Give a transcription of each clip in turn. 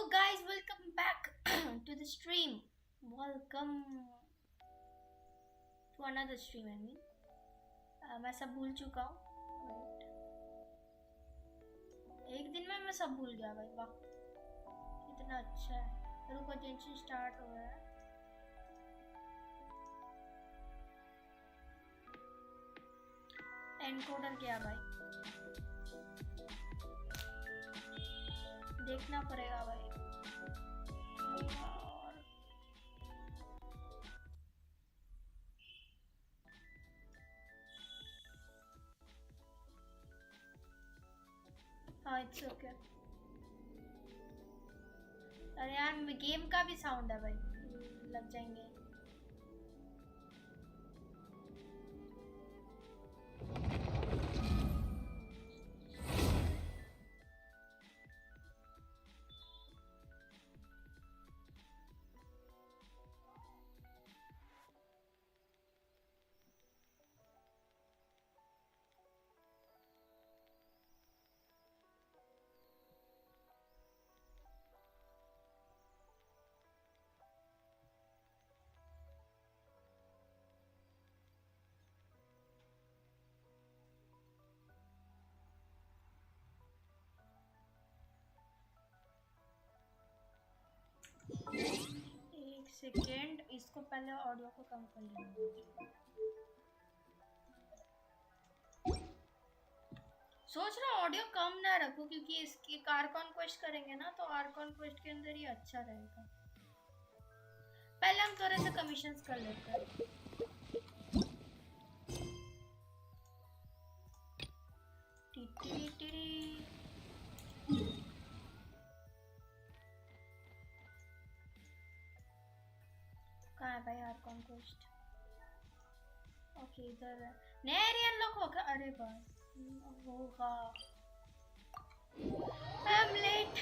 Hello guys, welcome back to the stream. Welcome to another stream. मैं सब भूल चुका हूँ. एक दिन में मैं सब भूल गया भाई. वाह कितना अच्छा है. रुको जेंशिन स्टार्ट हो रहा है. एनकोडर क्या भाई देखना पड़ेगा भाई. और हाँ इट्स ओके. अरे यार गेम का भी साउंड है भाई. लग जाएंगे. एक सेकेंड, इसको पहले ऑडियो को कम कर लेना. सोच रहा ऑडियो कम ना रखूं क्योंकि इसकी आर्कॉन क्वेस्ट करेंगे ना, तो आर्कॉन क्वेस्ट के अंदर ही अच्छा रहेगा. पहले हम थोड़े से कमीशंस कर लेते हैं. कहाँ है भाई आर्कॉन क्वेस्ट? ओके इधर है. नया एरिया अनलॉक होगा. अरे भाई होगा. I am late.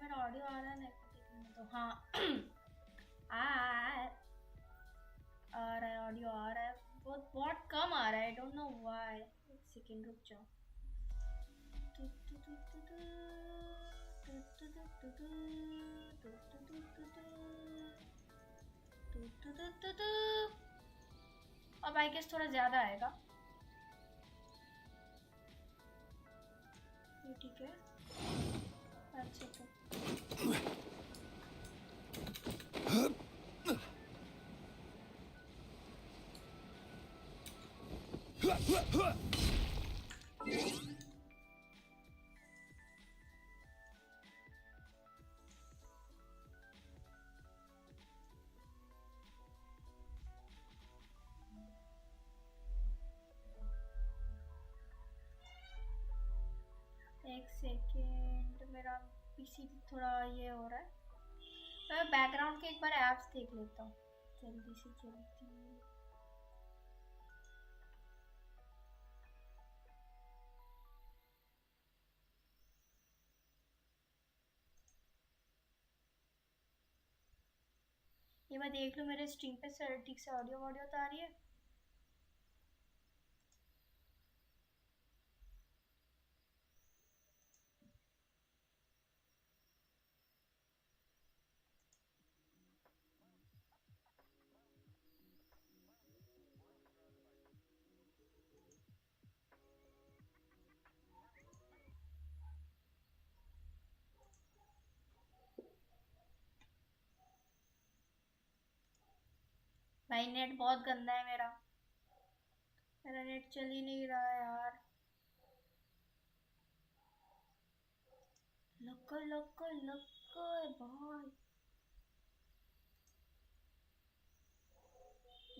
मेरा ऑडियो आ रहा है ना तो हाँ आ रहा है. ऑडियो आ रहा है. बहुत कम आ रहा है. I don't know why. एक सेकंड रुक जाओ. अब आई गेस थोड़ा ज्यादा आएगा. ये ठीक है. अच्छा तो एक सेकेंड. मेरा पीसी थोड़ा ये हो रहा है. मैं बैकग्राउंड के एक बार एप्स देख लेता हूँ जल्दी से जल्दी. ये मैं देख लूँ मेरे स्ट्रीम पे सर ठीक से ऑडियो वॉडियो तो आ रही है. भाई नेट बहुत गंदा है मेरा. मेरा नेट चल ही नहीं रहा है यार. लक्कर भाई.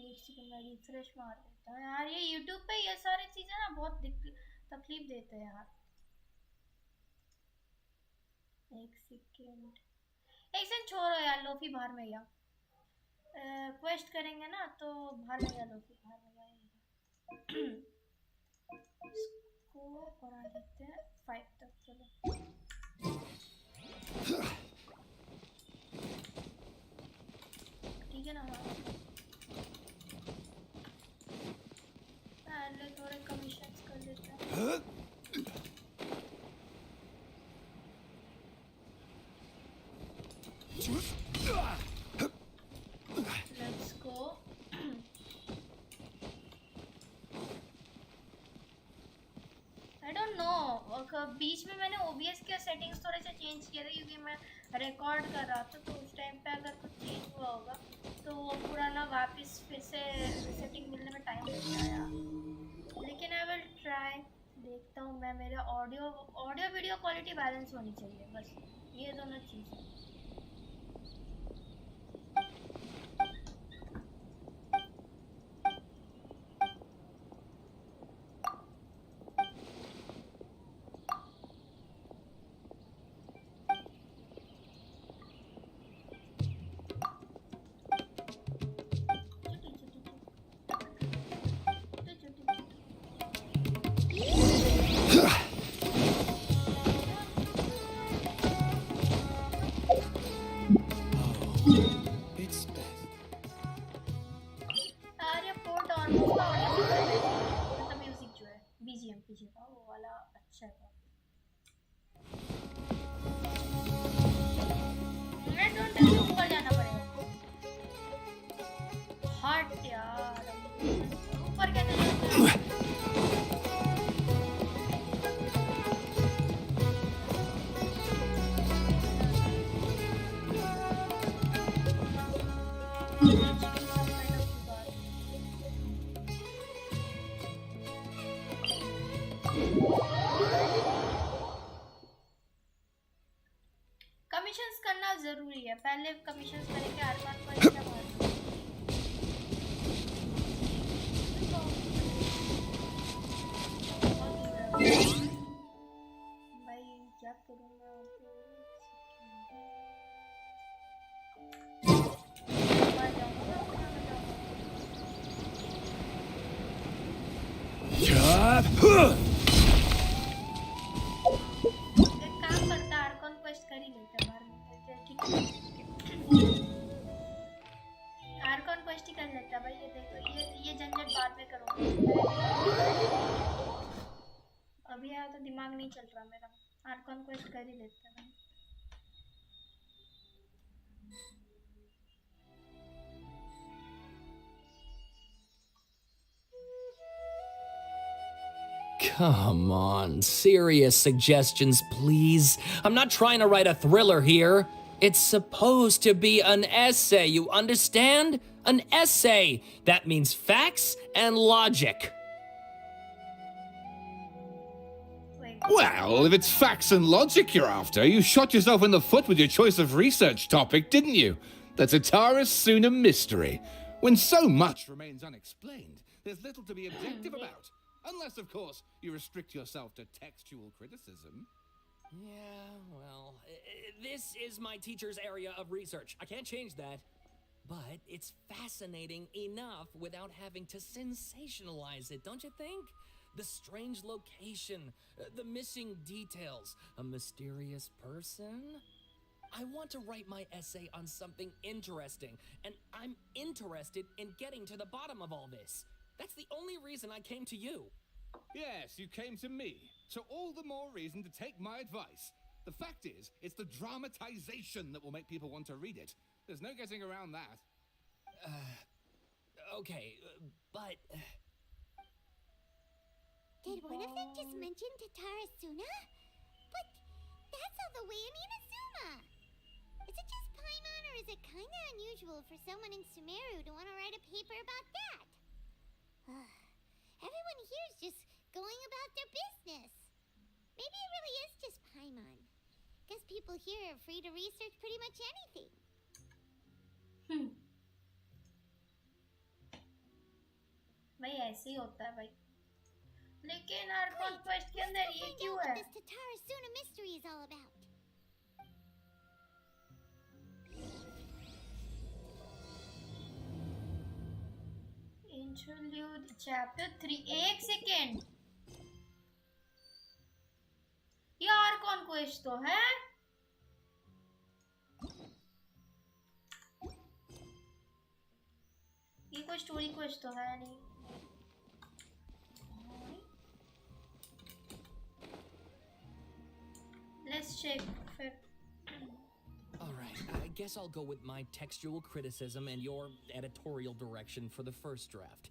एक सेकंड में रिफ्रेश मार देता है यार. ये यूट्यूब पे ये सारी चीजें ना बहुत तकलीफ देते हैं यार. एक सेकंड छोड़ो यार. लोफी बाहर में गया. क्वेस्ट करेंगे ना तो बाहर में गया. लोफी बाहर में गया. इसको बढ़ा देते हैं 5 तक. चलो ठीक है ना. पहले थोड़े कमीशंस कर लेते हैं. बीच में मैंने OBS के सेटिंग्स थोड़े से चेंज किए थे क्योंकि मैं रिकॉर्ड कर रहा था, तो उस टाइम पे अगर कुछ चेंज हुआ होगा तो वो पुराना वापस फिर से सेटिंग मिलने में टाइम लग जाएगा, लेकिन आई विल ट्राई। देखता हूँ मैं, मेरा ऑडियो वीडियो क्वालिटी बैलेंस होनी चाहिए, बस ये दोनों चीज़ें। वो वाला अच्छा है। मैं डोंट टेल यू ऊपर जाना पड़ेगा। हट यार, ऊपर कैसे जाऊंगा? कमीशंस करना जरूरी है, पहले कमीशंस करेंगे आर्कन पर क्या बात है। भाई क्या करूँगा? दिमाग नहीं चल रहा मेरा, आर्कन क्वेस्ट कर ही लेते हैं। Come on, serious suggestions, please. I'm not trying to write a thriller here. It's supposed to be an essay, you understand? An essay. That means facts and logic. Well, if it's facts and logic you're after, you shot yourself in the foot with your choice of research topic, didn't you? The Tatara Suna mystery. When so much remains unexplained, there's little to be objective about. Unless, of course, you restrict yourself to textual criticism. Yeah, well, this is my teacher's area of research. I can't change that. But it's fascinating enough without having to sensationalize it, don't you think? The strange location, the missing details, a mysterious person. I want to write my essay on something interesting, and I'm interested in getting to the bottom of all this. That's the only reason I came to you. Yes, you came to me. So all the more reason to take my advice. The fact is, it's the dramatization that will make people want to read it. There's no getting around that. Okay, but... Did one of them just mention Tatara Suna? But that's all the way in Inazuma. Is it just Paimon, or is it kinda unusual for someone in Sumeru to want to write a paper about that? Everyone here is just going about their business. Maybe it really is just Paimon. Guess people here are free to research pretty much anything. भाई ऐसे ही होता है भाई, लेकिन Arkan quest के अंदर ये क्यों है? This Tatara Suna mystery is all about. Interlude chapter 3. एक सेकेंड, ये आर्कन क्वेस्ट तो है। ये कोई स्टोरी क्वेस्ट तो है नहीं। Let's check. Alright, I guess I'll go with my textual criticism and your editorial direction for the first draft.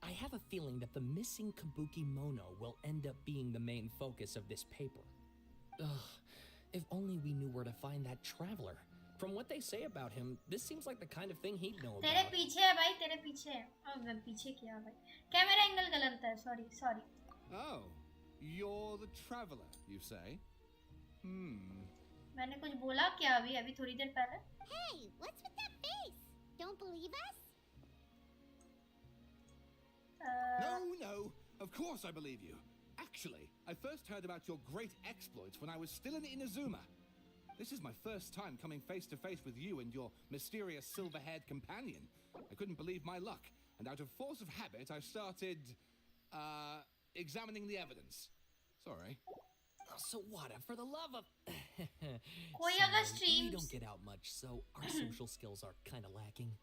I have a feeling that the missing Kabuki Mono will end up being the main focus of this paper. Ugh, if only we knew where to find that traveler. From what they say about him, this seems like the kind of thing he'd know तेरे about. पीछे है भाई, तेरे पीछे है। मैं पीछे क्या भाई? कैमरा एंगल गलत है, sorry. Oh, you're the traveler, you say? मैंने कुछ बोला क्या अभी थोड़ी देर पहले? Hey, what's with that face? Don't believe us? No, of course I believe you. Actually, I first heard about your great exploits when I was still in Inazuma. This is my first time coming face to face with you and your mysterious silver-haired companion. I couldn't believe my luck, and out of force of habit, I started, examining the evidence. Sorry. So what? For the love of... कोई अगर Sorry, we streams don't get out much, so our social skills are kind of lacking.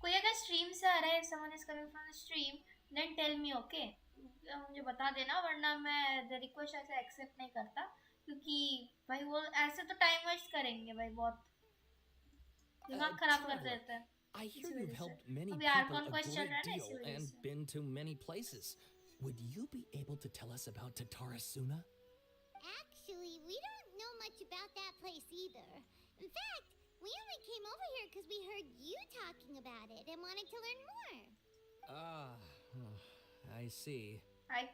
कोई अगर stream से आ रहा है, if someone is coming from the stream, then tell me, okay? मुझे बता देना, वरना मैं the request ऐसे accept नहीं करता, क्योंकि भाई वो ऐसे तो time waste करेंगे भाई, बहुत दिमाग खराब कर Traveler, देते हैं। I hear you've helped many अभी people Archon a quest चल great रहा है ना, deal इसी वजह and से। been to many places. Would you be able to tell us about Tatarasuna? Actually, we don't know much about that place either. In fact, we only came over here because we heard you talking about it and wanted to learn more. I see.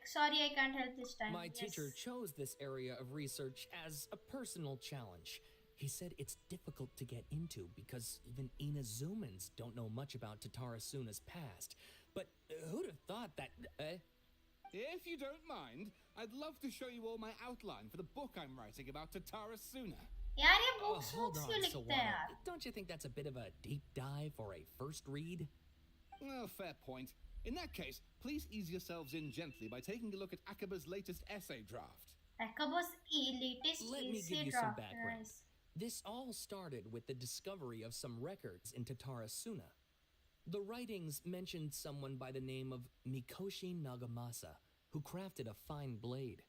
Sorry, I can't help this time. My teacher chose this area of research as a personal challenge. He said it's difficult to get into because even Inazumans don't know much about Tatarasuna's past. But who'd have thought that... If you don't mind, I'd love to show you all my outline for the book I'm writing about Tatarasuna. यार ये Oh, books hold क्यों on, लिखते हैं यार? Sawana. Don't you think that's a bit of a deep dive for a first read? Well, fair point. In that case, please ease yourselves in gently by taking a look at Akaba's latest essay draft. Akaba's latest Let me essay give you some draft, background. nice. This all started with the discovery of some records in Tatarasuna. The writings mentioned someone by the name of Mikoshi Nagamasa, who crafted a fine blade.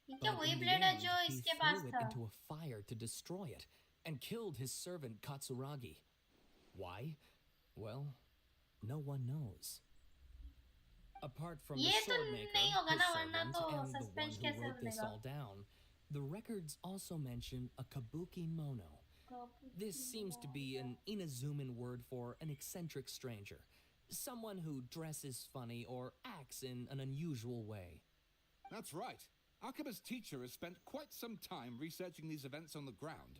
ये क्या But वही in the blade है end, जो he इसके पास threw it था? into a fire to destroy it, and killed his servant Katsuragi. Why? Well, no one knows. Apart from the ये तो swordmaker, नहीं होगा his ना, वरना servant, तो and the one suspense who कैसे wrote this बनेगा? all down, the records also mention a kabuki mono. This seems to be an Inazuman word for an eccentric stranger. Someone who dresses funny or acts in an unusual way. That's right. Akaba's teacher has spent quite some time researching these events on the ground.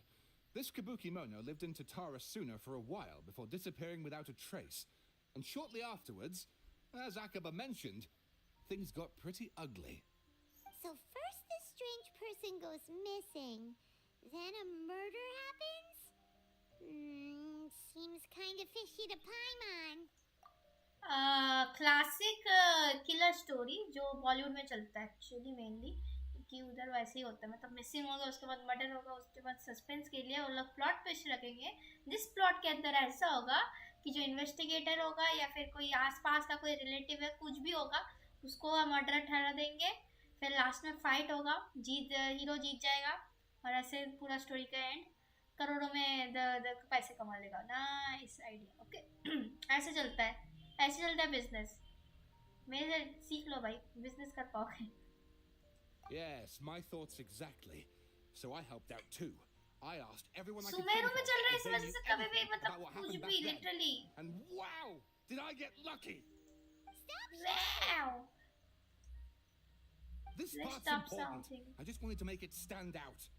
This Kabuki Mono lived in Tatarasuna for a while before disappearing without a trace. And shortly afterwards, as Akaba mentioned, things got pretty ugly. So first this strange person goes missing, then a murder happens? Seems kind of fishy to Paimon. Classic killer story जो बॉलीवुड में चलता है actually mainly, कि उधर वैसे ही होता है, मतलब मिसिंग होगा, उसके बाद मर्डर होगा, उसके बाद सस्पेंस के लिए वो लोग प्लॉट ट्विस्ट रखेंगे। जिस प्लॉट के अंदर ऐसा होगा कि जो इन्वेस्टिगेटर होगा या फिर कोई आसपास का कोई रिलेटिव है, कुछ भी होगा, उसको मर्डर ठहरा देंगे, फिर लास्ट में फाइट होगा, हीरो जीत जाएगा, और ऐसे पूरा स्टोरी का एंड करोड़ों में पैसे कमा लेगा। Nice idea, okay. ऐसे चलता है बिजनेस। मेरे से सीख लो भाई, बिजनेस कर पाओगे। Yes, my thoughts exactly. So I helped out too. I asked everyone I could Sumeru think में of चल रहा है if इस they वजह knew से कभी भी anything मतलब about what कुछ happened भी back then. Literally. And wow, did I get lucky! Wow, This Let's part's stop important. shouting. I just wanted to make it stand out.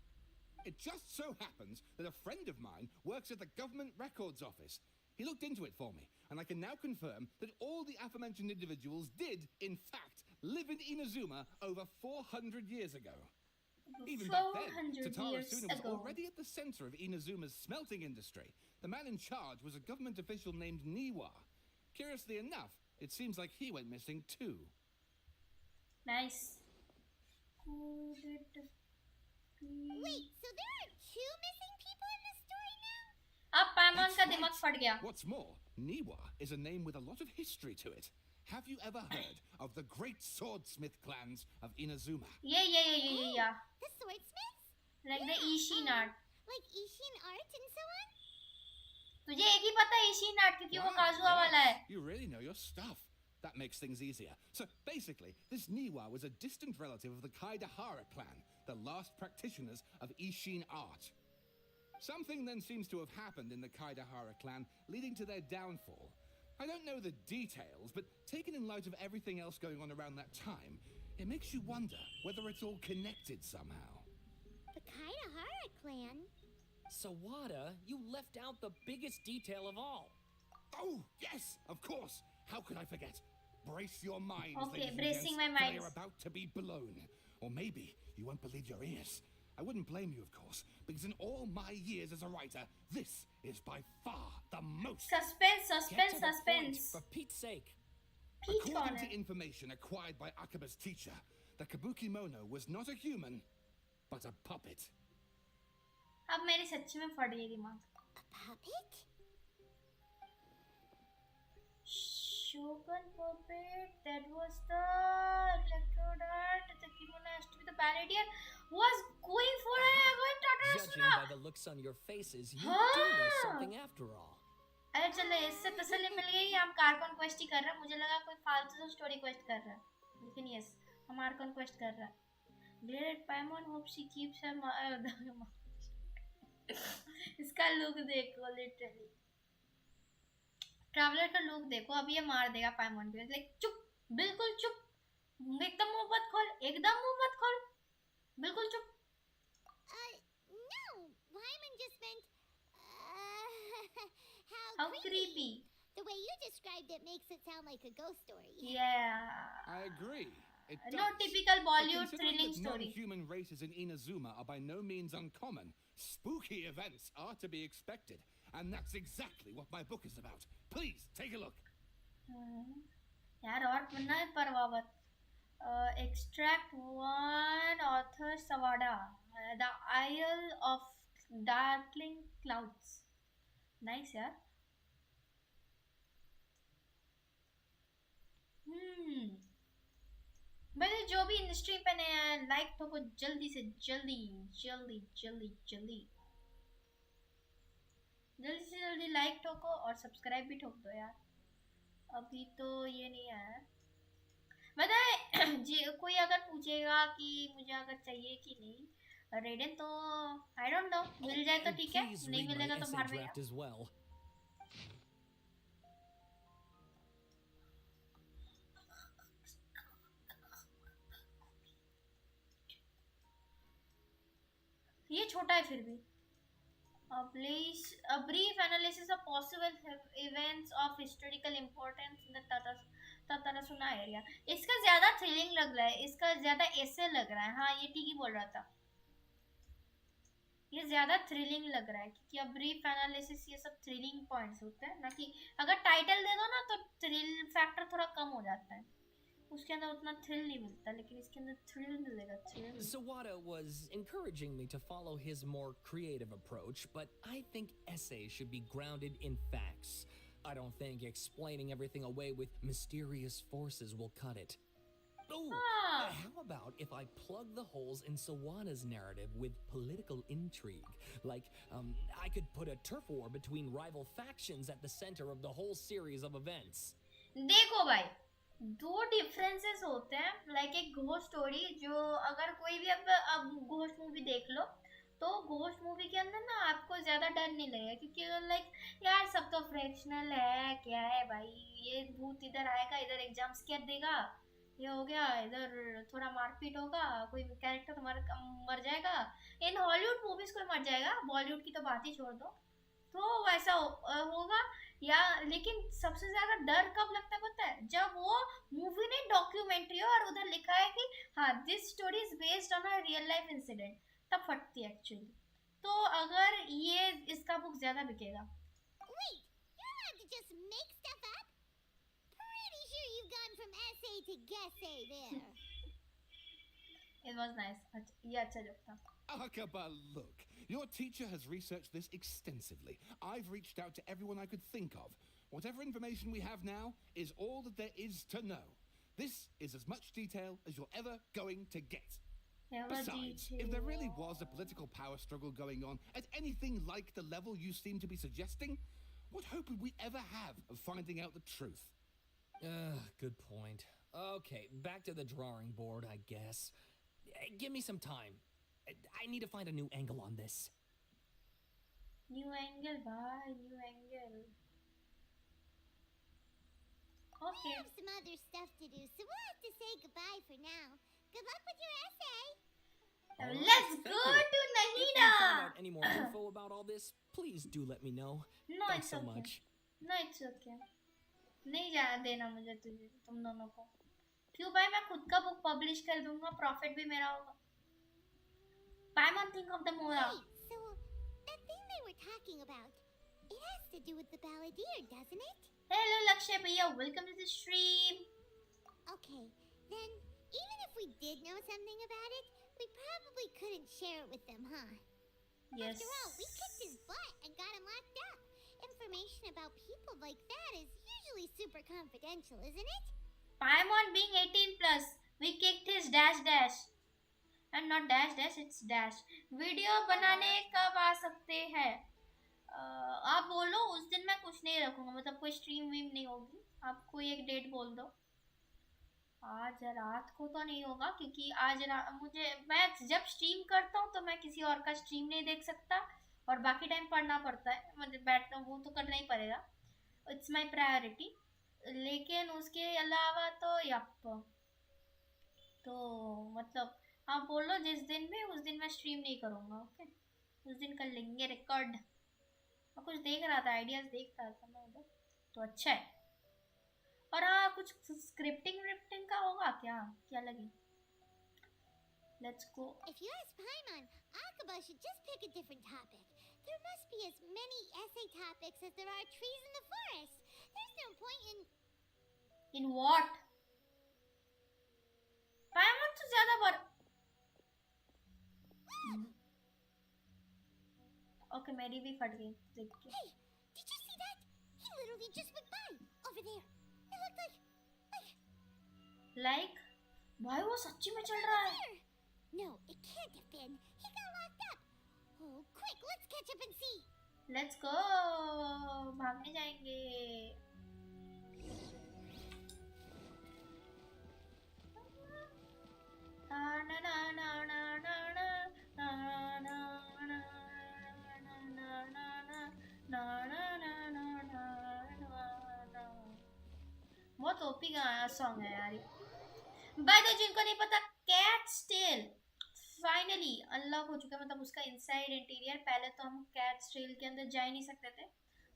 It just so happens that a friend of mine works at the government records office. He looked into it for me, and I can now confirm that all the aforementioned individuals did, in fact, live in Inazuma over 400 years ago. Even back then, 400 years Tatarasuna was ago. already at the center of Inazuma's smelting industry. The man in charge was a government official named Niwa. Curiously enough, it seems like he went missing too. Nice. Wait, so there are two missing people in this story now? अब पैमॉन That's का right. दिमाग फट गया। What's more, Niwa is a name with a lot of history to it. Have you ever heard of the great swordsmith clans of Inazuma? Yeah. The swordsmiths? Like the Ishin art. Like Ishin art and so on? तुझे एक ही पता है Ishin art क्योंकि वो Wow, काजुआ वाला है। You really know your stuff. That makes things easier. So basically, this Niwa was a distant relative of the Kaidahara clan, the last practitioners of Ishin art. Something then seems to have happened in the Kaidahara clan, leading to their downfall. I don't know the details, but taken in light of everything else going on around that time, it makes you wonder whether it's all connected somehow. The Kaidahara clan? Sawada, you left out the biggest detail of all. Oh, yes, of course. How could I forget? Brace your minds, Okay, ladies and bracing gents, my for they minds. are about to be blown. Or maybe you won't believe your ears. I wouldn't blame you, of course, because in all my years as a writer, this is by far the most... Suspense, Get suspense, to the point, suspense. for Pete's sake. Peach According corner. to information acquired by Akaba's teacher, the Kabukimono was not a human, but a puppet. अब मेरी सच्ची में फट गई दिमाग. A puppet? Shogun puppet. That was the electrode art. The kimono has to be the balladeer. Was going for a Tata Judging by the looks on your faces, you do हाँ। know something after all. अरे चलो इससे तसल्ली मिल गई. हम कारकॉन quest ही कर रहे हैं. मुझे लगा कोई फालतू सा स्टोरी क्वेस्ट कर रहा है, लेकिन यस, हम आर्कॉन क्वेस्ट कर रहा है. Great Paimon hopes she keeps her इसका लुक देखो, लिटरली ट्रैवलर का लुक देखो. अब ये मार देगा पाइमोन को. लाइक चुप, बिल्कुल चुप, एकदम मुंह मत खोल, एकदम मुंह मत खोल, बिल्कुल चुप. No. Paimon just meant, How creepy. The way you described it makes it sound like a ghost story. Yeah. I agree. It does. No typical But Bollywood considering thrilling that story. non-human races in Inazuma are by no means uncommon, spooky events are to be expected. And that's exactly what my book is about. Please, take a look. यार और पन्ना है परवावत. Extract one author Savada. The Isle of Darkling Clouds. Nice यार. भाई जो भी industry पे नया है, लाइक ठोको जल्दी से जल्दी, जल्दी जल्दी जल्दी जल्दी से जल्दी लाइक ठोको और सब्सक्राइब भी ठोक दो यार. अभी तो ये नहीं आया. बताए जी, कोई अगर पूछेगा कि मुझे अगर चाहिए कि नहीं रेडन, तो आई डोंट नो, मिल जाए तो ठीक है, Please नहीं read my मिलेगा तो essay मार देगा. draft as well. ये छोटा है फिर भी. A brief analysis of possible events of historical importance in the Tatarasuna area. इसका ज्यादा थ्रिलिंग लग रहा है, इसका ज्यादा ऐसे लग रहा है. हाँ ये ठीक ही बोल रहा था, ये ज्यादा थ्रिलिंग लग रहा है क्योंकि अब ब्रीफ एनालिसिस ये सब थ्रिलिंग पॉइंट्स होते हैं ना, कि अगर टाइटल दे दो ना तो थ्रिल फैक्टर थोड़ा कम हो जाता है, उसके अंदर उतना थ्रिल नहीं मिलता, लेकिन इसके अंदर थ्रिल मिलेगा. Thrill. Sawada was encouraging me to follow his more creative approach, but I think essays should be grounded in facts. I don't think explaining everything away with mysterious forces will cut it. Oh, how about if I plug the holes in Sawada's narrative with political intrigue? Like, I could put a turf war between rival factions at the center of the whole series of events. देखो भाई, दो differences होते हैं. Like एक ghost story, जो अगर कोई भी अब घोस्ट मूवी देख लो, तो घोस्ट मूवी के अंदर ना आपको ज्यादा डर नहीं लगेगा, क्योंकि लाइक यार सब तो फ्रिक्शनल है, क्या है भाई, ये भूत इधर आएगा, इधर एक जंप स्केयर देगा, ये हो गया, इधर थोड़ा मारपीट होगा, कोई कैरेक्टर तुम्हारा मर जाएगा. इन हॉलीवुड मूवीज कोई मर जाएगा, बॉलीवुड की तो बात ही छोड़ दो, तो वैसा होगा. या लेकिन सबसे ज्यादा डर कब लगता है पता है, जब वो मूवी नहीं डॉक्यूमेंट्री हो और उधर लिखा है कि हाँ this story is based on a real life incident, तब फटती है एक्चुअली. तो अगर ये इसका बुक ज्यादा बिकेगा. Wait, you're allowed to just make stuff up? Pretty sure you've gone from essay to guessay there. It was nice. ये अच्छा जोक था. Akaba, look. Your teacher has researched this extensively. I've reached out to everyone I could think of. Whatever information we have now is all that there is to know. This is as much detail as you're ever going to get. Besides, if there really was a political power struggle going on at anything like the level you seem to be suggesting, what hope would we ever have of finding out the truth? Good point. Okay, back to the drawing board, I guess. Give me some time. I need to find a new angle on this. New angle, bye. New angle. Okay. We have some other stuff to do, so we'll have to say goodbye for now. Good luck with your essay. All right, Let's thank go you. to If you Nahida. find out any more info about all this, please do let me know. No, Thanks it's so okay. much. No, it's okay. नहीं जाना देना मुझे तुम दोनों को. क्यों भाई, मैं खुद का बुक पब्लिश कर दूंगा, प्रॉफिट भी मेरा होगा. Paimon, think of the Mora. Wait, so that thing they were talking about, it has to do with the balladeer, doesn't it? Hello Lakshay bhaiya, welcome to the stream. Okay, then even if we did know something about it, we probably couldn't share it with them, huh? Yes. After all, we kicked his butt and got him locked up. Information about people like that is usually super confidential, isn't it? Paimon being 18 plus, we kicked his dash dash. And not dash dash, it's dash. Video बनाने कब आ सकते हैं? आप बोलो, उस दिन मैं कुछ नहीं रखूंगा, मतलब कोई स्ट्रीम वीम नहीं होगी. आप कोई एक डेट बोल दो. आज रात को तो नहीं होगा, क्योंकि आज मैं जब स्ट्रीम करता हूँ तो मैं किसी और का स्ट्रीम नहीं देख सकता, और बाकी टाइम पढ़ना पड़ता है, मतलब बैठना, वो तो करना ही पड़ेगा. It's my priority. लेकिन उसके अलावा तो तो मतलब आप बोलो जिस दिन भी, उस दिन मैं स्ट्रीम नहीं करूँगा. ओके, उस दिन कर लेंगे रिकॉर्ड. मैं कुछ देख रहा था, आइडियाज देख रहा था मैं उधर, तो अच्छा है. और हाँ, कुछ स्क्रिप्टिंग विप्टिंग का होगा क्या लगे? Let's go. If you ask Paimon, Akaba should just pick a different topic. There must be as many essay topics as there are trees in the forest. There's no point in... In what? Paimon तो ज़्यादा बार. Okay, मेरी भी फट गई देख के. Hey, did you see that? He literally just went by over there. It looked Like, भाई वो सच्ची में चल रहा है. there. No, it can't have been. He got locked up. Oh, quick, let's catch up and see. Let's go. भागने जाएंगे. ना ना ना ना ना ना ना ना ना ना बहुत ओपी गाना सॉन्ग है यार. बाय द जिनको नहीं पता, कैट्स टेल फाइनली अनलॉक हो चुका है, मतलब उसका इनसाइड इंटीरियर. पहले तो हम कैट्स टेल के अंदर जा ही नहीं सकते थे,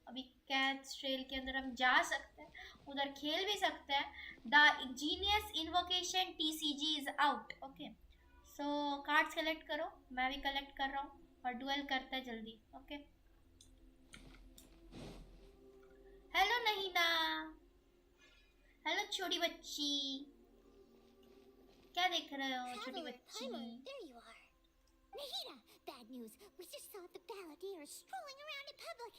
अभी कैट्स टेल के अंदर हम जा सकते हैं, उधर खेल भी सकते हैं. The genius invocation TCG is out. Okay, so cards collect करो, मैं भी कलेक्ट कर रहा हूँ, और डुएल करते हैं जल्दी. ओके, हेलो नहीना, हेलो छोटी बच्ची, क्या देख रहे हो छोटी Traveler, बच्ची? Paimon, there you are. Nahida, bad news. We just saw the balladeer strolling around in public.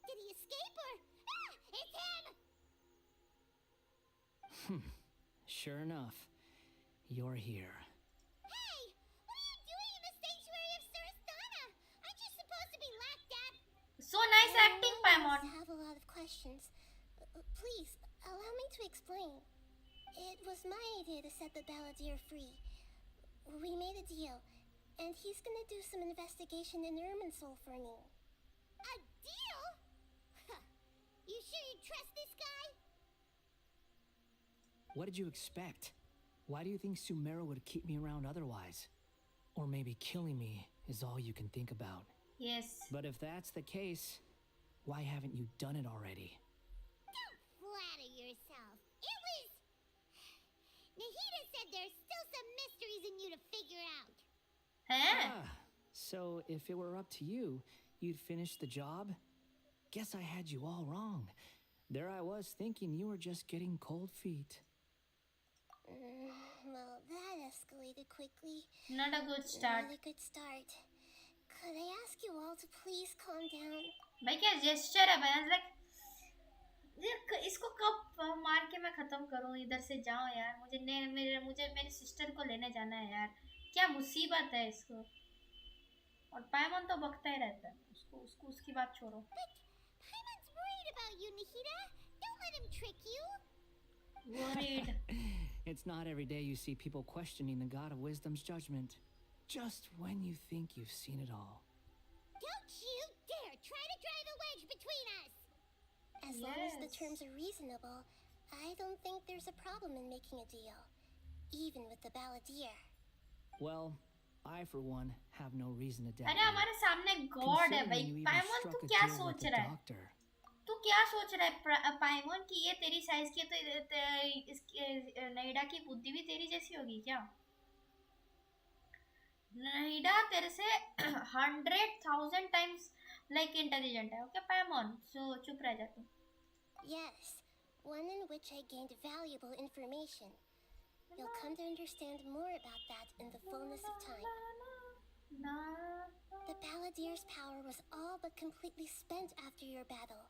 Did he escape or... Ah, it's him! Sure enough, you're here. Hey, what are you doing in the sanctuary of Sarasthana? Aren't you supposed to be locked up? So nice acting, Paimon. I have a lot of questions. Please, allow me to explain. It was my idea to set the balladeer free. We made a deal, and he's gonna do some investigation in Irminsul for me. A deal? Huh. You sure you trust this guy? What did you expect? Why do you think Sumeru would keep me around otherwise? Or maybe killing me is all you can think about. Yes. But if that's the case, why haven't you done it already? Don't flatter yourself. It was... Nahida said there's still some mysteries in you to figure out. हैं? So if it were up to you, you'd finish the job? Guess I had you all wrong. There I was thinking you were just getting cold feet. Well, that escalated quickly. Not a good start. Not a good start. Could I ask you all to please calm down? भाई क्या gesture है भाई, like इसको कब मार के मैं खत्म करूं, इधर से जाओ यार, मुझे मेरी सिस्टर को लेने जाना है यार, क्या मुसीबत है इसको. और पाइमन तो बकता ही रहता है, उसको उसकी बात छोड़ो. But Paimon's worried about you, Nahida. Don't let him trick you. Worried. It's not every day you see people questioning the god of wisdom's judgment. Just when you think you've seen it all. Don't you dare try to drive a wedge between us! As long as the Yes. terms are reasonable, I don't think there's a problem in making a deal, even with the balladeer. Well, I for one have no reason to doubt अरे you. हमारे सामने God है भाई. Considering you even पाइमोन struck तू a क्या deal with सोच the रहा है? doctor. तू क्या सोच रहा है पाइमोन की ये तेरी साइज की तो इसकी नैडा की बुद्धि भी तेरी जैसी होगी क्या? नैडा तेरे से 100,000 टाइम्स लाइक इंटेलिजेंट है. ओके पाइमोन, सो चुप रह जा तू. Yes, one in which I gained valuable information. You'll come to understand more about that in the fullness of time. The balladeer's power was all but completely spent after your battle.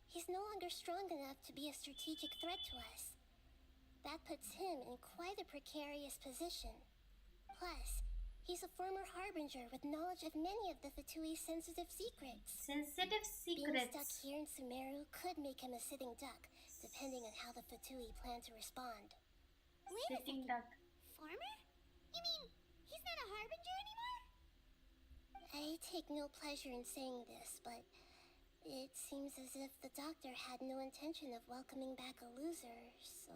He's no longer strong enough to be a strategic threat to us. That puts him in quite a precarious position. Plus, he's a former harbinger with knowledge of many of the Fatui's sensitive secrets. Sensitive Being stuck secrets. here in Sumeru could make him a sitting duck, depending on how the Fatui plan to respond. Wait a Sitting second. duck. Farmer? You mean he's not a harbinger anymore? I take no pleasure in saying this, but it seems as if the doctor had no intention of welcoming back a loser, so...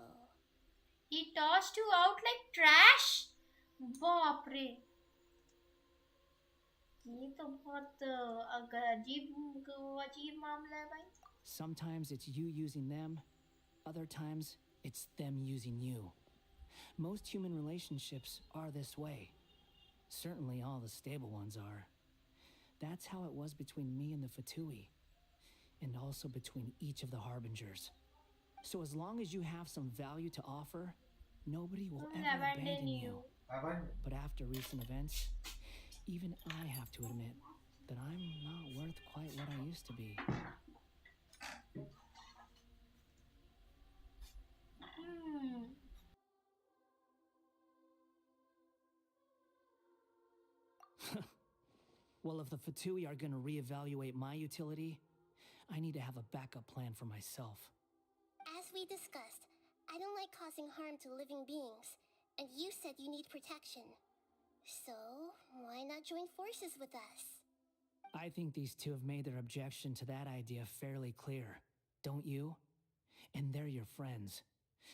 He tossed you out like trash. बाप रे. ये तो बहुत अजीब मामला है भाई. Sometimes it's you using them, other times it's them using you. Most human relationships are this way. Certainly all the stable ones are. That's how it was between me and the Fatui, and also between each of the harbingers. So as long as you have some value to offer, nobody will ever abandon you. But after recent events, even I have to admit that I'm not worth quite what I used to be. Well, if the Fatui are gonna reevaluate my utility, I need to have a backup plan for myself. As we discussed, I don't like causing harm to living beings, and you said you need protection. So, why not join forces with us? I think these two have made their objection to that idea fairly clear, don't you? And they're your friends,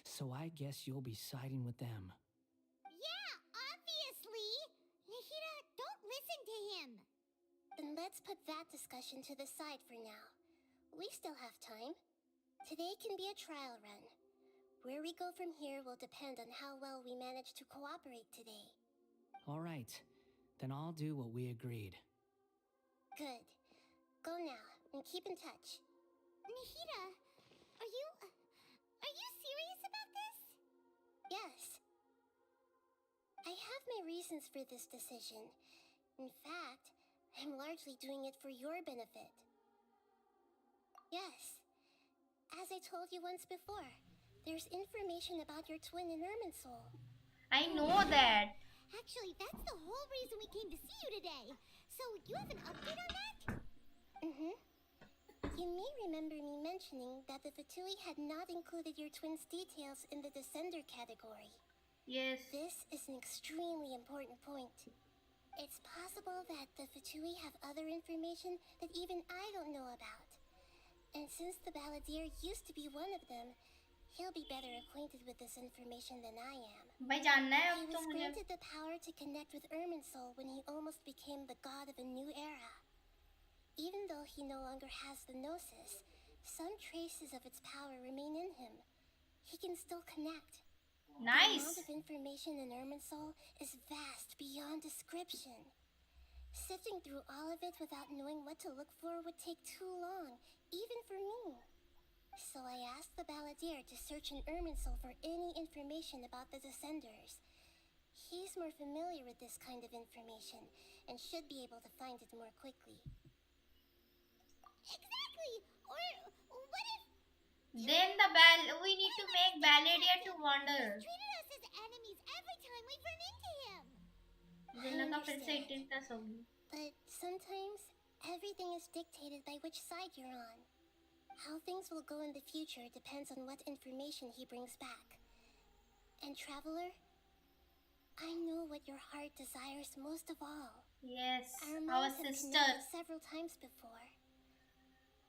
so I guess you'll be siding with them. Yeah, obviously! Nahida, don't listen to him! Then let's put that discussion to the side for now. We still have time. Today can be a trial run. Where we go from here will depend on how well we manage to cooperate today. All right, then I'll do what we agreed. Good. Go now, and keep in touch. Nahida, are you serious about this? Yes. I have my reasons for this decision. In fact, I'm largely doing it for your benefit. Yes. As I told you once before, there's information about your twin in Irminsul. I know that. Actually, that's the whole reason we came to see you today. So, you have an update on that? Mm-hmm. You may remember me mentioning that the Fatui had not included your twin's details in the Descender category. Yes. This is an extremely important point. It's possible that the Fatui have other information that even I don't know about. And since the balladeer used to be one of them, he'll be better acquainted with this information than I am. भाई जानना है He अब तो was मुझे. granted the power to connect with Irminsul when he almost became the god of a new era. Even though he no longer has the Gnosis, some traces of its power remain in him. He can still connect. The amount Nice. of information in Irminsul is vast beyond description. Sifting through all of it without knowing what to look for would take too long, even for me. So I asked the balladeer to search in Irminsul for any information about the Descenders. He's more familiar with this kind of information, and should be able to find it more quickly. Exactly! Or what if Then we need to make balladeer to wander. treated us as enemies every time we run into him? मुझे लगा फिर से 18+ होगी. But sometimes, everything is dictated by which side you're on. How things will go in the future depends on what information he brings back. And Traveler, I know what your heart desires most of all. Yes, Our our minds have sister. connected several times before.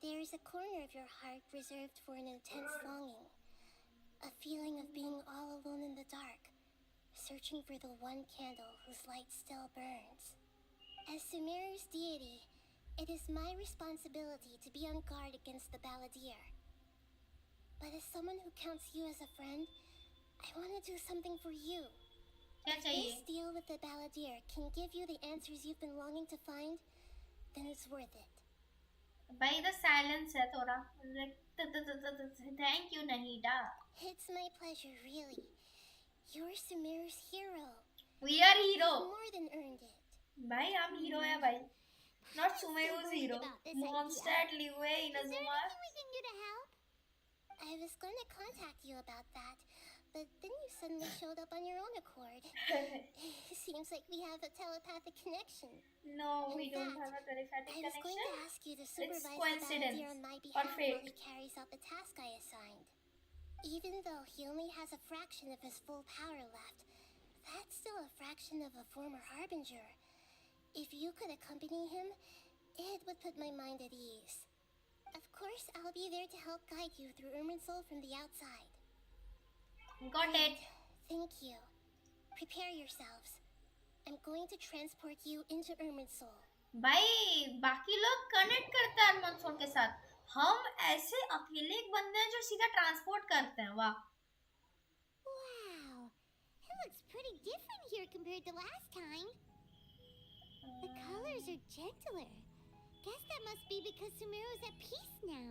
There is a corner of your heart reserved for an intense longing, a feeling of being all alone in the dark, searching for the one candle whose light still burns. As Sumeru's deity, it is my responsibility to be on guard against the balladeer. But as someone who counts you as a friend, I want to do something for you. क्या If चाहिए? this deal with the balladeer can give you the answers you've been longing to find, then it's worth it. भाई the silence है थोड़ा like thank you Nahida. It's my pleasure, really. You're Sumeru's hero. We are You've hero. more than earned it. भाई हम hero है भाई. Not Sumeru's worried hero. about this Monster idea. at Liwe Is there Inazuma. anything we can do to help? I was going to contact you about that, but then you suddenly showed up on your own accord. It seems like we have a telepathic connection. No, we In don't fact, have a telepathic I was going connection. to ask you to supervise the coincidence balladeer on my or behalf fate. while he carries out the task I assigned. Even though he only has a fraction of his full power left, that's still a fraction of a former harbinger. If you could accompany him, it would put my mind at ease. Of course, I'll be there to help guide you through Irminsul from the outside. Got it. Thank you. Prepare yourselves. I'm going to transport you into Irminsul. भाई बाकी लोग connect करते हैं अरमनसोल के साथ. हम ऐसे अकेले एक बंदे हैं जो सीधा ट्रांसपोर्ट करते हैं. वाह. Wow, it looks pretty different here compared to last time. The colors are gentler. Guess that must be because Sumeru's at peace now.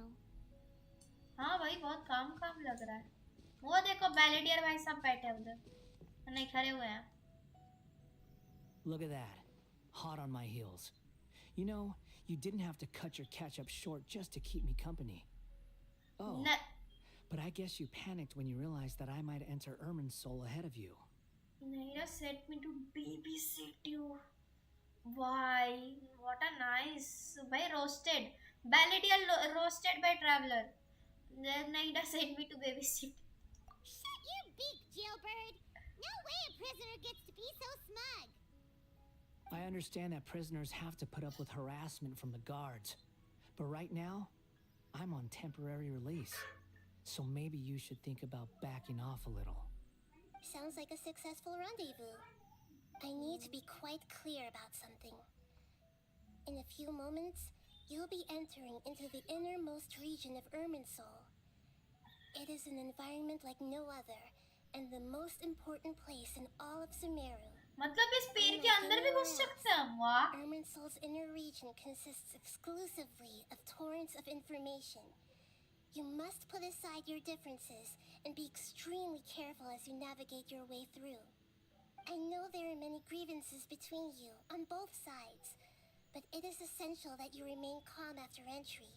हाँ भाई बहुत काम काम लग रहा है. वो देखो बैलेडियर भाई सब बैठे हैं उधर. नहीं खड़े हुए हैं. Look at that. Hot on my heels. You know, you didn't have to cut your catch-up short just to keep me company. Oh, न- but I guess you panicked when you realized that I might enter Irminsul ahead of you. Naira sent me to babysit you. Why? What a nice. By roasted. Balladeer roasted by traveler. Then Naida sent me to babysit. Shut your beak, jailbird! No way a prisoner gets to be so smug! I understand that prisoners have to put up with harassment from the guards. But right now, I'm on temporary release. So maybe you should think about backing off a little. Sounds like a successful rendezvous. I need to be quite clear about something. In a few moments, you'll be entering into the innermost region of Irminsul. It is an environment like no other, and the most important place in all of Sumeru. मतलब इस पेड़ के अंदर भी घुस सकते हैं हम. वाह. Irminsul's inner region consists exclusively of torrents of information. You must put aside your differences and be extremely careful as you navigate your way through. I know there are many grievances between you on both sides, but it is essential that you remain calm after entry.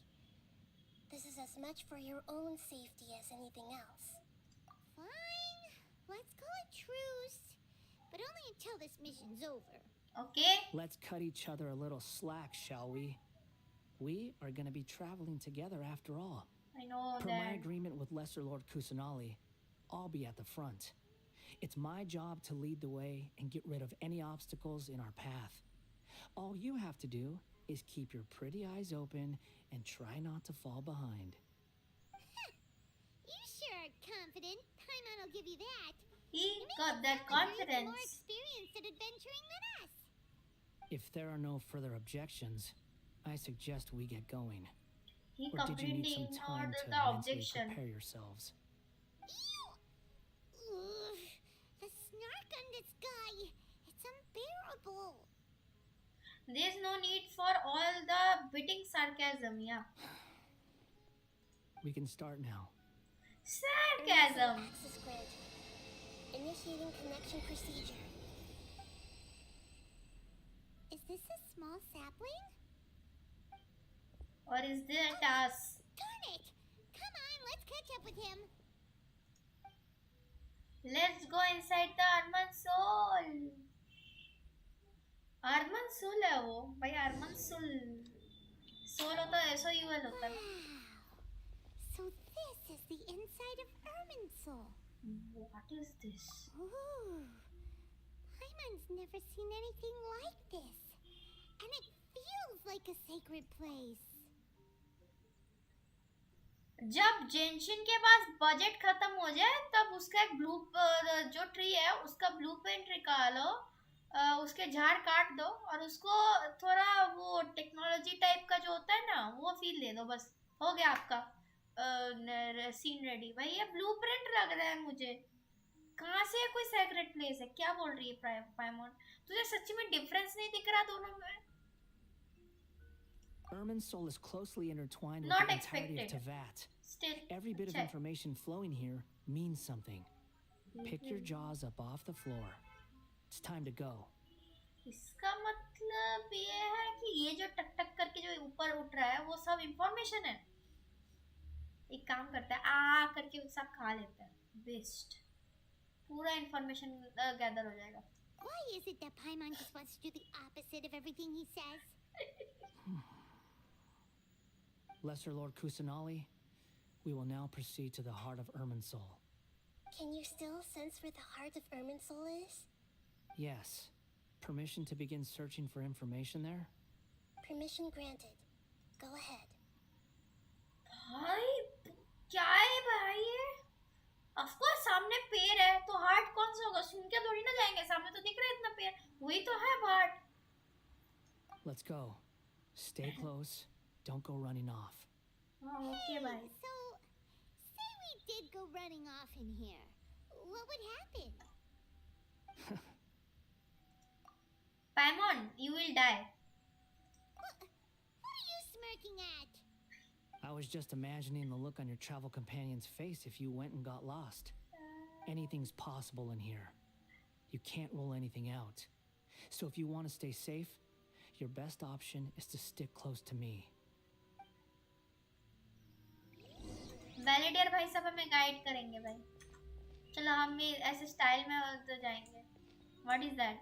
This is as much for your own safety as anything else. Fine, let's call it truce. But only until this mission's over. Okay. Let's cut each other a little slack, shall we? We are going to be traveling together after all. I know Per my that. agreement with Lesser Lord Kusanali, I'll be at the front. It's my job to lead the way and get rid of any obstacles in our path. All you have to do is keep your pretty eyes open and try not to fall behind. You sure are confident. Paimon will give you that. He You make got it that sound like you're even more confidence. experienced at adventuring than us. If there are no further objections, I suggest we get going. He Or did you need completely some time ignored to the mentally objection. prepare yourselves? Ew! Ugh, the snark on this guy. It's unbearable. There's no need for all the biting sarcasm. Yeah. We can start now. Sarcasm. Access granted. Initiating connection procedure. Is this a small sapling? Or is there a task? Darn it! Come on, let's catch up with him. Let's go inside the Arman Soul. Arman Soul है वो. भाई Arman Soul. Soul होता है SOUL होता है. Wow. So this is the inside of Irminsul. What is this? Ooh. Paimon's never seen anything like this. And it feels like a sacred place. जब जेंशिन के पास budget खत्म हो जाए तब उसका एक जो ट्री है उसका ब्लूप्रिंट निकालो, उसके झाड़ काट दो और उसको थोड़ा वो टेक्नोलॉजी टाइप का जो होता है ना वो फील दे दो, बस हो गया आपका सीन रेडी। भाई ये ब्लूप्रिंट लग रहा है मुझे, कहाँ से कोई सेक्रेट प्लेस है? क्या बोल रही है पाइमोन? तुझे सच्ची में डिफरेंस नहीं दिख रहा दोनों में? Irmin's soul is closely intertwined with Not the entirety of expected. Tevat. Still, Every bit of check. information flowing here means something. Pick your jaws up off the floor. It's time to go. इसका मतलब ये है कि ये जो टक टक करके जो ऊपर उठ रहा है वो सब इंफॉर्मेशन है। एक काम करता है, आ करके सब खा लेता है, बेस्ट पूरा इंफॉर्मेशन गैदर हो जाएगा। Why is it that Paimon just wants to do the opposite of everything he says? Lesser Lord Kusanali, we will now proceed to the heart of Irmin's soul. Can you still sense where the heart of Irmin's soul is? Yes. Permission to begin searching for information there? Permission granted. Go ahead. भाई क्या है भाई ये? Of course सामने पेड़ है तो heart कौन सा होगा? सुन के थोड़ी ना जाएंगे, सामने तो दिख रहा है इतना पेड़, वही तो है heart. Let's go. Stay close. Don't go running off. Okay भाई। So, say we did go running off in here. What would happen? Paimon, you will die. What are you smirking at? I was just imagining the look on your travel companion's face if you went and got lost. Anything's possible in here. You can't rule anything out. So if you want to stay safe, your best option is to stick close to me. वैलिडियर भाई सब हमें guide करेंगे भाई। चलो हम भी ऐसे style में तो जाएंगे। What is that?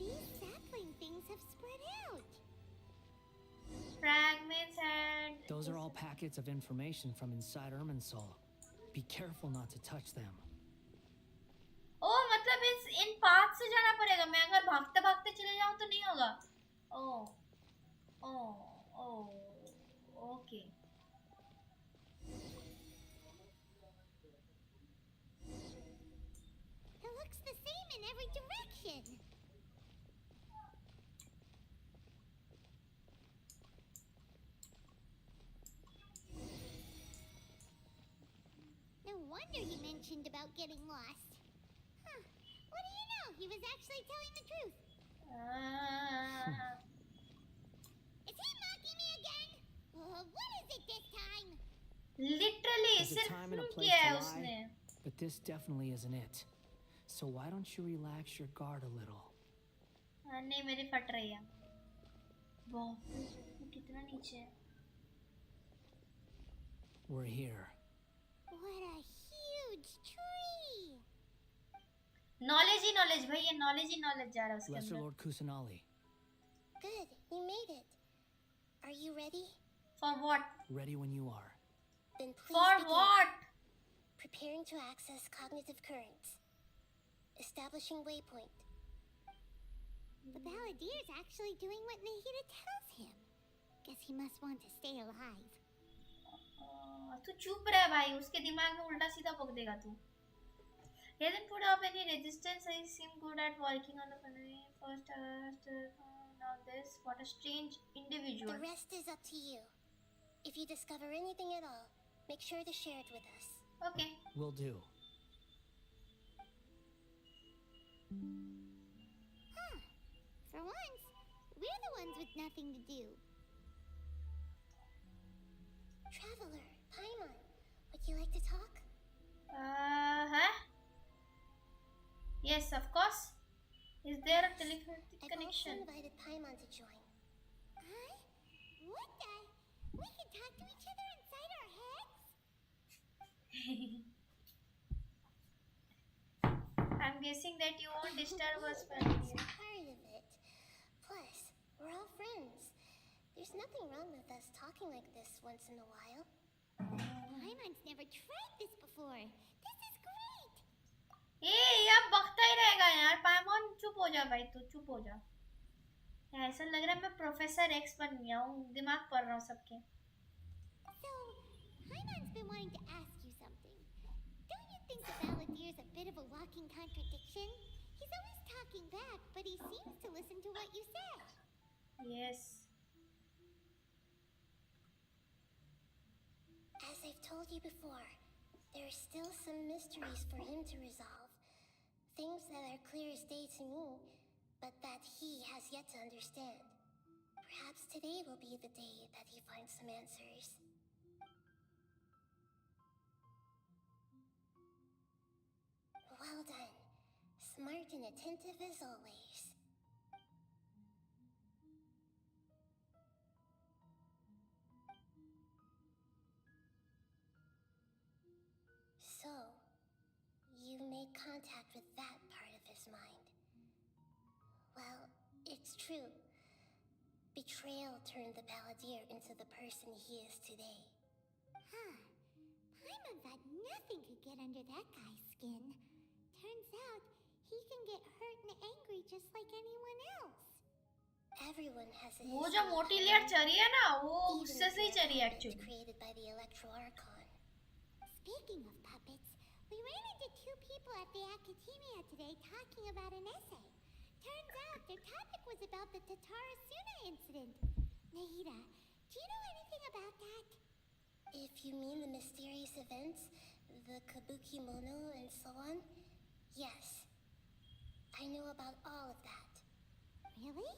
These sapling things have spread out. Fragments and Those are all packets of information from inside Irmin's soul. Be careful not to touch them. ओ मतलब इन पाथ से जाना पड़ेगा, मैं अगर भागते भागते चले जाऊं तो नहीं होगा। ओ okay. It looks the same in every direction. No wonder he mentioned about getting lost. Huh. What do you know? He was actually telling the truth. Is he mocking me again? What is it this time? Literally There's a सिर्फ time and a place किया है to उसने। lie, but this definitely isn't it. So why don't you relax your guard a little? नहीं मेरी फट रही है। बाप रे, वो कितना नीचे है। We're here. What a huge tree! Knowledge he knowledge भाई, ये नॉलेज ही नॉलेज जा रहा है उसके Lesser अंदर। Lord Kusanali. Good, you made it. Are you ready? For what? Ready when you are. Then please For begin. what? Preparing to access cognitive currents. Establishing waypoint. The Balladeer's actually doing what Nahida tells him. Guess he must want to stay alive. तू चुप रह भाई, उसके दिमाग में उल्टा सीधा बक देगा तू। He hasn't put up any resistance. He seemed good at walking on the country. First, now this. What a strange individual. The rest is up to you. If you discover anything at all, make sure to share it with us. Okay. Will do. Huh. For once, we're the ones with nothing to do. Traveler, Paimon, would you like to talk? Huh? Yes, of course. Is there a telepathic I've also connection? invited Paimon to join. Huh? What the? We can talk to each other inside our heads? I'm guessing that you won't disturb us for That's here. part of it. Plus, we're all friends. There's nothing wrong with us talking like this once in a while. Paimon's never tried this before. This is क्या यार पाइमोन, चुप हो जा भाई, तू चुप हो जा। ऐसा लग रहा है मैं प्रोफेसर एक्स बन गया हूँ, दिमाग पढ़ रहा हूँ सबके। So, Paimon's been wanting to ask you something. Don't you think the Balladeer's a bit of a walking contradiction? He's always talking back, but he seems to listen to what you say. Yes. As I've told you before, there are still some mysteries for him to resolve. Things that are clear as day to me, but that he has yet to understand. Perhaps today will be the day that he finds some answers. Well done. Smart and attentive as always. So, you made contact with that part of his mind. Well, it's true. Betrayal turned the Balladeer into the person he is today. Huh. Paimon thought nothing could get under that guy's skin. Turns out, he can get hurt and angry just like anyone else. Everyone has a वो जो मोटी layer चरी है ना, वो उससे से ही चरी है actually actually. created by the Electro Archon. Speaking of puppets, we ran into two people at the Academia today talking about an essay. Turns out their topic was about the Tatarasuna incident. Nahida, do you know anything about that? If you mean the mysterious events, the Kabuki Mono and so on, yes. I know about all of that. Really?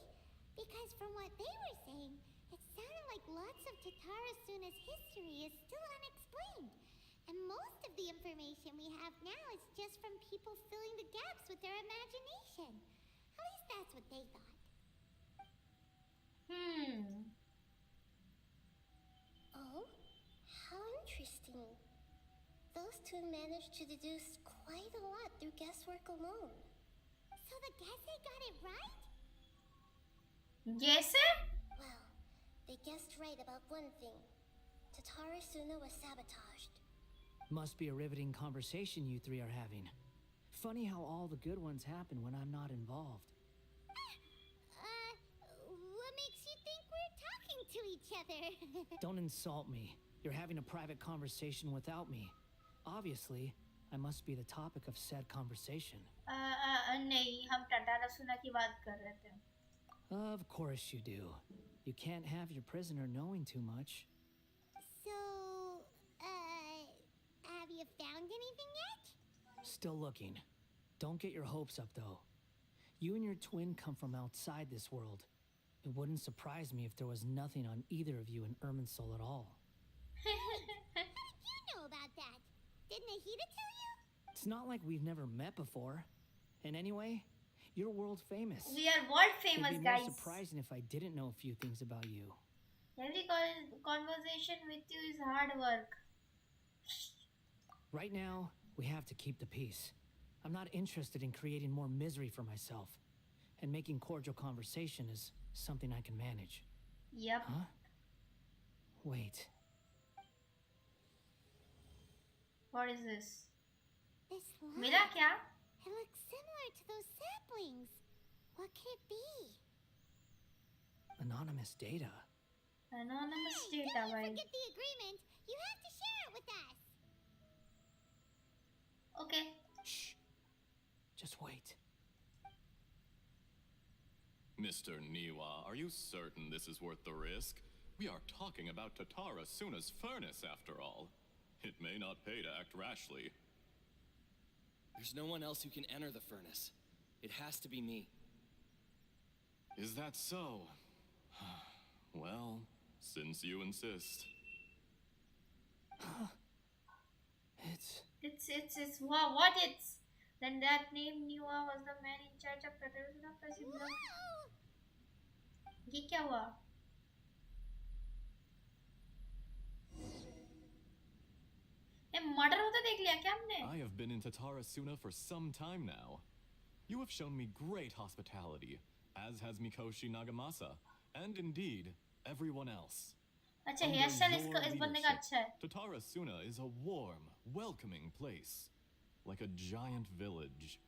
Because from what they were saying, it sounded like lots of Tatarasuna's history is still unexplained. And most of the information we have now is just from people filling the gaps with their imagination. At least that's what they thought. Oh? How interesting. Those two managed to deduce quite a lot through guesswork alone. So the Gese got it right? Yes? Well, they guessed right about one thing. Tatarasuna was sabotaged. Must be a riveting conversation you three are having. Funny how all the good ones happen when I'm not involved. What makes you think we're talking to each other? Don't insult me. You're having a private conversation without me. Obviously, I must be the topic of said conversation. नहीं, हम टटारासुना की बात कर रहे थे. Of course you do. You can't have your prisoner knowing too much. So, have you found anything yet? Still looking. Don't get your hopes up, though. You and your twin come from outside this world. It wouldn't surprise me if there was nothing on either of you in Irminsul at all. How did you know about that? Did Nahida tell you? It's not like we've never met before. And anyway, you're world famous. We are world famous, It'd be guys. more surprising if I didn't know a few things about you. Every conversation with you is hard work. Right now, we have to keep the peace. I'm not interested in creating more misery for myself. And making cordial conversation is something I can manage. Yep. Huh? Wait. What is this? This मिला line. क्या? It looks similar to those saplings. What could it be? Anonymous data. Anonymous Hey, data, don't भाई. forget the agreement. You have to share it with us. Okay. Shh. Just wait. Mr. Niwa, are you certain this is worth the risk? We are talking about Tatarasuna's furnace, after all. It may not pay to act rashly. There's no one else who can enter the furnace. It has to be me. Is that so? Well, since you insist. It's wow, what it's? Then that name Niwa was the man in charge of Tatarasuna pressing block. Whoa! ये क्या हुआ? ये murder होता देख लिया क्या हमने? I have been in Tatarasuna for some time now. You have shown me great hospitality, as has Mikoshi Nagamasa, and indeed, everyone else. अच्छा Under हेयर स्टाइल your इस बंदे का अच्छा है. leadership, Tatarasuna is a warm, welcoming place, like a giant village.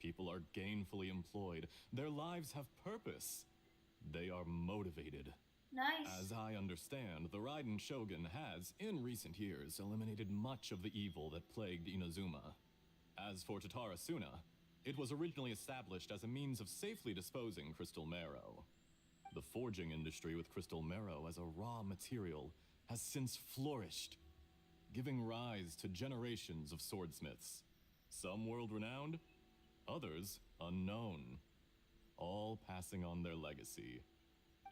People are gainfully employed. Their lives have purpose. They are motivated. Nice. As I understand, the Raiden Shogun has, in recent years, eliminated much of the evil that plagued Inazuma. As for Tatara Suna, it was originally established as a means of safely disposing crystal marrow. The forging industry with crystal marrow as a raw material has since flourished, giving rise to generations of swordsmiths. Some world-renowned, others unknown, all passing on their legacy.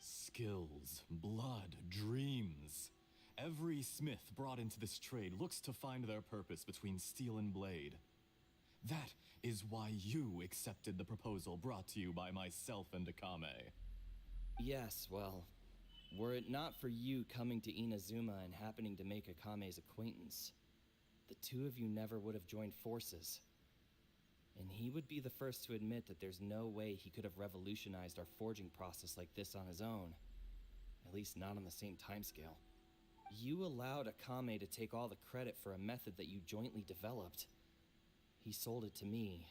Skills, blood, dreams. Every smith brought into this trade looks to find their purpose between steel and blade. That is why you accepted the proposal brought to you by myself and Akame. Yes, well, were it not for you coming to Inazuma and happening to make Akame's acquaintance, the two of you never would have joined forces. And he would be the first to admit that there's no way he could have revolutionized our forging process like this on his own. At least not on the same timescale. You allowed Akame to take all the credit for a method that you jointly developed. He sold it to me,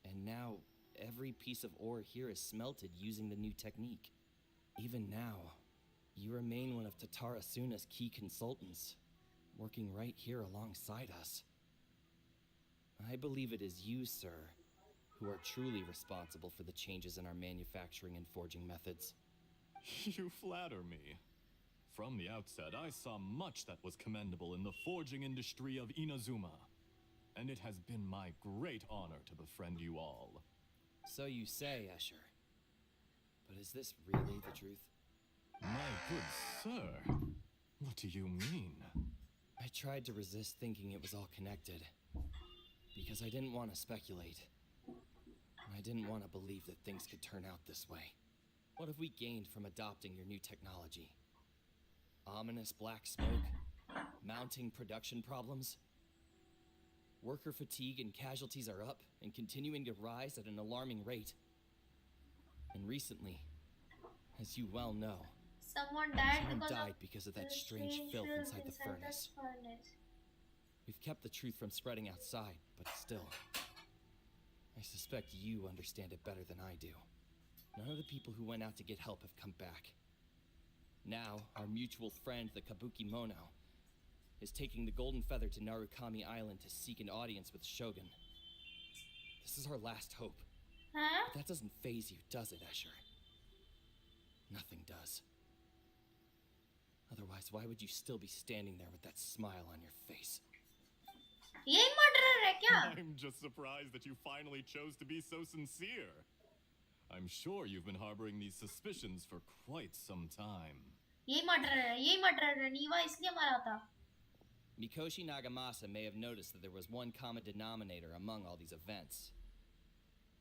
and now every piece of ore here is smelted using the new technique. Even now, you remain one of Tatara Suna's key consultants, working right here alongside us. I believe it is you, sir, who are truly responsible for the changes in our manufacturing and forging methods. You flatter me. From the outset, I saw much that was commendable in the forging industry of Inazuma, and it has been my great honor to befriend you all. So you say, Escher. But is this really the truth? My good sir, what do you mean? I tried to resist thinking it was all connected, because I didn't want to speculate. And I didn't want to believe that things could turn out this way. What have we gained from adopting your new technology? Ominous black smoke? Mounting production problems? Worker fatigue and casualties are up and continuing to rise at an alarming rate. And recently, as you well know, Someone died someone because died of because of that the strange filth inside the furnace. furnace. We've kept the truth from spreading outside, but still, I suspect you understand it better than I do. None of the people who went out to get help have come back. Now, our mutual friend, the Kabuki Mono, is taking the Golden Feather to Narukami Island to seek an audience with Shogun. This is our last hope. Huh? But that doesn't faze you, does it, Escher? Nothing does. Otherwise, why would you still be standing there with that smile on your face? यही murderer है क्या? I'm just surprised that you finally chose to be so sincere. I'm sure you've been harboring these suspicions for quite some time. यही murderer है नीवा इसलिए मरा था. Mikoshi Nagamasa may have noticed that there was one common denominator among all these events.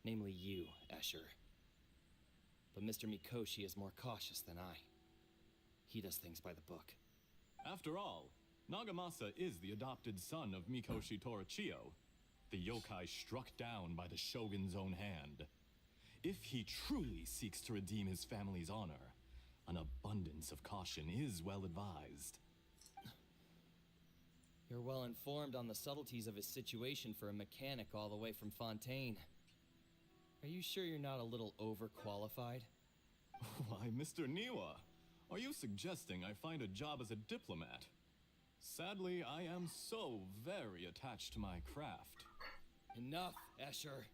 Namely you, Escher. But Mr. Mikoshi is more cautious than I. He does things by the book. After all, Nagamasa is the adopted son of Mikoshi Torichio, the yokai struck down by the Shogun's own hand. If he truly seeks to redeem his family's honor, an abundance of caution is well advised. You're well informed on the subtleties of his situation for a mechanic all the way from Fontaine. Are you sure you're not a little overqualified? Why, Mr. Niwa, are you suggesting I find a job as a diplomat? Sadly, I am so very attached to my craft. Enough, Escher.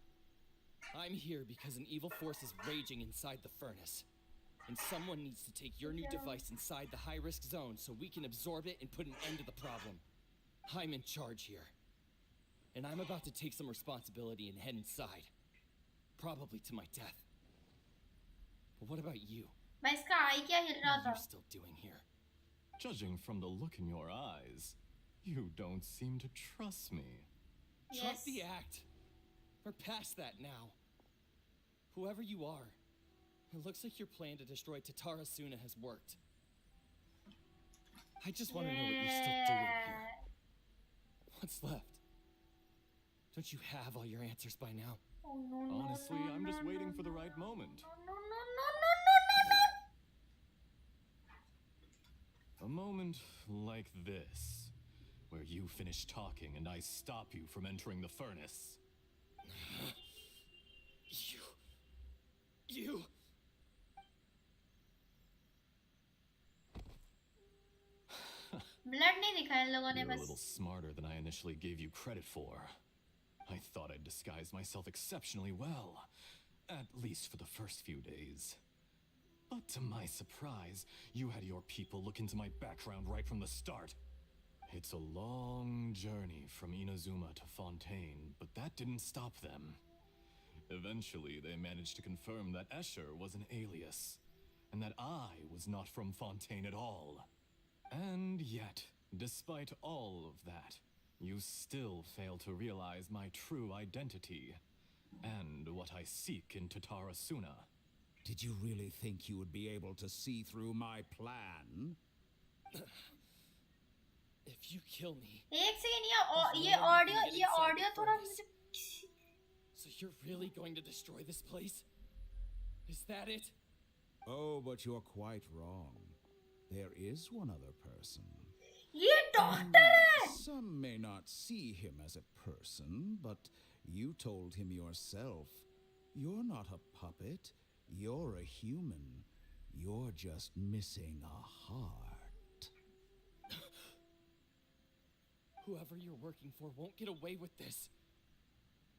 I'm here because an evil force is raging inside the furnace. And someone needs to take your new device inside the high-risk zone so we can absorb it and put an end to the problem. I'm in charge here. And I'm about to take some responsibility and head inside. Probably to my death. But what about you? मैं इसका आई क्या हिल रहा What था? are you still doing here? Judging from the look in your eyes, you don't seem to trust me. Drop Yes. the act. We're past that now. Whoever you are, it looks like your plan to destroy Tatara Suna has worked. I just want to know what you're still doing here. What's left? Don't you have all your answers by now? Oh, no, Honestly, I'm just waiting for the right moment. No. A moment like this, where you finish talking and I stop you from entering the furnace. You. Blood नहीं दिखा इन लोगों ने You're a बस. little smarter than I initially gave you credit for. I thought I'd disguised myself exceptionally well, at least for the first few days. But to my surprise, you had your people look into my background right from the start. It's a long journey from Inazuma to Fontaine, but that didn't stop them. Eventually, they managed to confirm that Escher was an alias, and that I was not from Fontaine at all. And yet, despite all of that, you still fail to realize my true identity, and what I seek in Tatarasuna. Did you really think you would be able to see through my plan? If you kill me. एक second ये audio थोड़ा मुझे. So you're really going to destroy this place? Is that it? Oh, but you're quite wrong. There is one other person. ये doctor है. Some may not see him as a person, but you told him yourself. You're not a puppet. You're a human. You're just missing a heart. Whoever you're working for won't get away with this.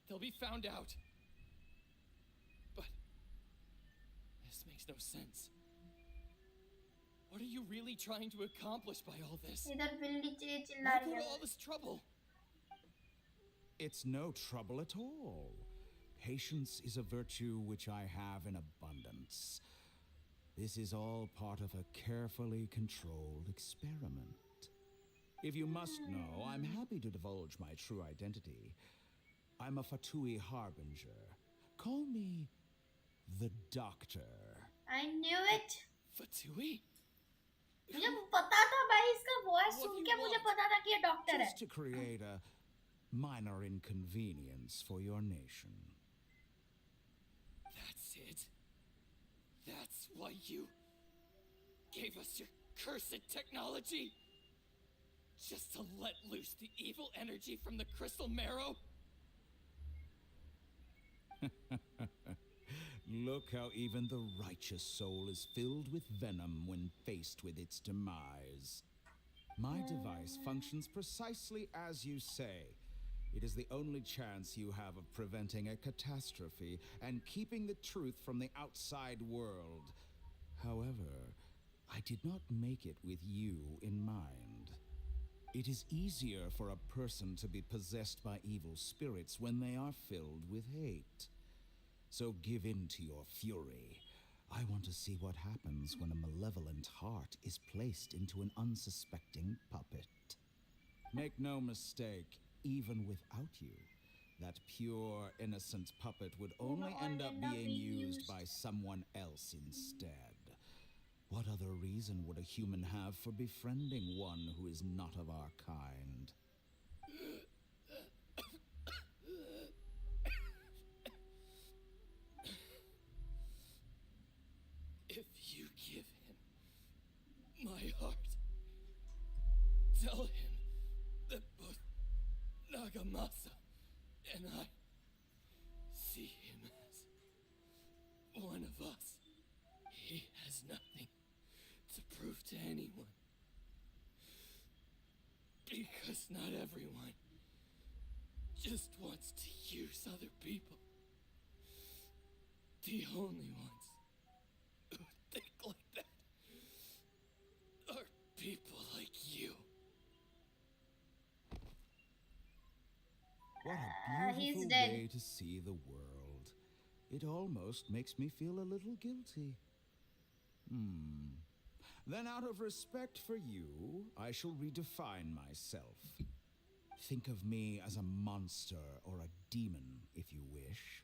They'll be found out. But this makes no sense. What are you really trying to accomplish by all this? इधर बिल्ली चिल्ला Why रही go to है. all this trouble? It's no trouble at all. Patience is a virtue which I have in abundance. This is all part of a carefully controlled experiment. If you must know, I'm happy to divulge my true identity. I'm a Fatui harbinger. Call me the Doctor. I knew it. Fatui? मुझे पता था भाई इसका voice सुन के मुझे पता था कि ये डॉक्टर है. Just to create a minor inconvenience for your nation. That's it? That's why you gave us your cursed technology? Just to let loose the evil energy from the crystal marrow? Look how even the righteous soul is filled with venom when faced with its demise. My device functions precisely as you say. It is the only chance you have of preventing a catastrophe and keeping the truth from the outside world. However, I did not make it with you in mind. It is easier for a person to be possessed by evil spirits when they are filled with hate. So give in to your fury. I want to see what happens when a malevolent heart is placed into an unsuspecting puppet. Make no mistake, even without you, that pure, innocent puppet would only end up being used by someone else instead. What other reason would a human have for befriending one who is not of our kind? If you give him my heart, tell him that both Nagamasa and I see him as one of us. He has nothing to prove to anyone. Because not everyone just wants to use other people. The only ones who think like that are people like you. What a he's beautiful dead. way to see the world. It almost makes me feel a little guilty. Then out of respect for you, I shall redefine myself. Think of me as a monster or a demon, if you wish.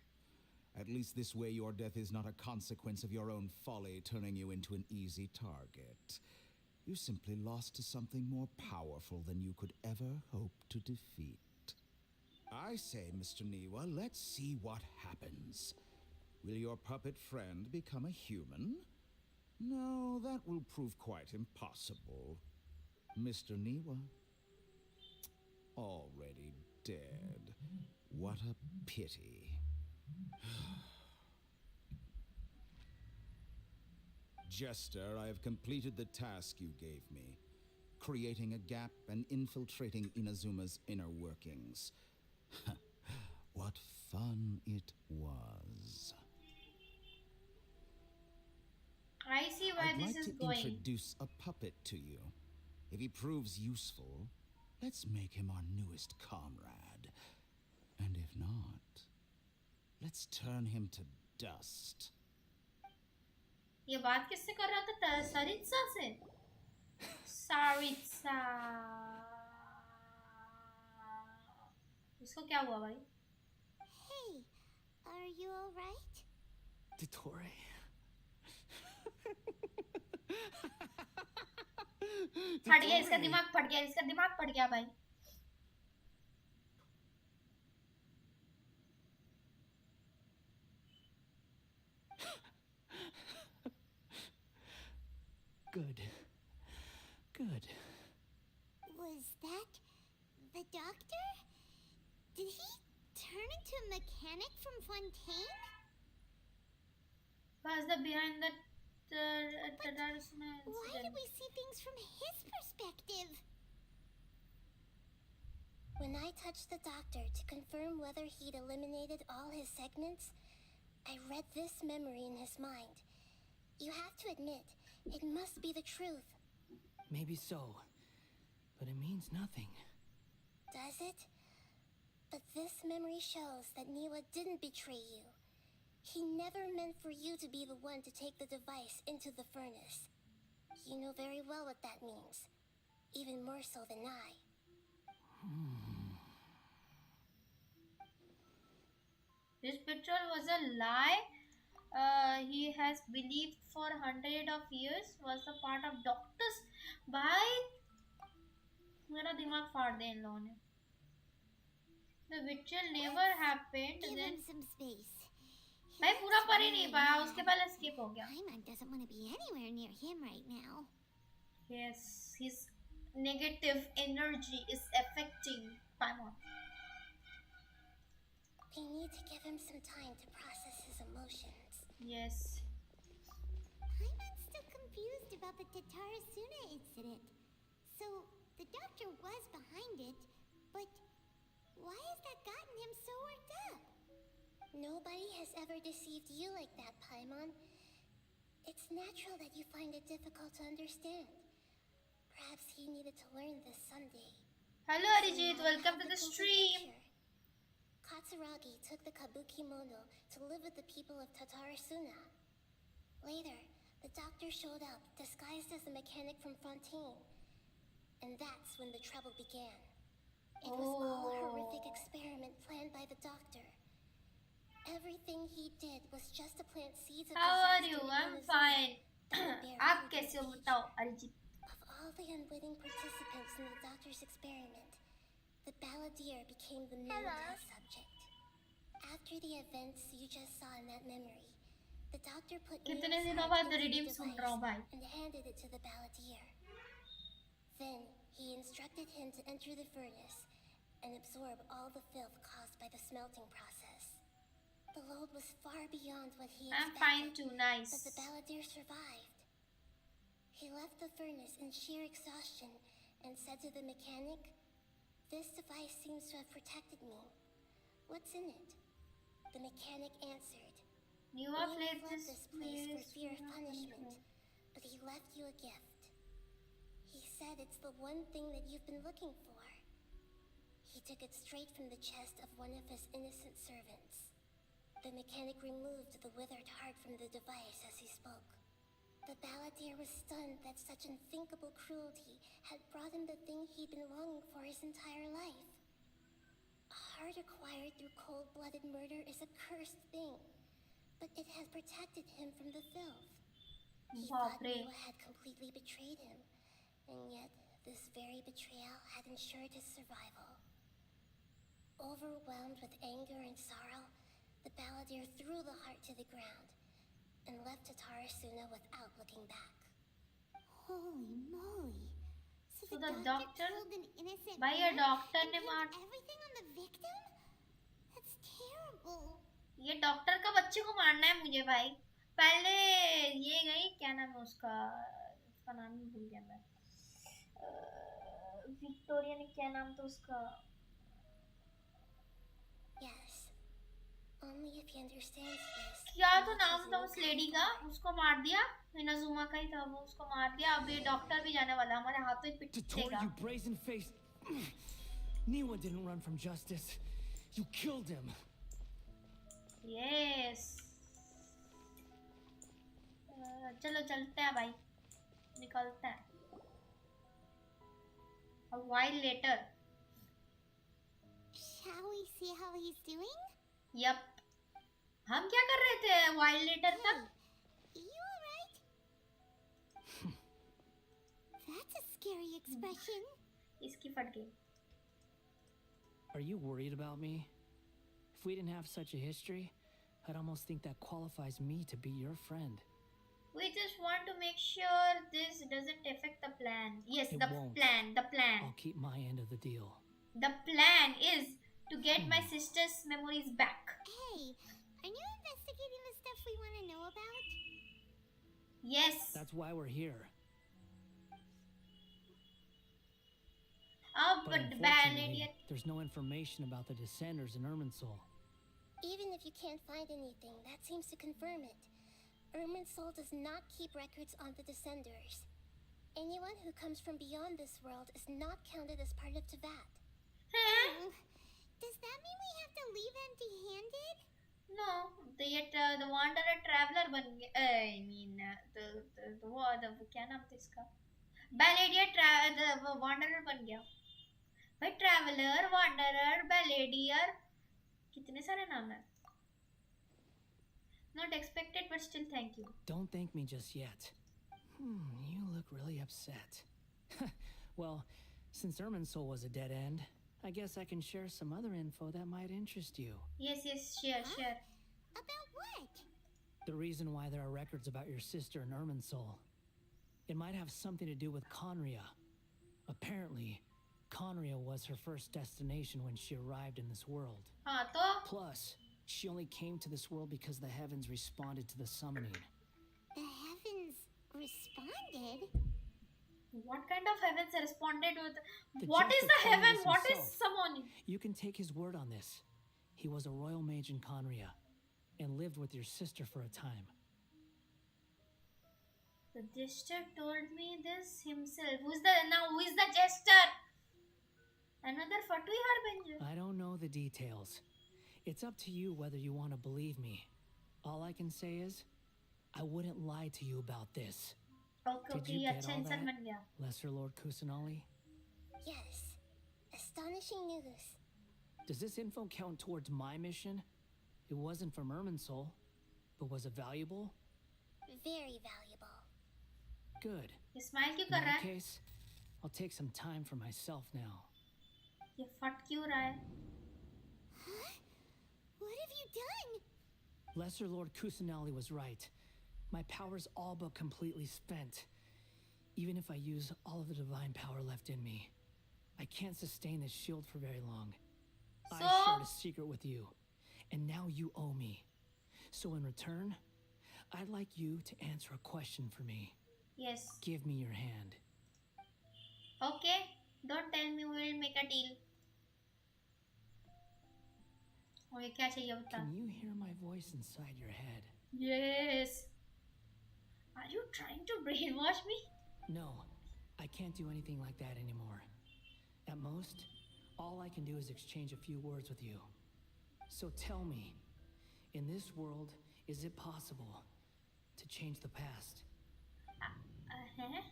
At least this way your death is not a consequence of your own folly turning you into an easy target. You simply lost to something more powerful than you could ever hope to defeat. I say, Mr. Niwa, let's see what happens. Will your puppet friend become a human? No, that will prove quite impossible. Mr. Niwa, already dead. What a pity. Jester, I have completed the task you gave me, creating a gap and infiltrating Inazuma's inner workings. What fun it was. I see where I'd this like is to going. introduce a puppet to you. If he proves useful, let's make him our newest comrade. And if not, let's turn him to dust. ये बात किससे कर रहा था? सरित्सा से? सरित्सा इसको क्या हुआ भाई? Hey, are you alright? Dottore. फट गया इसका दिमाग, फट गया इसका दिमाग, फट गया भाई. Good. Good. Was that the doctor? Did he turn into a mechanic from Fontaine? Was the behind the Why did we see things from his perspective? When I touched the doctor to confirm whether he'd eliminated all his segments, I read this memory in his mind. You have to admit, it must be the truth. Maybe so. But it means nothing. Does it? But this memory shows that Nalla didn't betray you. He never meant for you to be the one to take the device into the furnace. You know very well what that means. Even more so than I. This betrayal was a lie. He has believed for 100 of years was the part of doctors. भाई मेरा दिमाग फाड़ दे इन लोगों ने. The betrayal never happened. Give Then him some space. भाई पूरा पढ़ ही नहीं पाया, उसके पहले skip हो गया. Paimon doesn't want to be anywhere near him right now. Yes, his negative energy is affecting Paimon. We need to give him some time to process his emotions. Yes. Paimon's still confused about the Tatarasuna incident. So, the doctor was behind it, but why has that gotten him so worked up? Nobody has ever deceived you like that, Paimon. It's natural that you find it difficult to understand. Perhaps he needed to learn this someday. Hello Arijit, welcome to the stream. Katsuragi took the kabuki mono to live with the people of Tatarasuna. Later, the doctor showed up, disguised as a mechanic from Fontaine. And that's when the trouble began. It was all a horrific experiment planned by the doctor. Everything he did was just to plant seeds of How are disaster you? in I'm his fine. mind that would bear आप fruit in कैसे हो the बताओ future. Arijit? Of all the unwitting participants in the doctor's experiment, the balladeer became the main test subject. After the events you just saw in that memory, the doctor put कितने Nilla's दिनों heart बाद into the redeem सुन रहा हूँ भाई. device and handed it to the balladeer. Then he instructed him to enter the furnace and absorb all the filth caused by the smelting process. The load was far beyond what he I'm expected, fine too, but nice. the balladeer survived. He left the furnace in sheer exhaustion and said to the mechanic, "This device seems to have protected me. What's in it?" The mechanic answered, You "We are have played left this this place for place fear of for punishment, but he left you a gift. He said it's the one thing that you've been looking for." He took it straight from the chest of one of his innocent servants. The mechanic removed the withered heart from the device as he spoke. The balladeer was stunned that such unthinkable cruelty had brought him the thing he'd been longing for his entire life. A heart acquired through cold-blooded murder is a cursed thing, but it has protected him from the filth. He thought Baapre. Nalla had completely betrayed him, and yet this very betrayal had ensured his survival. Overwhelmed with anger and sorrow, the balladeer threw the heart to the ground and left Tatarasuna without looking back. Holy moly. So the doctor- killed an innocent भाई ये man doctor and ने blamed मार everything on the victim? That's terrible. ये doctor का बच्चे को मारना है मुझे भाई. पहले ये गई, क्या नाम है उसका नाम ही भूल गया मैं। विक्टोरिया ने क्या नाम था उसका? Yes. Only if he understands this. क्या तो नाम था उस लेडी का, उसको मार दिया। इनाजुमा का ही था वो, उसको मार दिया। अब ये डॉक्टर भी जाने वाला, हमारे हाथों ही पिटेगा। You brazen-faced. Niwa didn't run from justice. You killed him. Yes. चलो चलते हैं भाई, निकलते हैं। A while later. Shall we see how he's doing? Yep. हम क्या कर रहे थे while later तक? You alright? That's a scary expression. इसकी फट गई। Are you worried about me? If we didn't have such a history, I'd almost think that qualifies me to be your friend. We just want to make sure this doesn't affect the plan. Yes, It the won't. plan. I'll keep my end of the deal. The plan is to get my sister's memories back. Hey, are you investigating the stuff we want to know about? Yes. That's why we're here. But But bad unfortunately, idiot. there's no information about the Descenders in Irminsul. Even if you can't find anything, that seems to confirm it. Irminsul does not keep records on the Descenders. Anyone who comes from beyond this world is not counted as part of Teyvat. Huh? Does that mean we have to leave empty-handed? No, the wanderer traveler बन गया। I mean the क्या नाम था इसका? Balladier the wanderer बन गया। भाई traveler, wanderer, balladier, कितने सारे नाम हैं? Not expected, but still thank you. Don't thank me just yet. You look really upset. Well, since Irminsul was a dead end, I guess I can share some other info that might interest you. Yes, share. About what? The reason why there are records about your sister in Irminsul. It might have something to do with Conria. Apparently, Conria was her first destination when she arrived in this world. हाँ तो Plus, she only came to this world because the heavens responded to the summoning. The heavens responded? what kind of heavens responded with? The What is Jester the heaven? Krimes What is himself. summoning? You can take his word on this. He was a royal mage in Conria and lived with your sister for a time. The jester told me this himself. Who is the jester? Another Fatui Harbinger. I don't know the details. It's up to you whether you want to believe me. All I can say is, I wouldn't lie to you about this. Okay, Did you ये get अच्छा all इंसान that? बन गया. Lesser Lord Kusanali? Yes. Astonishing news. Does this info count towards my mission? It wasn't from Irminsul, but was it valuable? Very valuable. Good. ये smile क्यों In कर रहा that है? case, I'll take some time for myself now. ये फट क्यों रहा है? Huh? What have you done? Lesser Lord Kusanali was right. My power's all but completely spent. Even if I use all of the divine power left in me, I can't sustain this shield for very long. I So? shared a secret with you, and now you owe me. So in return, I'd like you to answer a question for me. Yes. Give me your hand. Okay. Don't tell me we will make a deal. Okay क्या चाहिए बता? Can you hear my voice inside your head? Yes. Are you trying to brainwash me? No, I can't do anything like that anymore. At most, all I can do is exchange a few words with you. So tell me, in this world, is it possible to change the past? हैं?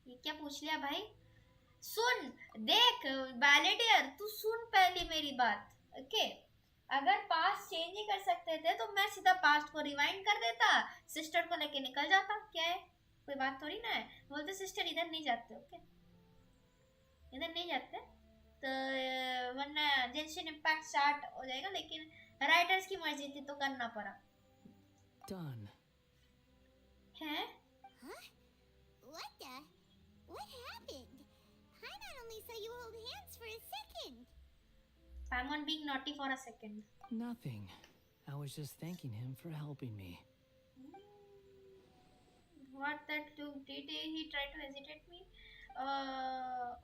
ये क्या पूछ लिया भाई? सुन, देख बैलेडियर, तू सुन पहले मेरी बात, ओके? अगर पास्ट चेंज ही कर सकते थे तो मैं सीधा पास्ट को रिवाइंड कर देता, सिस्टर को लेके निकल जाता। क्या है, कोई बात थोड़ी ना है। बोलते सिस्टर इधर नहीं जाते, ओके? इधर नहीं जाते तो वरना जेंशिन इम्पैक्ट स्टार्ट हो जाएगा, लेकिन राइटर्स की मर्जी थी तो करना पड़ा। Done. हैं? Huh? What the? What happened? Paimon only saw you hold hands for a second. Paimon being naughty for a second. Nothing. I was just thanking him for helping me. What that Duke did? He tried to hesitate me. I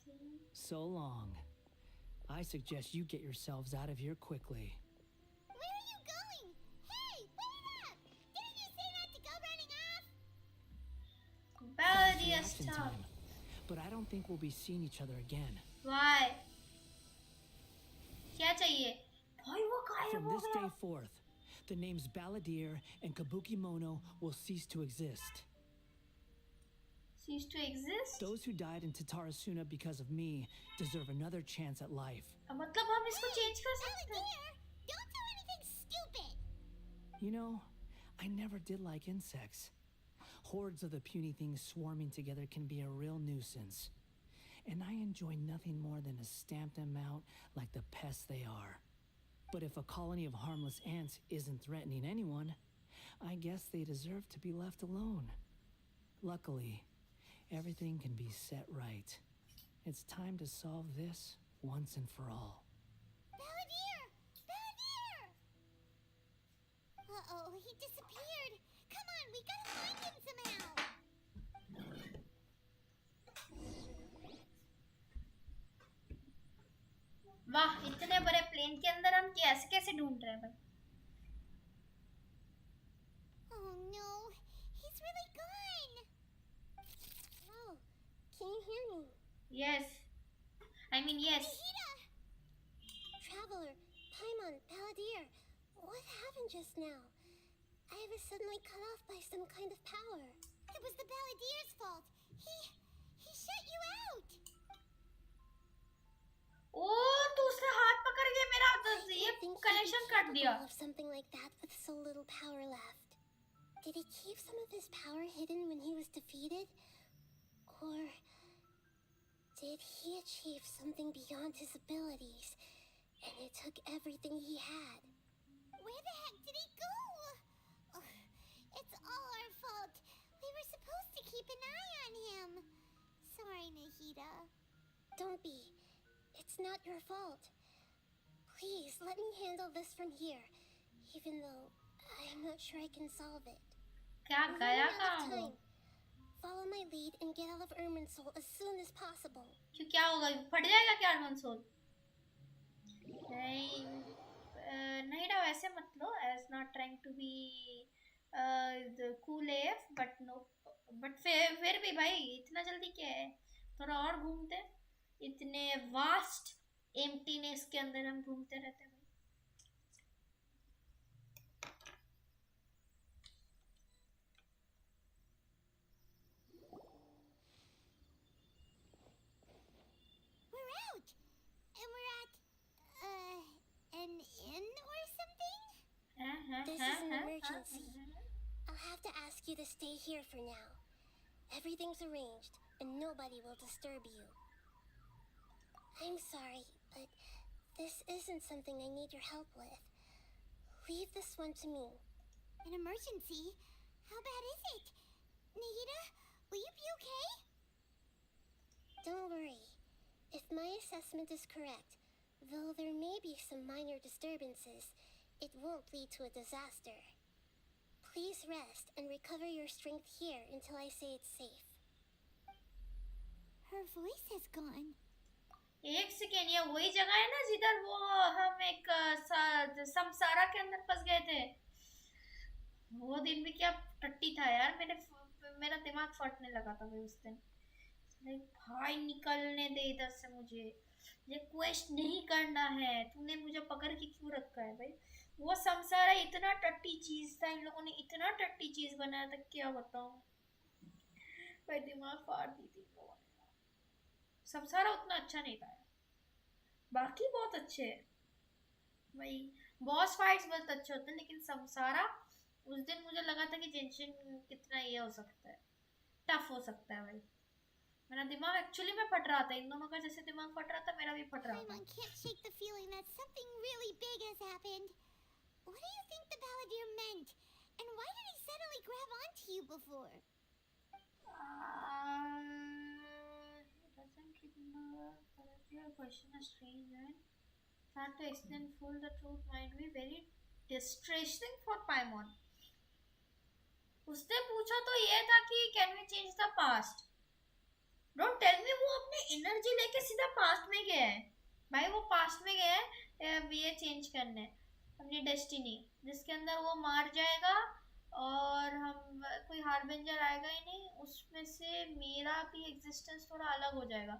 think. So long. I suggest you get yourselves out of here quickly. Where are you going? Hey, wait up! Didn't you say not to go running off? Baladier Reaction stop. time. But I don't think we'll be seeing each other again. Why? क्या चाहिए? भाई वो गायब From हो this गया. day forth, the names Baladier and Kabuki Mono will cease to exist. Cease to exist? Those who died in Tatarasuna because of me deserve another chance at life. मतलब हम इसको change कर सकते हैं? Baladier, don't do anything stupid! You know, I never did like insects. Hordes of the puny things swarming together can be a real nuisance. And I enjoy nothing more than to stamp them out like the pests they are. But if a colony of harmless ants isn't threatening anyone, I guess they deserve to be left alone. Luckily, everything can be set right. It's time to solve this once and for all. Baladier! Baladier! Uh-oh, he disappeared. Come on, we gotta find him somehow. वाह इतने बड़े plane के अंदर हम कैसे कैसे ढूंढ रहे हैं भाई? Oh no, he's really gone. Oh, can you hear me? Yes. I mean yes. Nahida! Traveler, Paimon, Baladier, what happened just now? I was suddenly cut off by some kind of power. It was the Baladier's fault. He shut you out. ओह तो उसने हाथ पकड़ के मेरा ये Think he'd be connection काट दिया. capable of something like that with so little power left. Did he keep some of his power hidden when he was defeated? Or did he achieve something beyond his abilities, and it took everything he had? Where the heck did he go? Ugh, it's all our fault. We were supposed to keep an eye on him. Sorry, Nahida. Don't be. It's not your fault. Please, let me handle this from here, even though I'm not sure I can solve it. क्या We're गया running out कहाँ of वो? time. Follow my lead and get out of Irminsul as soon as possible. क्यों क्या होगा? फट जाएगा क्या कंसोल? नहीं नहीं ना वैसे मत लो. As not trying to be the cool AF but no. But फिर भी भाई इतना जल्दी क्या है? थोड़ा और घूमते. इतने वास्ट एम्प्टीनेस के अंदर हम घूमते रहते हैं. We're out. And we're at, an inn or something? This is an emergency. I'll have to ask you to stay here for now. Everything's arranged, and nobody will disturb you. I'm sorry, but this isn't something I need your help with. Leave this one to me. An emergency? How bad is it? Nahida, will you be okay? Don't worry. If my assessment is correct, though there may be some minor disturbances, it won't lead to a disaster. Please rest and recover your strength here until I say it's safe. Her voice has gone. एक second ये वही जगह है ना जिधर वो हम एक समसारा के अंदर फंस गए थे. वो दिन भी क्या टट्टी था यार. मेरा दिमाग फटने लगा था भाई उस दिन. भाई निकलने दे इधर से. मुझे ये क्वेस्ट नहीं करना है. तूने मुझे पकड़ के क्यों रखा है भाई? वो समसारा इतना टट्टी चीज था. इन लोगों ने इतना टट्टी चीज बनाया था क्या बताऊं. भाई दिमाग फाड़ दी थी. समसारा उतना अच्छा नहीं था. बाकी बहुत अच्छे हैं भाई. बॉस फाइट्स बहुत अच्छे होते हैं लेकिन समसारा उस दिन मुझे लगा था कि जेंशिन कितना ये हो सकता है, टफ हो सकता है भाई. मेरा दिमाग एक्चुअली में फट रहा था. इन दोनों का जैसे दिमाग फट रहा था मेरा भी फट रहा था. Paimon can't shake the feeling that something really big has happened. What do you think the Baladier meant? And why did he suddenly grab onto you before? Doesn't remember. Your question is strange, man. Trying to explain full the truth might be very distressing for Paimon. उसने पूछा तो ये था कि can we change the past. Don't tell me वो अपनी energy लेके सीधा पास्ट में गया है. भाई वो पास्ट में गया है ये चेंज करने अपनी डेस्टिनी, जिसके अंदर वो मार जाएगा और हम कोई हार्बिंजर आएगा ही नहीं. उसमें से मेरा भी एग्जिस्टेंस थोड़ा अलग हो जाएगा.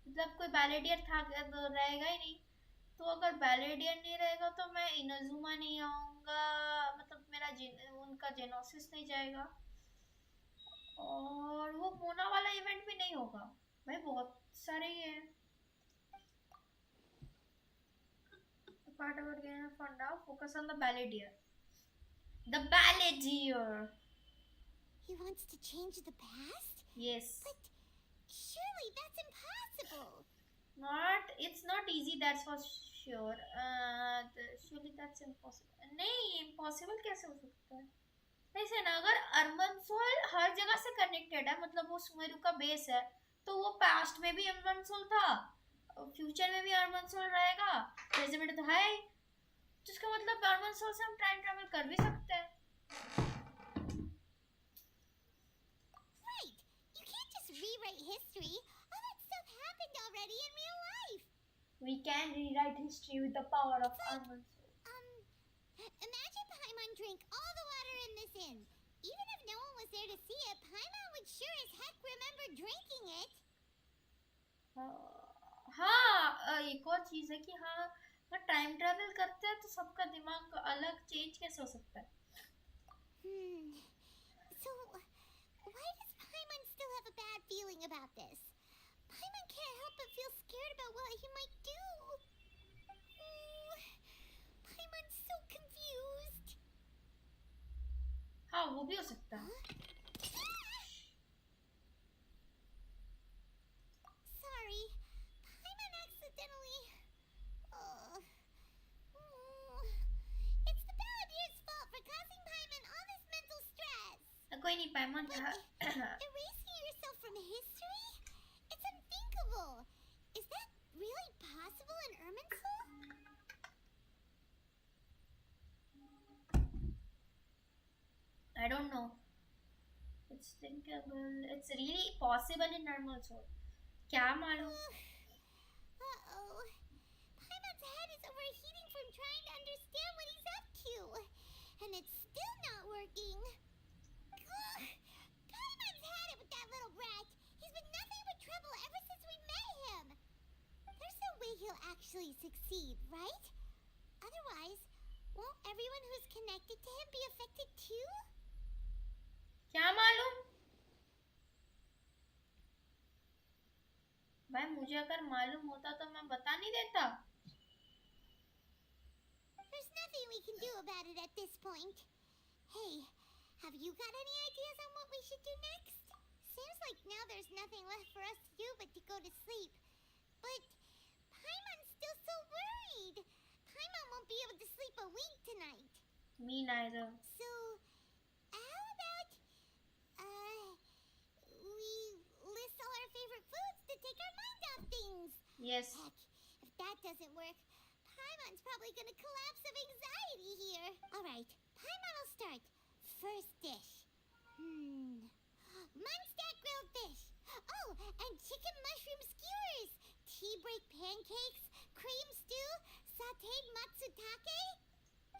मतलब कोई बैलेडियर था तो रहेगा ही नहीं. तो अगर बैलेडियर नहीं रहेगा तो मैं इनाजुमा नहीं आऊँगा. मतलब मेरा उनका जेनोसिस नहीं जाएगा. और वो मोना वाला इवेंट भी नहीं होगा. भाई बहुत सारे ही हैं. Part of our game for now, focus on the balladeer. The balladeer. He wants to change the past? Yes. But surely that's impossible. It's not easy, that's for sure. Surely that's impossible. नहीं, impossible कैसे हो सकता है? ऐसे ना, अगर urban soul हर जगह से कनेक्टेड है, मतलब वो सुमेरु का बेस है, तो वो पास्ट में भी अर्बन सोल था, फ्यूचर में भी अर्बन सोल रहेगा, प्रेजेंट में तो है ही. तो इसका मतलब अर्बन सोल से हम टाइम ट्रैवल कर भी सकते हैं. Right. You can't just rewrite history. All that stuff happened already in real life. We can rewrite history with the power of urban soul. Imagine Paimon drank all the water in this inn. Even if no one was there to see it, Paimon would sure as heck remember drinking it. हाँ, एक और चीज है कि हाँ, अगर time travel करते हैं तो सबका दिमाग अलग चेंज कैसे हो सकता है? So, why does Paimon still have a bad feeling about this? Paimon can't help but feel scared about what he might do. Paimon's so confused. हाँ, वो भी हो सकता है. Sorry, Paimon accidentally. It's the Balladier's fault for causing Paimon all this mental stress. कोई नहीं, पाइमन Erasing yourself from history? It's unthinkable. Is that really possible in Irminsul? I don't know. It's thinkable. It's really possible in normal soul. क्या मालूम? Uh-oh. Paimon's head is overheating from trying to understand what he's up to. And it's still not working. Ugh. Paimon's had it with that little brat. He's been nothing but trouble ever since we met him. There's no way he'll actually succeed, right? Otherwise, won't everyone who's connected to him be affected too? क्या मालूम? भाई मुझे अगर मालूम होता तो मैं बता नहीं देता. There's nothing we can do about it at this point. Hey, have you got any ideas on what we should do next? Seems like now there's nothing left for us to do but to go to sleep. But Paimon's still so worried. Paimon won't be able to sleep a wink tonight. Me neither. So, how about we list all our favorite foods to take our mind off things? Yes. Heck, if that doesn't work, Paimon's probably gonna collapse of anxiety here. Alright, Paimon will start. First dish. Munstack grilled fish. Oh, and chicken mushroom skewers. Tea break pancakes. Cream stew. Sauteed matsutake.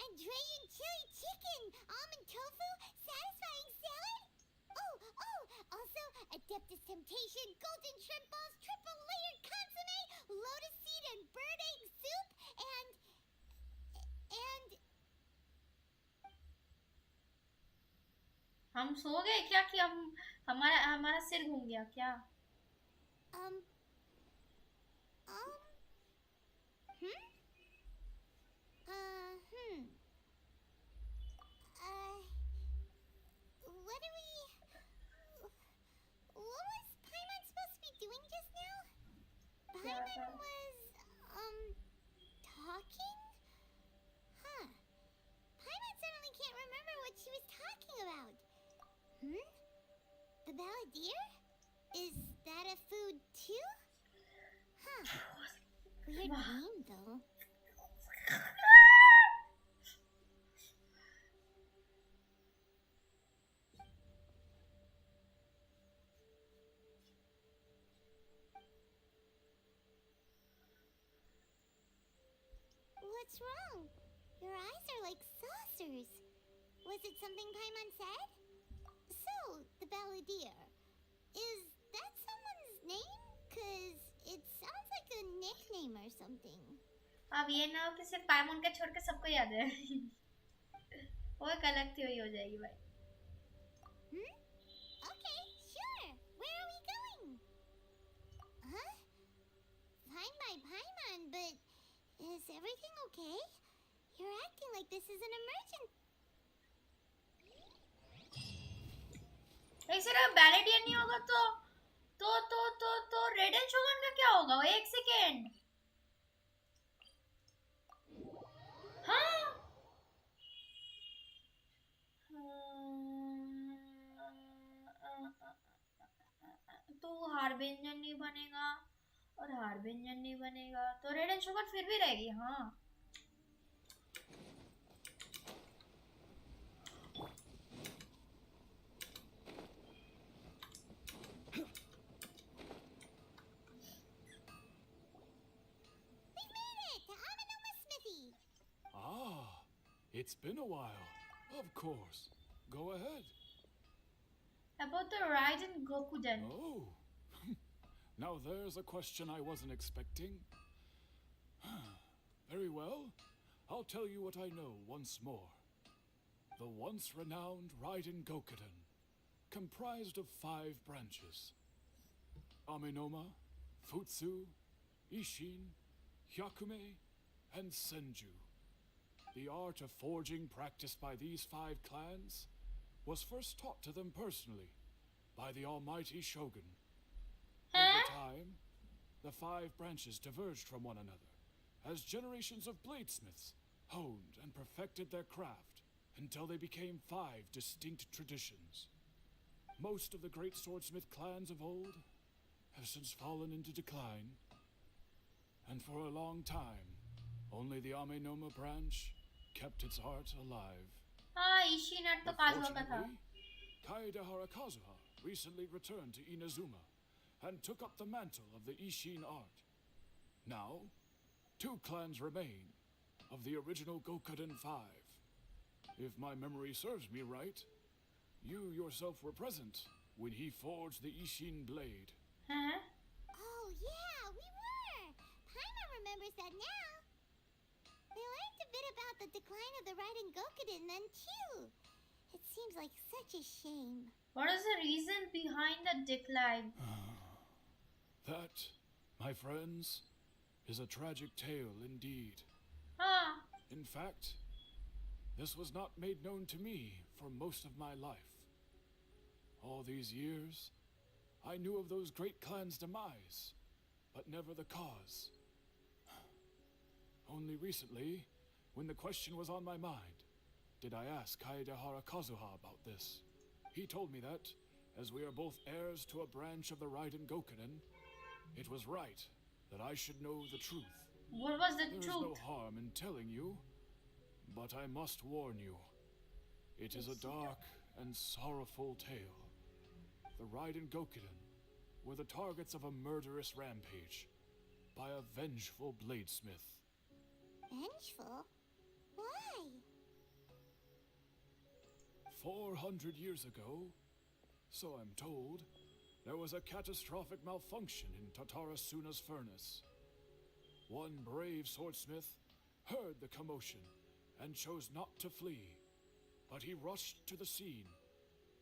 And Dragon chili chicken. Almond tofu. Satisfying salad. Oh, also Adeptus Temptation, golden shrimp balls, triple layered consomme, lotus seed and bird egg soup, and हम सो गए क्या कि हम हमारा सिर घूम गया क्या? What was Paimon supposed to be doing just now? Paimon was, talking? Huh. Paimon suddenly can't remember what she was talking about. The Balladeer? Is that a food too? Huh. Weird name though. What's wrong? Your eyes are like saucers. Was it something Paimon said? So, the balladeer. Is that someone's name? 'Cause it sounds like a nickname or something. अब ये ना हो कि सिर्फ पायमोन के छोड़ के सबको याद है वो एक अलग थ्योरी हो जाएगी भाई Okay, sure. Where are we going? Huh? Fine by Paimon, but is everything okay? You're acting like this is an emergency. नहीं सिर्फ बैलेडियर नहीं होगा तो रेड एंड शोगन का क्या होगा? एक सेकेंड हाँ तो हार्बिंजर नहीं बनेगा और हार्बिंजर नहीं बनेगा तो रेड एंड शुगर फिर भी रहेगी हाँ It's been a while. Of course. Go ahead. About the ride in Gokuden. Oh. Now there's a question I wasn't expecting. Very well. I'll tell you what I know once more. The once renowned Raiden Gokuden, comprised of 5 branches. Amenoma, Futsu, Ishin, Hyakume, and Senju. The art of forging practiced by these 5 clans was first taught to them personally by the almighty Shogun. Over time, the 5 branches diverged from one another as generations of bladesmiths honed and perfected their craft until they became 5 distinct traditions. Most of the great swordsmith clans of old have since fallen into decline, and for a long time, only the Amenoma branch kept its art alive. हाँ इशिन art तो काजुहा का था Kaedehara Kazuha recently returned to Inazuma and took up the mantle of the Ishin art. Now, 2 clans remain of the original Gokuden 5. If my memory serves me right, you yourself were present when he forged the Ishin blade. हाँ Oh, yeah, we were. Paimon remembers that now. They learned a bit about the decline of the Raiden Gokuden then, too. It seems like such a shame. What is the reason behind the decline? That, my friends, is a tragic tale indeed. हाँ In fact, this was not made known to me for most of my life. All these years, I knew of those great clans' demise, but never the cause. Only recently, when the question was on my mind, did I ask Kaedehara Kazuha about this. He told me that, as we are both heirs to a branch of the Raiden Gokuden, it was right that I should know the truth. what was the There is truth? no harm in telling you, but I must warn you. It is a dark and sorrowful tale. The Raiden Gokuden were the targets of a murderous rampage by a vengeful bladesmith. Vengeful? Why? 400 years ago, so I'm told, there was a catastrophic malfunction in Tatarasuna's furnace. One brave swordsmith heard the commotion and chose not to flee, but he rushed to the scene,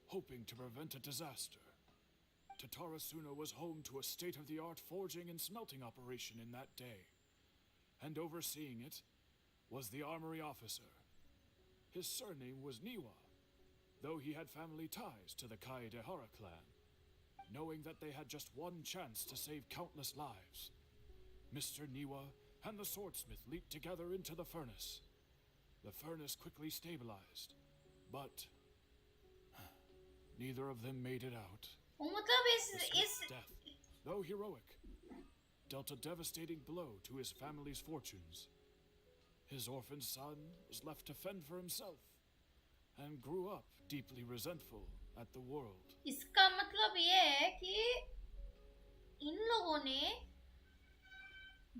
hoping to prevent a disaster. Tatarasuna was home to a state-of-the-art forging and smelting operation in that day, and overseeing it was the armory officer. His surname was Niwa, though he had family ties to the Kaedehara clan. Knowing that they had just one chance to save countless lives, Mr. Niwa and the swordsmith leaped together into the furnace. The furnace quickly stabilized, but neither of them made it out. वो मतलब The swift death, though heroic, dealt a devastating blow to his family's fortunes. His orphan son was left to fend for himself and grew up deeply resentful at the world. इसका मतलब ये है कि इन लोगों ने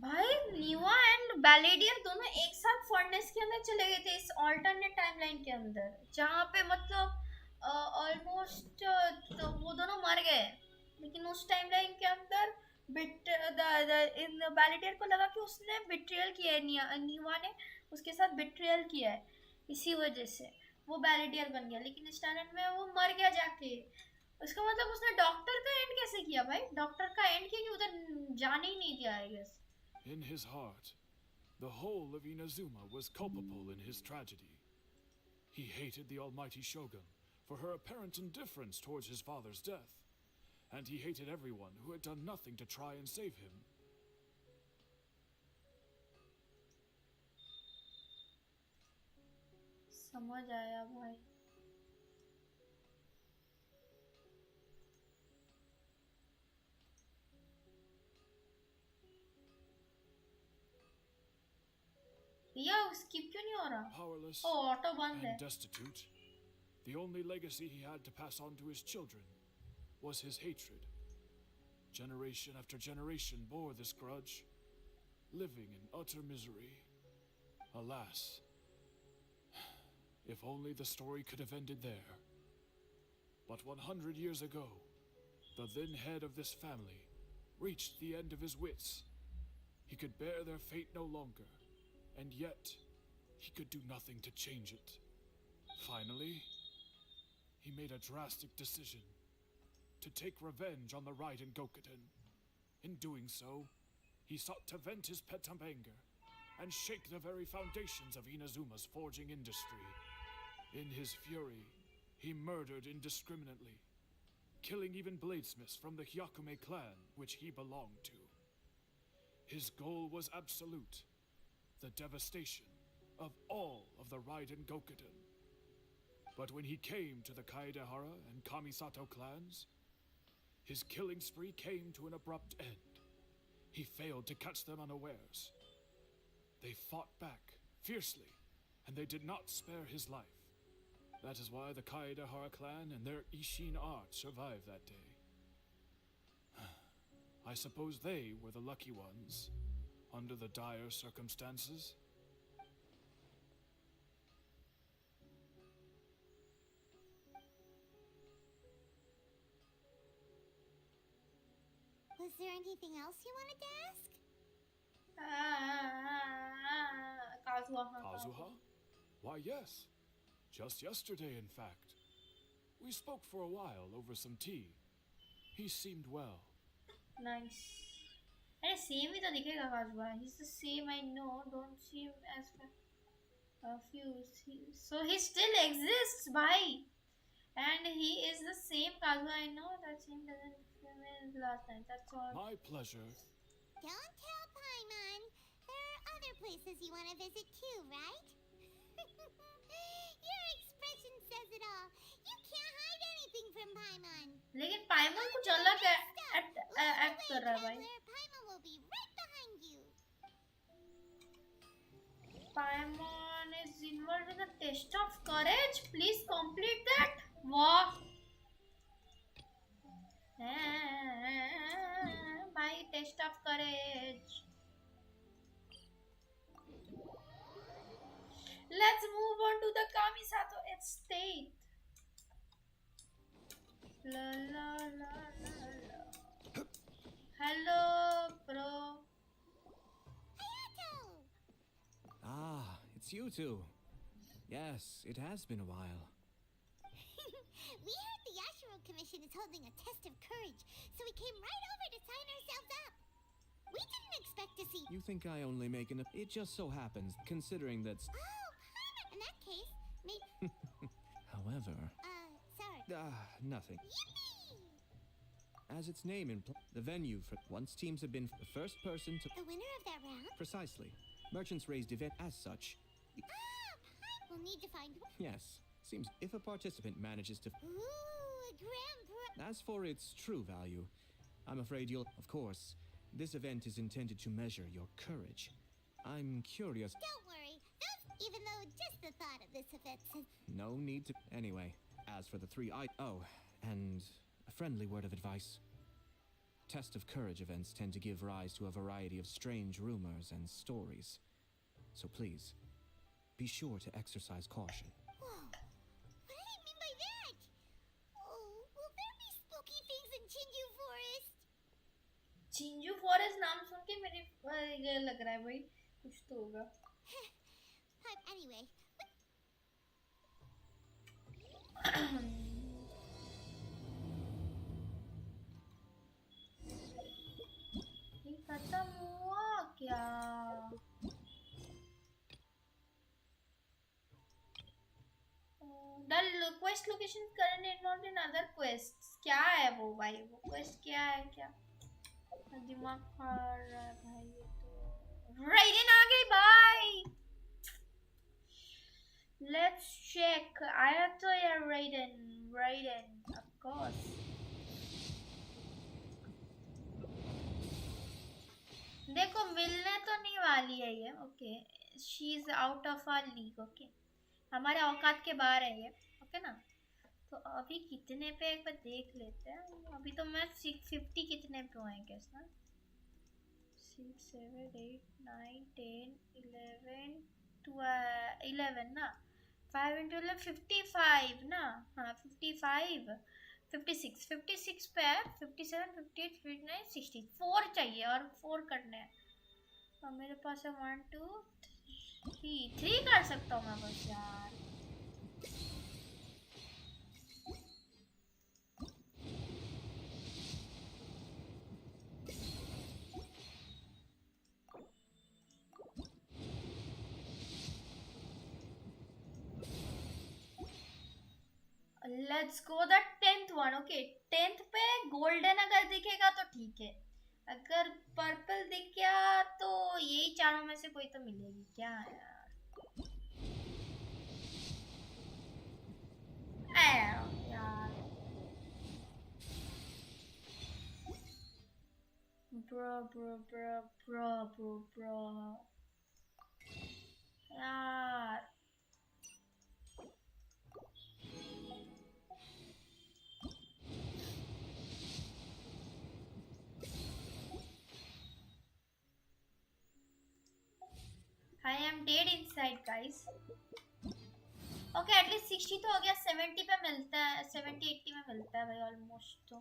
भाई न्यूआ एंड बैलेडियर दोनों एक साथ फर्नेस के अंदर चले गए थे इस ऑल्टरनेट टाइमलाइन के अंदर, जहाँ पे मतलब ऑलमोस्ट तो वो दोनों मर गए, लेकिन उस टाइमलाइन के अंदर इन बैलेडियर को लगा कि उसने बिट्रियल किया है, न्यूआ ने उसके साथ बिट्रियल किया है, इसी वजह से वो बैलेडियर बन गया, लेकिन इस टाइमलाइन में वो मर गया जाके। उसका मतलब उसने डॉक्टर का एंड कैसे किया भाई? डॉक्टर का एंड किया कि उधर जाने ही नहीं दिया, I guess. In his heart, the whole of Inazuma was culpable in his tragedy. He hated the almighty shogun for her apparent indifference towards his father's death, and he hated everyone who had done nothing to try and save him. समझ आया भाई। या skip क्यों नहीं हो रहा? Powerless ओ auto बंद है। and destitute, the only legacy he had to pass on to his children was his hatred. Generation after generation bore this grudge, living in utter misery. Alas, if only the story could have ended there. But 100 years ago, the then head of this family reached the end of his wits. He could bear their fate no longer, and yet he could do nothing to change it. Finally, he made a drastic decision to take revenge on the Raiden Gokuden. In doing so, he sought to vent his pent anger and shake the very foundations of Inazuma's forging industry. In his fury, he murdered indiscriminately, killing even bladesmiths from the Hyakume clan which he belonged to. His goal was absolute, the devastation of all of the Raiden Gokuden. But when he came to the Kaedehara and Kamisato clans, his killing spree came to an abrupt end. He failed to catch them unawares. They fought back fiercely, and they did not spare his life. That is why the Kaedehara clan and their Ishin art survived that day. I suppose they were the lucky ones, under the dire circumstances. Was there anything else you wanted to ask? Kazuha? Why, yes. Just yesterday, in fact. We spoke for a while over some tea. He seemed well. Nice. अरे same ही तो दिखेगा काजुआ। He's the same, I know. Don't see him as confused. So he still exists, bhai. And he is the same Kazuha, I know. That same doesn't feel last night. That's all. My pleasure. Don't tell Paimon. There are other places you want to visit too, right? Your expression says it all. You can't hide anything from Paimon. लेकिन पाइमन कुछ अलग act कर रहा है भाई। Paimon will be right behind you. Paimon is involved in the test of courage. Please complete that. Wow. My test of courage. Let's move on to the Kamisato estate. La la la la la. Hello, bro. Ah, it's you two. Yes, it has been a while. We heard the Yashiro Commission is holding a test of courage, so we came right over to sign ourselves up. We didn't expect to see. You think I only make an... It just so happens, considering that... Oh, in that case, maybe. However... Sorry. Nothing. Yippee! As its name implies, the venue for once teams have been the first person to... The winner of that round? Precisely. Merchants raised event as such. We'll need to find... Yes. Seems if a participant manages to... Ooh, a grand prize. As for its true value, I'm afraid you'll... Of course, this event is intended to measure your courage. I'm curious... Don't worry. Even though just the thought of this event says... No need to... Anyway, as for the three I... Oh, and a friendly word of advice. Test of Courage events tend to give rise to a variety of strange rumors and stories. So please, be sure to exercise caution. Whoa. What do you mean by that? Oh, will there be spooky things in Chinju Forest? Chinju forest नाम सुन के मेरे ये लग रहा है भाई कुछ तो होगा. Anyway, ये खत्म हुआ क्या? The quest location currently involved in other quests. क्या है वो भाई? वो quest क्या है क्या? दिमाग खा रहा है भाई ये तो. राइडन आ गई भाई. Let's check. आया तो यार राइडन of course. देखो मिलने तो नहीं वाली है ये. Okay she is out of our league. Okay हमारे औकात के बाहर है ये. ओके ना. तो अभी कितने पे एक बार देख लेते हैं. अभी तो मैं 650 कितने पे हुए हैं कैसे ना. 6 7 8 9 10 11 12 11 ना. 5 into 11 55 ना. हाँ 55 56 पे है. 57 58 59 60 4 चाहिए और 4 करने हैं. और मेरे पास है 1 2 3 कर सकता हूँ मैं बस यार. Let's go the 10th one. Okay 10th पे गोल्डन अगर दिखेगा तो ठीक है. अगर पर्पल दिख गया तो यही चारों में से कोई तो मिलेगी. क्या यार यार ब्रो यार. I am dead inside guys. Okay at least 60 तो हो गया. 70 पे मिलता है. 70 80 में मिलता है भाई ऑलमोस्ट. तो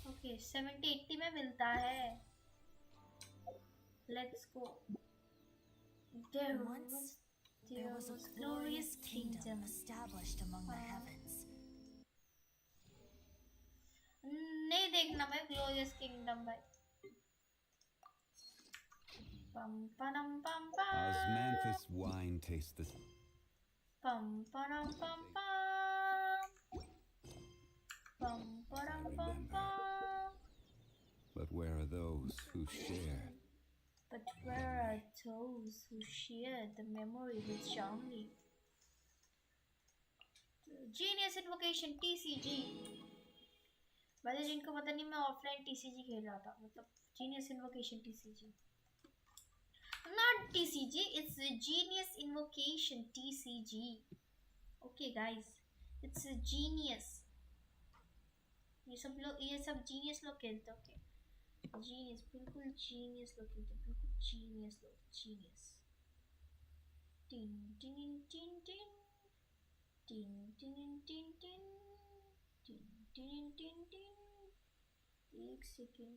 ओके 70 80 में मिलता है. Let's go. There was a glorious kingdom established among the heavens. नहीं देखना भाई ग्लोरियस किंगडम भाई. Pum pam pum pam. Osmanthus wine tastes the. Pum pam pam pam. Pum pam pam pam. But where are those who share? But where are those who share the memory with Xiangli? Genius invocation TCG. भाई जिनको पता नहीं मैं offline TCG खेल रहा था. मतलब Genius invocation TCG. Not TCG, it's a Genius Invocation TCG. Okay guys, it's a Genius. ये सब Genius लोग खेलते हैं. Okay, Genius बिल्कुल Genius लोग खेलते हैं. बिल्कुल Genius लोग. Genius. Tin tin tin tin tin tin tin tin tin tin tin tin. एक सेकेंड.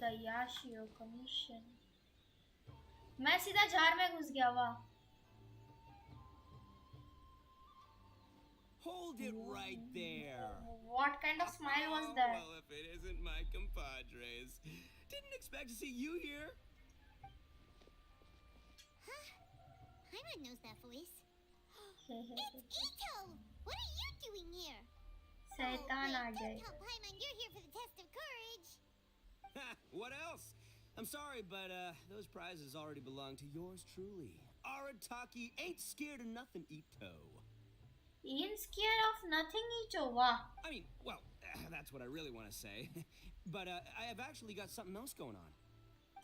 Jayash your commission. मैं सीधा झाड़ में घुस गया. वाह. Hold it right there. What kind of smile was that? Well, if it isn't my compadres. Didn't expect to see you here. Huh? Paimon knows that voice. It's Ito! What are you doing here? Satan aa gaye. Don't tell Paimon you're here for the test of courage. What else? I'm sorry, but those prizes already belong to yours truly. Arataki ain't scared of nothing, Ito. Ain't scared of nothing, Ichowa. I mean, well, that's what I really want to say. But I have actually got something else going on.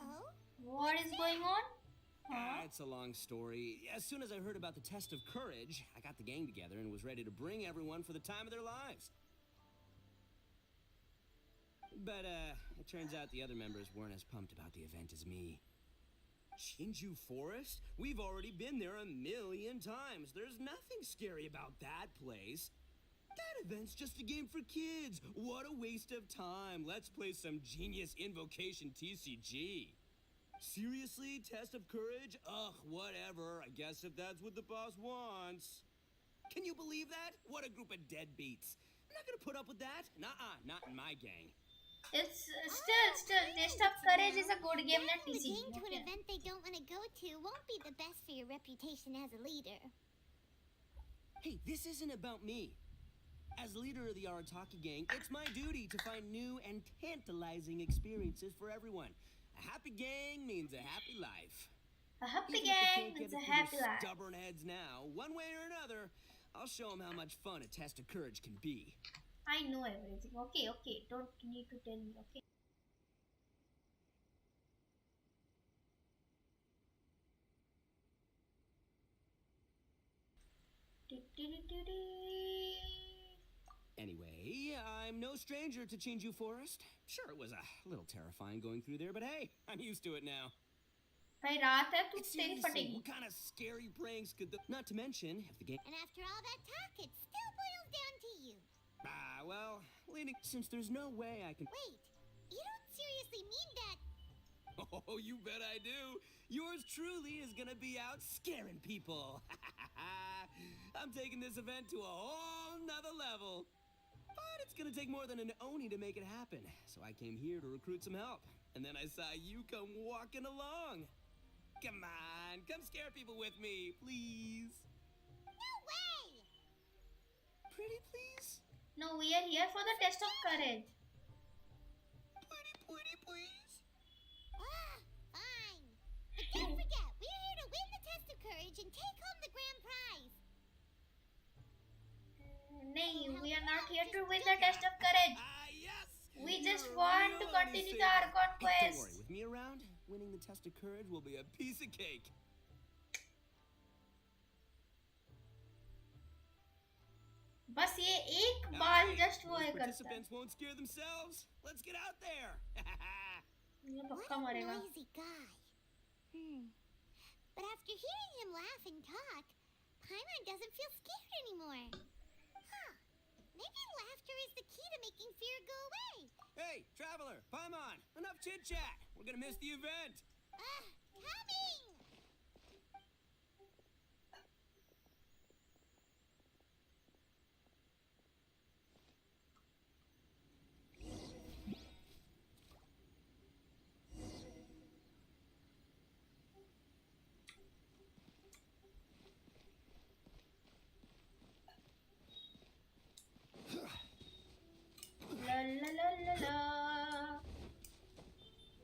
Oh? What is going on? Huh? It's a long story. As soon as I heard about the test of courage, I got the gang together and was ready to bring everyone for the time of their lives. But, it turns out the other members weren't as pumped about the event as me. Shinju Forest? We've already been there 1,000,000 times. There's nothing scary about that place. That event's just a game for kids. What a waste of time. Let's play some genius invocation TCG. Seriously? Test of courage? Ugh, whatever. I guess if that's what the boss wants. Can you believe that? What a group of deadbeats. I'm not gonna put up with that. Nuh-uh, not in my gang. It's still Test of Courage is a good game than Dragging the TCG. gang to an Okay. event they don't want to go to won't be the best for your reputation as a leader. Hey, this isn't about me. As leader of the Arataki gang, it's my duty to find new and tantalizing experiences for everyone. A happy gang means a happy life. A happy Even if they gang can't means get a it through happy their life. stubborn heads now, one way or another, I'll show them how much fun a test of courage can be. I know everything. Okay, okay. Don't need to tell me. Okay. Anyway, I'm no stranger to Shinju Forest. Sure, it was a little terrifying going through there, but hey, I'm used to it now. भाई रात है तू तेरी Seriously, फटेगी. what kind of scary pranks could the... Not to mention, if the game... And after all that talk, it still boils down to you. well, leading... Since there's no way I can... Wait, you don't seriously mean that? Oh, you bet I do. Yours truly is gonna be out scaring people. I'm taking this event to a whole nother level. But it's gonna take more than an Oni to make it happen. So I came here to recruit some help. And then I saw you come walking along. Come on, come scare people with me, please. No way! Pretty please? No, we are here for the Test of Courage. Pretty please? Fine. But don't forget, we're here to win the test of courage and take home the grand prize. No, we are not here to win the Test of Courage. Yes! We just want to continue the Archon Don't worry, quest. with me around, winning the test of courage will be a piece of cake. बस ये एक बाल just वो Those है करता है. participants won't scare themselves. Let's get out there. ये What पक्का a मरेगा. noisy guy. But after hearing him laugh and talk, Paimon doesn't feel scared anymore. Huh. Maybe laughter is the key to making fear go away. Hey, traveler, Paimon, enough chit-chat. We're gonna miss the event. Coming! ला ला ला ला ला.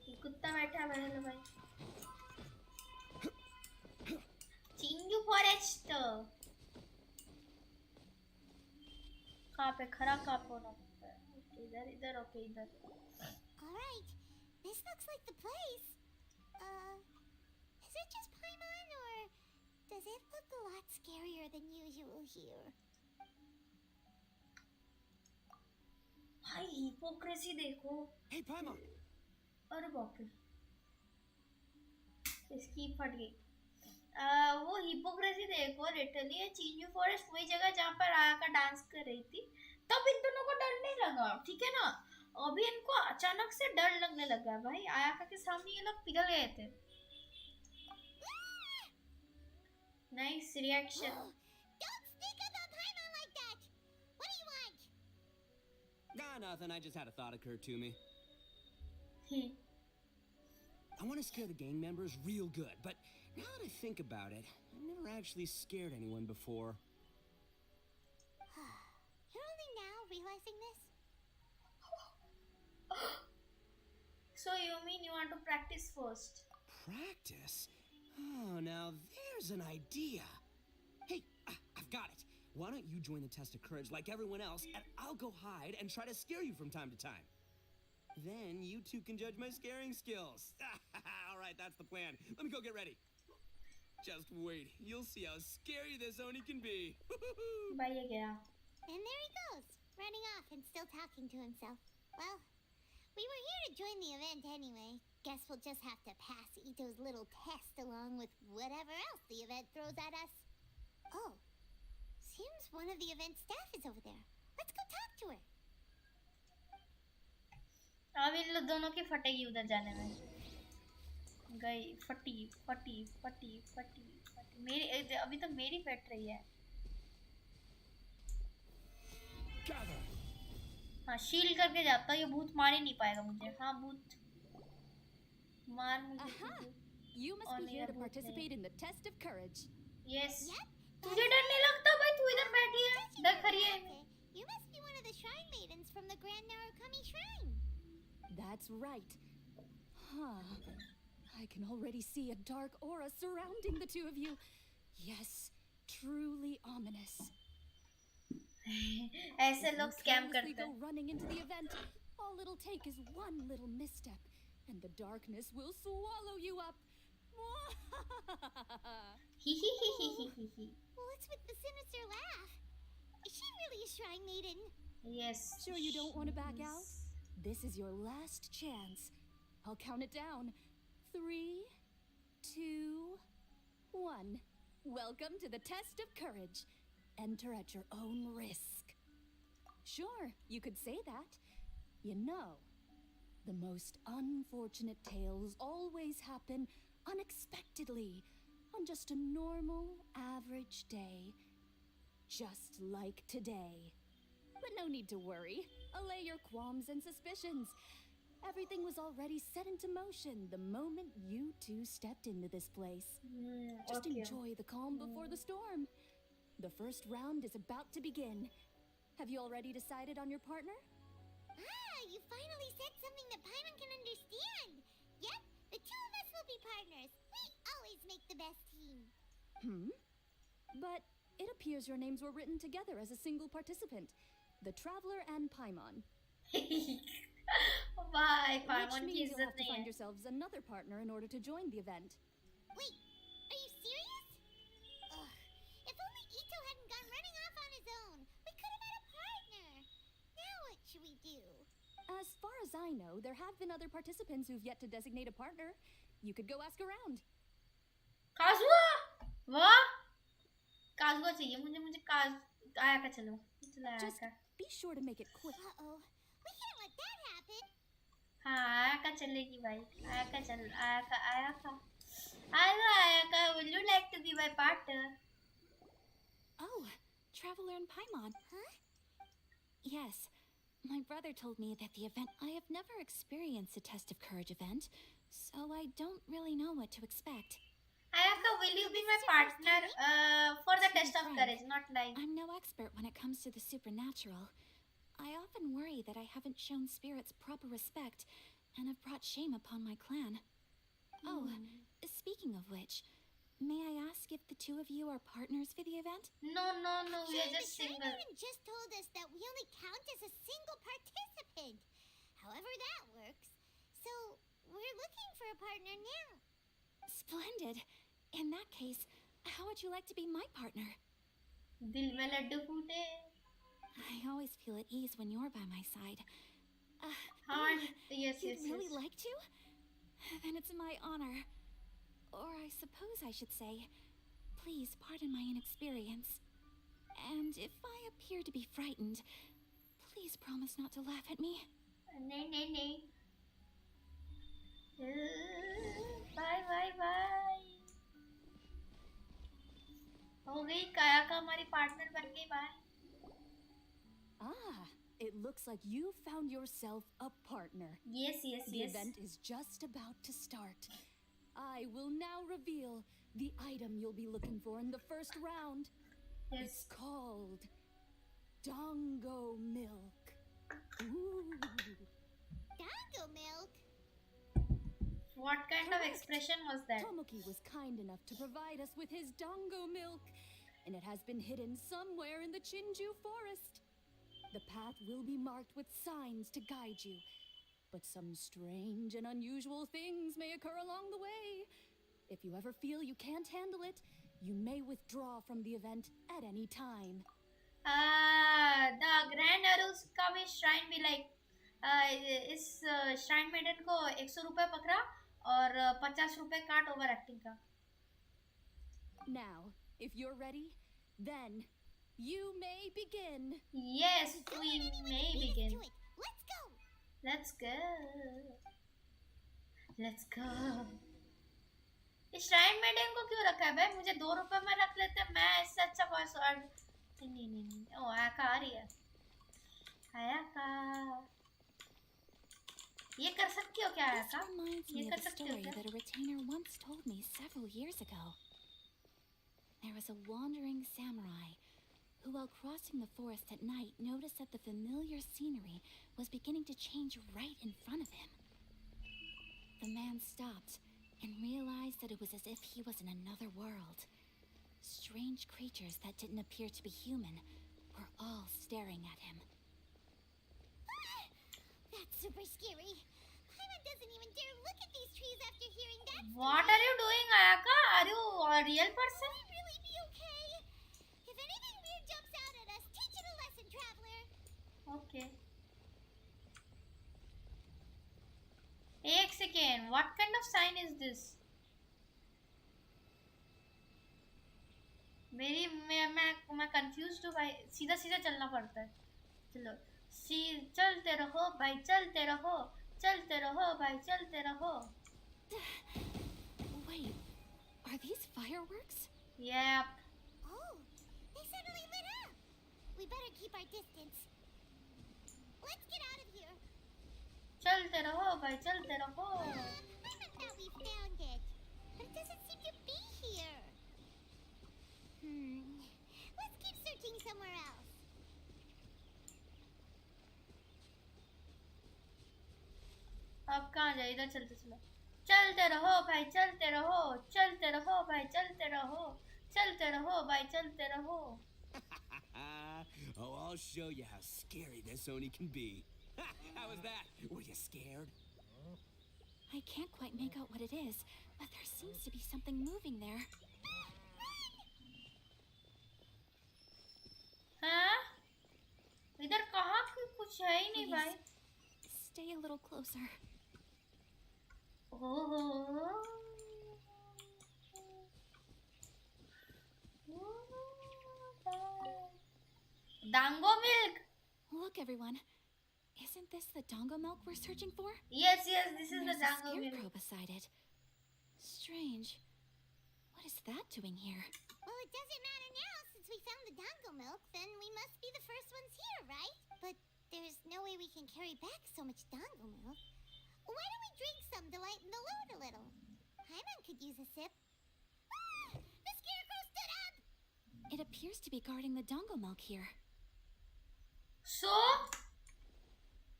ये कुत्ता बैठा है मेरे भाई. चिंजू forest. कहाँ पे खरा कहाँ पे होना पड़ता है? इधर इधर ओके इधर. Alright, this looks like the place. Is it just Paimon, or does it look a lot scarier than usual here? भाई हिपोक्रेसी देखो. Hey, Paimon. अरे बाप रे. इसकी फट गई. वो हिपोक्रेसी देखो. लिटरली ये चिंजू फॉरेस्ट वही जगह जहाँ पर आया का डांस कर रही थी. तब इन दोनों को डर नहीं लगा, ठीक है ना. अभी इनको अचानक से डर लगने लगा है भाई. आयाका के सामने ये लोग पिघल गए थे. Nice reaction. Don't speak about Paimon like that! What do you want? Nah, nothing. I just had a thought occur to me. I want to scare the gang members real good, but now that I think about it, I've never actually scared anyone before. You're only now realizing this? So you mean you want to practice first? Practice? Oh, now there's an idea. Hey, I've got it. Why don't you join the test of courage like everyone else, and I'll go hide and try to scare you from time to time. Then you two can judge my scaring skills. All right, that's the plan. Let me go get ready. Just wait. You'll see how scary this Oni can be. Majaayega. And there he goes, running off and still talking to himself. Well, we were here to join the event anyway. Guess we'll just have to pass Ito's little test along with whatever else the event throws at us. Oh, seems one of the event staff is over there. Let's go talk to her. अब इन लोग दोनों की फटेगी उधर जाने में गई फटी फटी फटी फटी फटी मेरी अभी तो मेरी फट रही है हाँ शील करके जाता ये भूत मार ही नहीं पाएगा मुझे हाँ भूत मार मुझे You must be here to participate in the test of courage. Yes. तुझे डर नहीं लगता भाई तू इधर बैठी है डर खड़ी है You must be one of the shrine maidens from the Grand Narukami Shrine. That's right. Huh. I can already see a dark aura surrounding the two of you. Yes, truly ominous. ऐसे लोग scam करते हैं. Running into the event, all it'll take is one little misstep, and the darkness will swallow you up. What's with the sinister laugh? Is she really a shrine maiden? Yes. Sure you don't want to back out? This is your last chance. I'll count it down. 3, 2, 1. Welcome to the test of courage. Enter at your own risk. Sure, you could say that. You know, the most unfortunate tales always happen unexpectedly on just a normal, average day. Just like today. But no need to worry. Allay your qualms and suspicions. Everything was already set into motion the moment you two stepped into this place. Just enjoy the calm before the storm. The first round is about to begin. Have you already decided on your partner? Ah, you finally said something that Paimon can understand. Yep, the two of us will be partners. We always make the best team. But it appears your names were written together as a single participant. The Traveler and Paimon. Bye, Paimon. Which means you'll have to find yourselves another partner in order to join the event. Wait, are you serious? Ugh, if only Ito hadn't gone running off on his own. We could have had a partner. Now what should we do? As far as I know, there have been other participants who've yet to designate a partner. You could go ask around. काजुआ वाह काजुआ चाहिए मुझे काज आया का चलो Just be sure to make it quick. Uh-oh, we can't let that happen. हाँ आया का चलेगी भाई आया का will you like to be my partner? Oh, Traveler and Paimon. Huh? Yes, my brother told me that the event. I have never experienced a test of courage event, so I don't really know what to expect. Ayaka, will you be my partner for the test of courage, not like... I'm no expert when it comes to the supernatural. I often worry that I haven't shown spirits proper respect and have brought shame upon my clan. Oh, speaking of which, may I ask if the two of you are partners for the event? No, we are just single. The Shrine just told us that we only count as a single participant. However that works. So, we're looking for a partner now. Splendid. In that case, how would you like to be my partner? Dil mein laddu phoote. I always feel at ease when you're by my side. Yes. You'd really like to? Then it's my honor. Or I suppose I should say, please pardon my inexperience. And if I appear to be frightened, please promise not to laugh at me. नहीं. Bye. हो गई काया का हमारी partner बन गई bye. Ah, it looks like you found yourself a partner. Yes. The event is just about to start. I will now reveal the item you'll be looking for in the first round. Yes. It's called Dongo Milk. Ooh. Dongo Milk? What kind of expression was that? Tomoki was kind enough to provide us with his Dongo Milk. and it has been hidden somewhere in the Chinju forest. The path will be marked with signs to guide you, but some strange and unusual things may occur along the way. If you ever feel you can't handle it, you may withdraw from the event at any time. The Grand Arus का भी shrine भी like इस shrine maiden को 100 रुपए पकड़ा और 50 रुपए काट ओवर एक्टिंग का. Now, if you're ready, then you may begin. Yes, we may begin. Let's go. Let's go. Let's go. इस shrine maiden को क्यों रखा है भाई? मुझे 2 रुपए में रख लेते. मैं इससे अच्छा वॉइस और नहीं. ओ आका आ रही है. आका. ये कर सकती हो क्या आका? ये कर सकती हो क्या? That a retainer once told me several years ago. There was a wandering samurai who, while crossing the forest at night, noticed that the familiar scenery was beginning to change right in front of him. The man stopped and realized that it was as if he was in another world. Strange creatures that didn't appear to be human were all staring at him. That's super scary. Paimon doesn't even dare look at these trees after hearing that story. What are you doing, Ayaka? Are you a real person? Will it really be okay? If anything weird jumps out at us, teach it a lesson, traveler. Okay. एक second. What kind of sign is this? मैं confused हूँ भाई. सीधा सीधा चलना पड़ता है. चलो चलते रहो भाई, चलते रहो, चलते रहो भाई, चलते रहो. Wait, are these fireworks? Yep. Oh, they suddenly lit up. We better keep our distance. Let's get out of here. चलते रहो भाई, चलते रहो. I thought we found it, but it doesn't seem to be here. Let's keep searching somewhere else. अब कहाँ जाए? इधर चलते चलो. चलते रहो भाई, चलते रहो, चलते रहो भाई, चलते रहो, चलते रहो भाई, चलते रहो. Oh, I'll show you how scary this Oni can be. How was that? Were you scared? I can't quite make out what it is, but there seems to be something moving there. हाँ? इधर कहाँ कुछ है ही नहीं भाई. Stay a little closer. Dango milk. Look, everyone. Isn't this the dango milk we're searching for? Yes, this is the There's a dango milk. scarecrow beside it. Strange. What is that doing here? Well, it doesn't matter now since we found the dango milk. Then we must be the first ones here, right? But there's no way we can carry back so much dango milk. Why don't we drink some to lighten the load a little? Paimon could use a sip. Ah! The scarecrow stood up! It appears to be guarding the dango milk here. So?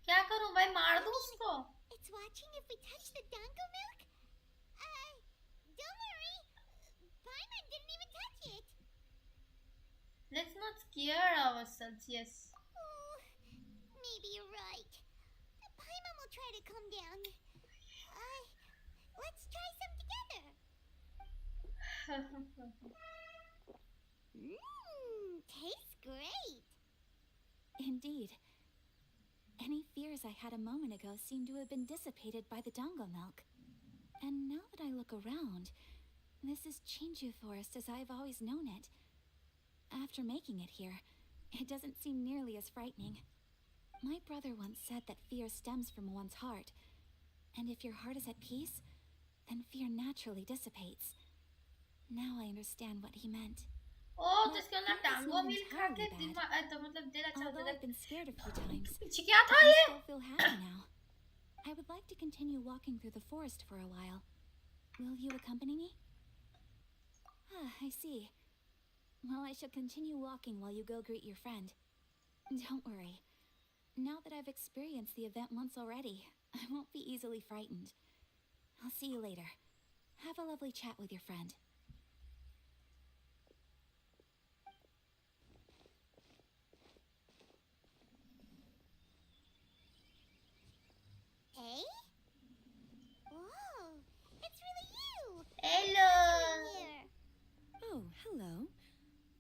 क्या करूं भाई? मार दूं उसको? It's watching if we touch the dango milk? Don't worry. Paimon didn't even touch it. Let's not scare ourselves, yes. Oh, maybe you're right. Paimon will try to calm down. Let's try some together. Tastes great. Indeed. Any fears I had a moment ago seem to have been dissipated by the dango milk. And now that I look around, this is Chinju Forest as I've always known it. After making it here, it doesn't seem nearly as frightening. My brother once said that fear stems from one's heart, and if your heart is at peace, then fear naturally dissipates. Now I understand what he meant. Oh, तो इसके अंदर टांगो मिल खा के दिमाग तो मतलब दिल अच्छा होता है. I've been scared a few times. पीछे क्या था ये? I still feel happy now. I would like to continue walking through the forest for a while. Will you accompany me? Ah, I see. Well, I shall continue walking while you go greet your friend. Don't worry. Now that I've experienced the event once already, I won't be easily frightened. I'll see you later. Have a lovely chat with your friend.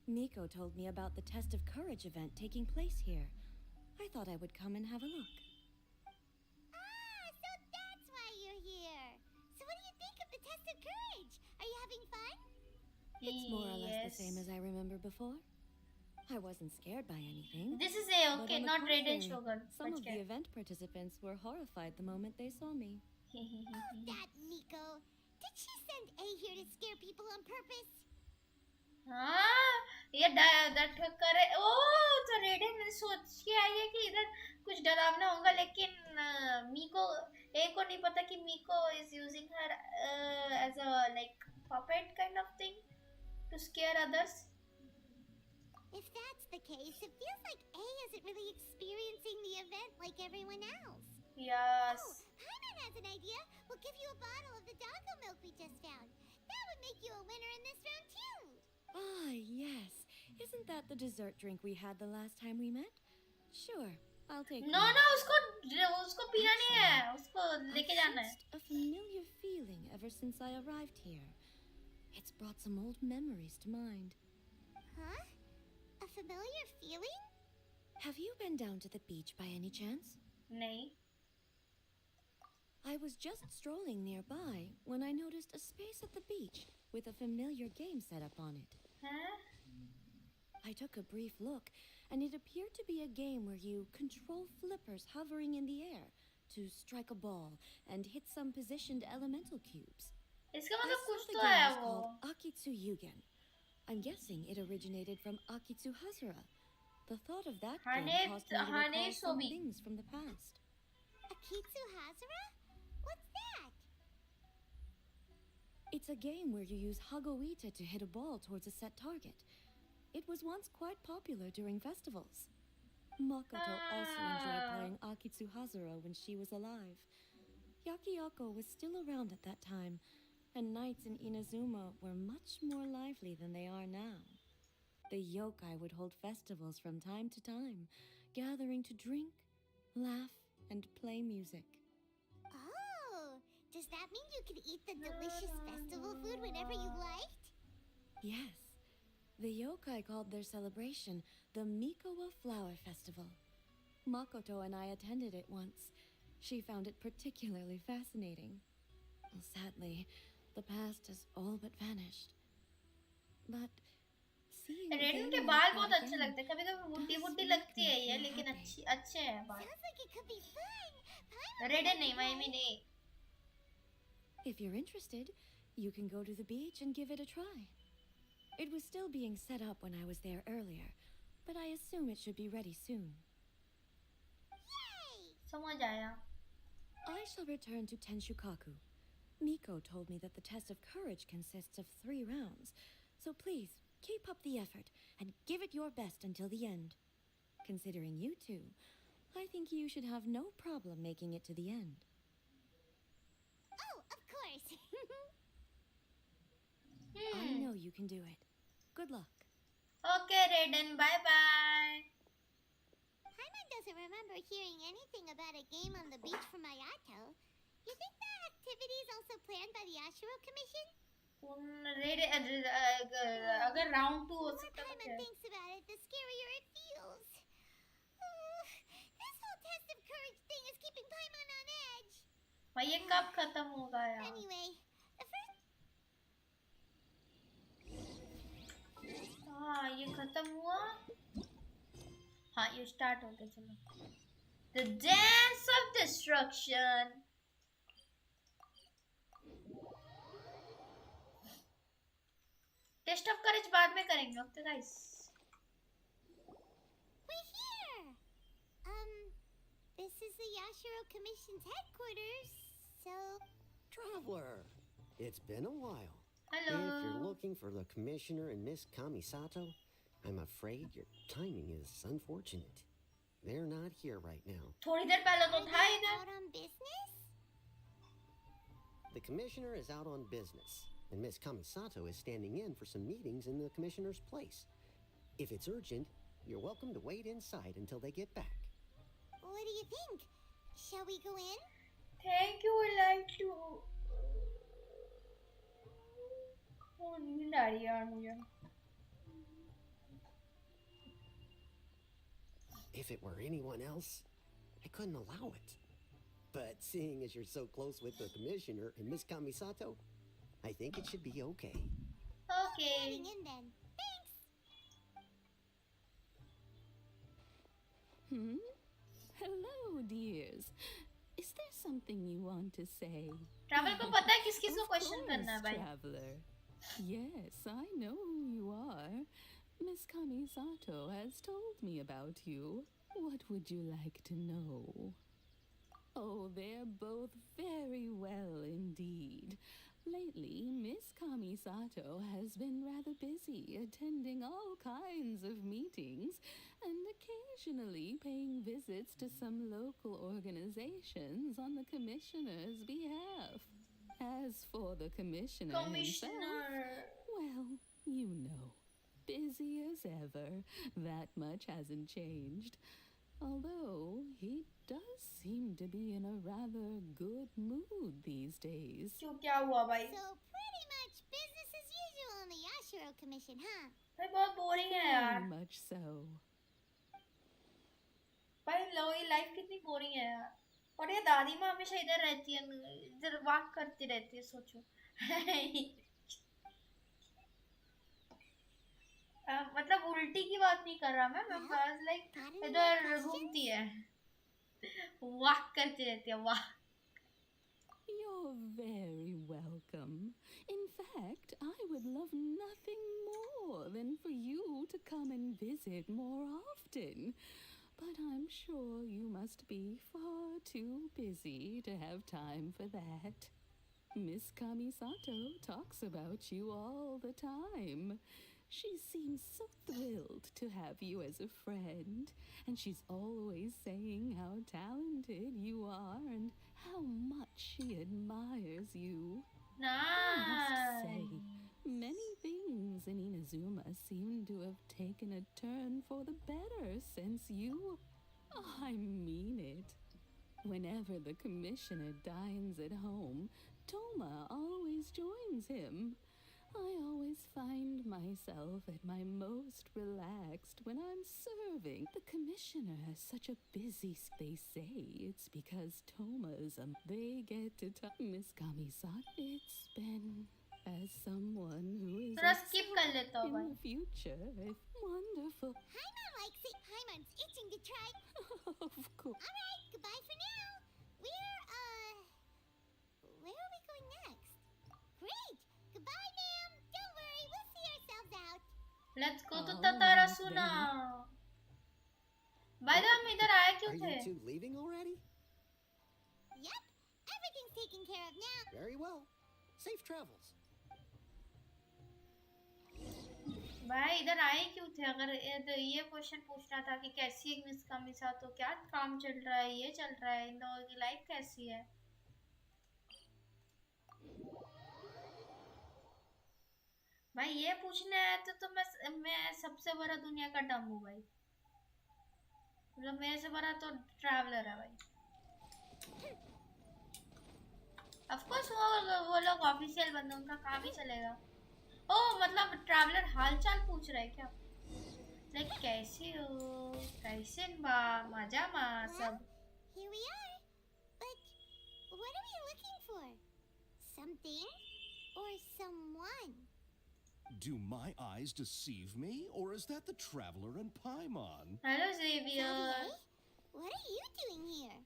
Miko told me about the Test of Courage event taking place here. I thought I would come and have a look. Ah, so that's why you're here. So what do you think of the Test of Courage? Are you having fun? It's more or less the same as I remember before. I wasn't scared by anything. This is a but okay, on the not Red and contrary, Shogun. Some of the event participants were horrified the moment they saw me. Oh, that Miko. Did she send A here to scare people on purpose? हाँ ये डर करे ओ तो रेडन ने सोच के आई है कि इधर कुछ डरावना होगा लेकिन मीको ए को नहीं पता कि मीको is using her as a like puppet kind of thing to scare others. If that's the case, it feels like A isn't really experiencing the event like everyone else. Yes. Oh, Paimon has an idea. We'll give you a bottle of the doggo milk we just found. That would make you a winner in this round too. Ah, yes. Isn't that the dessert drink we had the last time we met? Sure, I'll take No, one. no, उसको पीना नहीं है, उसको लेके जाना है. A familiar feeling ever since I arrived here. It's brought some old memories to mind. Huh? A familiar feeling? Have you been down to the beach by any chance? नहीं. I was just strolling nearby when I noticed a space at the beach with a familiar game set up on it. Huh? I took a brief look, and it appeared to be a game where you control flippers hovering in the air to strike a ball and hit some positioned elemental cubes. इसका I मतलब saw कुछ the तो game है was वो. called Akitsu Yugen. I'm guessing it originated from Akitsu Hazura. The thought of that game caused me to recall some things from the past. Akitsu Hazura? What's that? It's a game where you use Hagoita to hit a ball towards a set target. It was once quite popular during festivals. Makoto also enjoyed playing Akitsu Hazura when she was alive. Yakiyako was still around at that time, and nights in Inazuma were much more lively than they are now. The yokai would hold festivals from time to time, gathering to drink, laugh, and play music. Oh, does that mean you could eat the delicious festival food whenever you liked? Yes. The yokai called their celebration the Mikowa Flower Festival. Makoto and I attended it once. She found it particularly fascinating. Sadly, the past has all but vanished. But seeing रेडन के बाल बहुत अच्छे लगते हैं. कभी-कभी बुड्ढी लगती है ये, लेकिन अच्छे हैं बाल. Sounds like it could be fun. रेडन नहीं, मायमी नहीं. If you're interested, you can go to the beach and give it a try. It was still being set up when I was there earlier, but I assume it should be ready soon. Yay! समझ आया. I shall return to Tenshukaku. Miko told me that the test of courage consists of 3 rounds, so please keep up the effort and give it your best until the end. Considering you two, I think you should have no problem making it to the end. Oh, of course. I know you can do it. Good luck. Okay, Raiden, bye-bye. Paimon doesn't remember hearing anything about a game on the beach from Ayato. You think that activity is also planned by the Ashuro Commission? अगर round 2 हो सकता है. The more Paimon thinks about it, the scarier it feels. This whole test of courage thing is keeping Paimon on edge. भाई ये कब खत्म होगा यार? Anyway, the first... हाँ ये खत्म हुआ. हाँ ये start हो गया. चलो. The dance of destruction. Test of courage बाद में करेंगे. Okay guys. We're here! This is the Yashiro Commission's headquarters, so... Traveler, it's been a while. Hello. If you're looking for the Commissioner and Miss Kamisato, I'm afraid your timing is unfortunate. They're not here right now. थोड़ी देर पहले तो था इधर. Out on business? The Commissioner is out on business, and Miss Kamisato is standing in for some meetings in the Commissioner's place. If it's urgent, you're welcome to wait inside until they get back. What do you think? Shall we go in? Thank you, I like to. Oh, नींद आ रही है यार मुझे. If it were anyone else, I couldn't allow it. But seeing as you're so close with the commissioner and Miss Kamisato, I think it should be okay. Okay. Heading in then. Thanks. Hello, dears. Is there something you want to say? Travel को पता है किस को question करना है भाई? Traveler. Yes, I know who you are. Miss Kamisato has told me about you. What would you like to know? Oh, they're both very well indeed. Lately, Miss Kamisato has been rather busy attending all kinds of meetings and occasionally paying visits to some local organizations on the commissioner's behalf. As for the commissioner himself, well, you know, busy as ever. That much hasn't changed. Although he does seem to be in a rather good mood these days. क्यों क्या हुआ भाई? So pretty much business as usual on the Yashiro Commission, huh? भाई बहुत boring है यार. Very much so. भाई लो ये लाइफ कितनी boring है यार. और ये दादी माँ हमेशा इधर रहती है, इधर वॉक करती रहती है, सोचो. मतलब उल्टी की बात नहीं कर रहा मैं बस लाइक इधर घूमती है, वॉक करती रहती है, walk. You're very welcome. In fact, I would love nothing more than for you to come and visit more often. But I'm sure you must be far too busy to have time for that. Miss Kamisato talks about you all the time. She seems so thrilled to have you as a friend, and she's always saying how talented you are and how much she admires you. Nice. I must say, many things in Inazuma seem to have taken a turn for the better since you... I mean it. Whenever the commissioner dines at home, Toma always joins him. I always find myself at my most relaxed when I'm serving. The commissioner has such a busy... They say it's because Toma's... They get to talk... Miss Kamisato, it's been... As someone who is... skip कर लेता हूँ in भाई. the future, if wonderful... Paimon likes it. Paimon's itching to try. Of course. Alright, goodbye for now. Where are we going next? Great! Goodbye, ma'am. Don't worry, we'll see ourselves out. Let's go to Tatarasuna. By the way, हम इधर आए क्यों थे? Are you two leaving already? Yep, everything's taken care of now. Very well. Safe travels. भाई इधर आए क्यों थे? अगर ये क्वेश्चन पूछना था कि कैसी है मिस कामिसातो, क्या काम चल रहा है, ये चल रहा है, इन लोगों की लाइफ कैसी है. भाई ये पूछना है तो मैं सबसे बड़ा दुनिया का डम हूँ भाई. मतलब मेरे से बड़ा तो ट्रैवलर है भाई. ऑफ कोर्स वो लोग ऑफिशियल बंदे, उनका काम ही चलेगा. ओह मतलब ट्रैवलर हालचाल पूछ रहा है क्या? लाइक कैसी हो, कैसे मजा मा सब. Here we are. But what are we looking for? Something or someone? Do my eyes deceive me, or is that the traveler and Paimon? Hello Xavier. What are you doing here?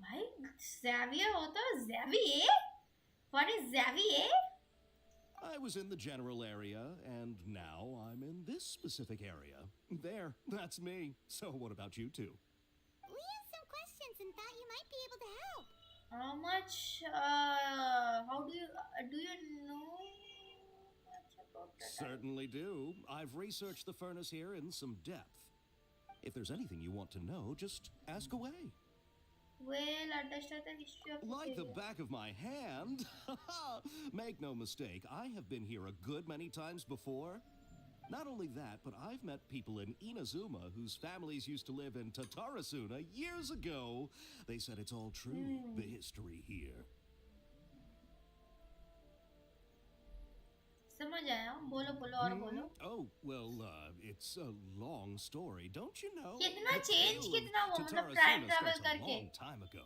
भाई Xavier हो तो Xavier? What is Xavier? I was in the general area, and now I'm in this specific area. There, that's me. So what about you two? We have some questions and thought you might be able to help. How much, how do you know much about that? Certainly do. I've researched the furnace here in some depth. If there's anything you want to know, just ask away. Well, understand the history of Like the area. back of my hand. Make no mistake, I have been here a good many times before. Not only that, but I've met people in Inazuma whose families used to live in Tatarasuna years ago. They said it's all true, the history here. समझ आया, बोलो बोलो और बोलो। Oh, well, it's a long story, don't you know? कितना The change tale कितना of वो मतलब Tatara time Suna travel starts a करके। long time ago.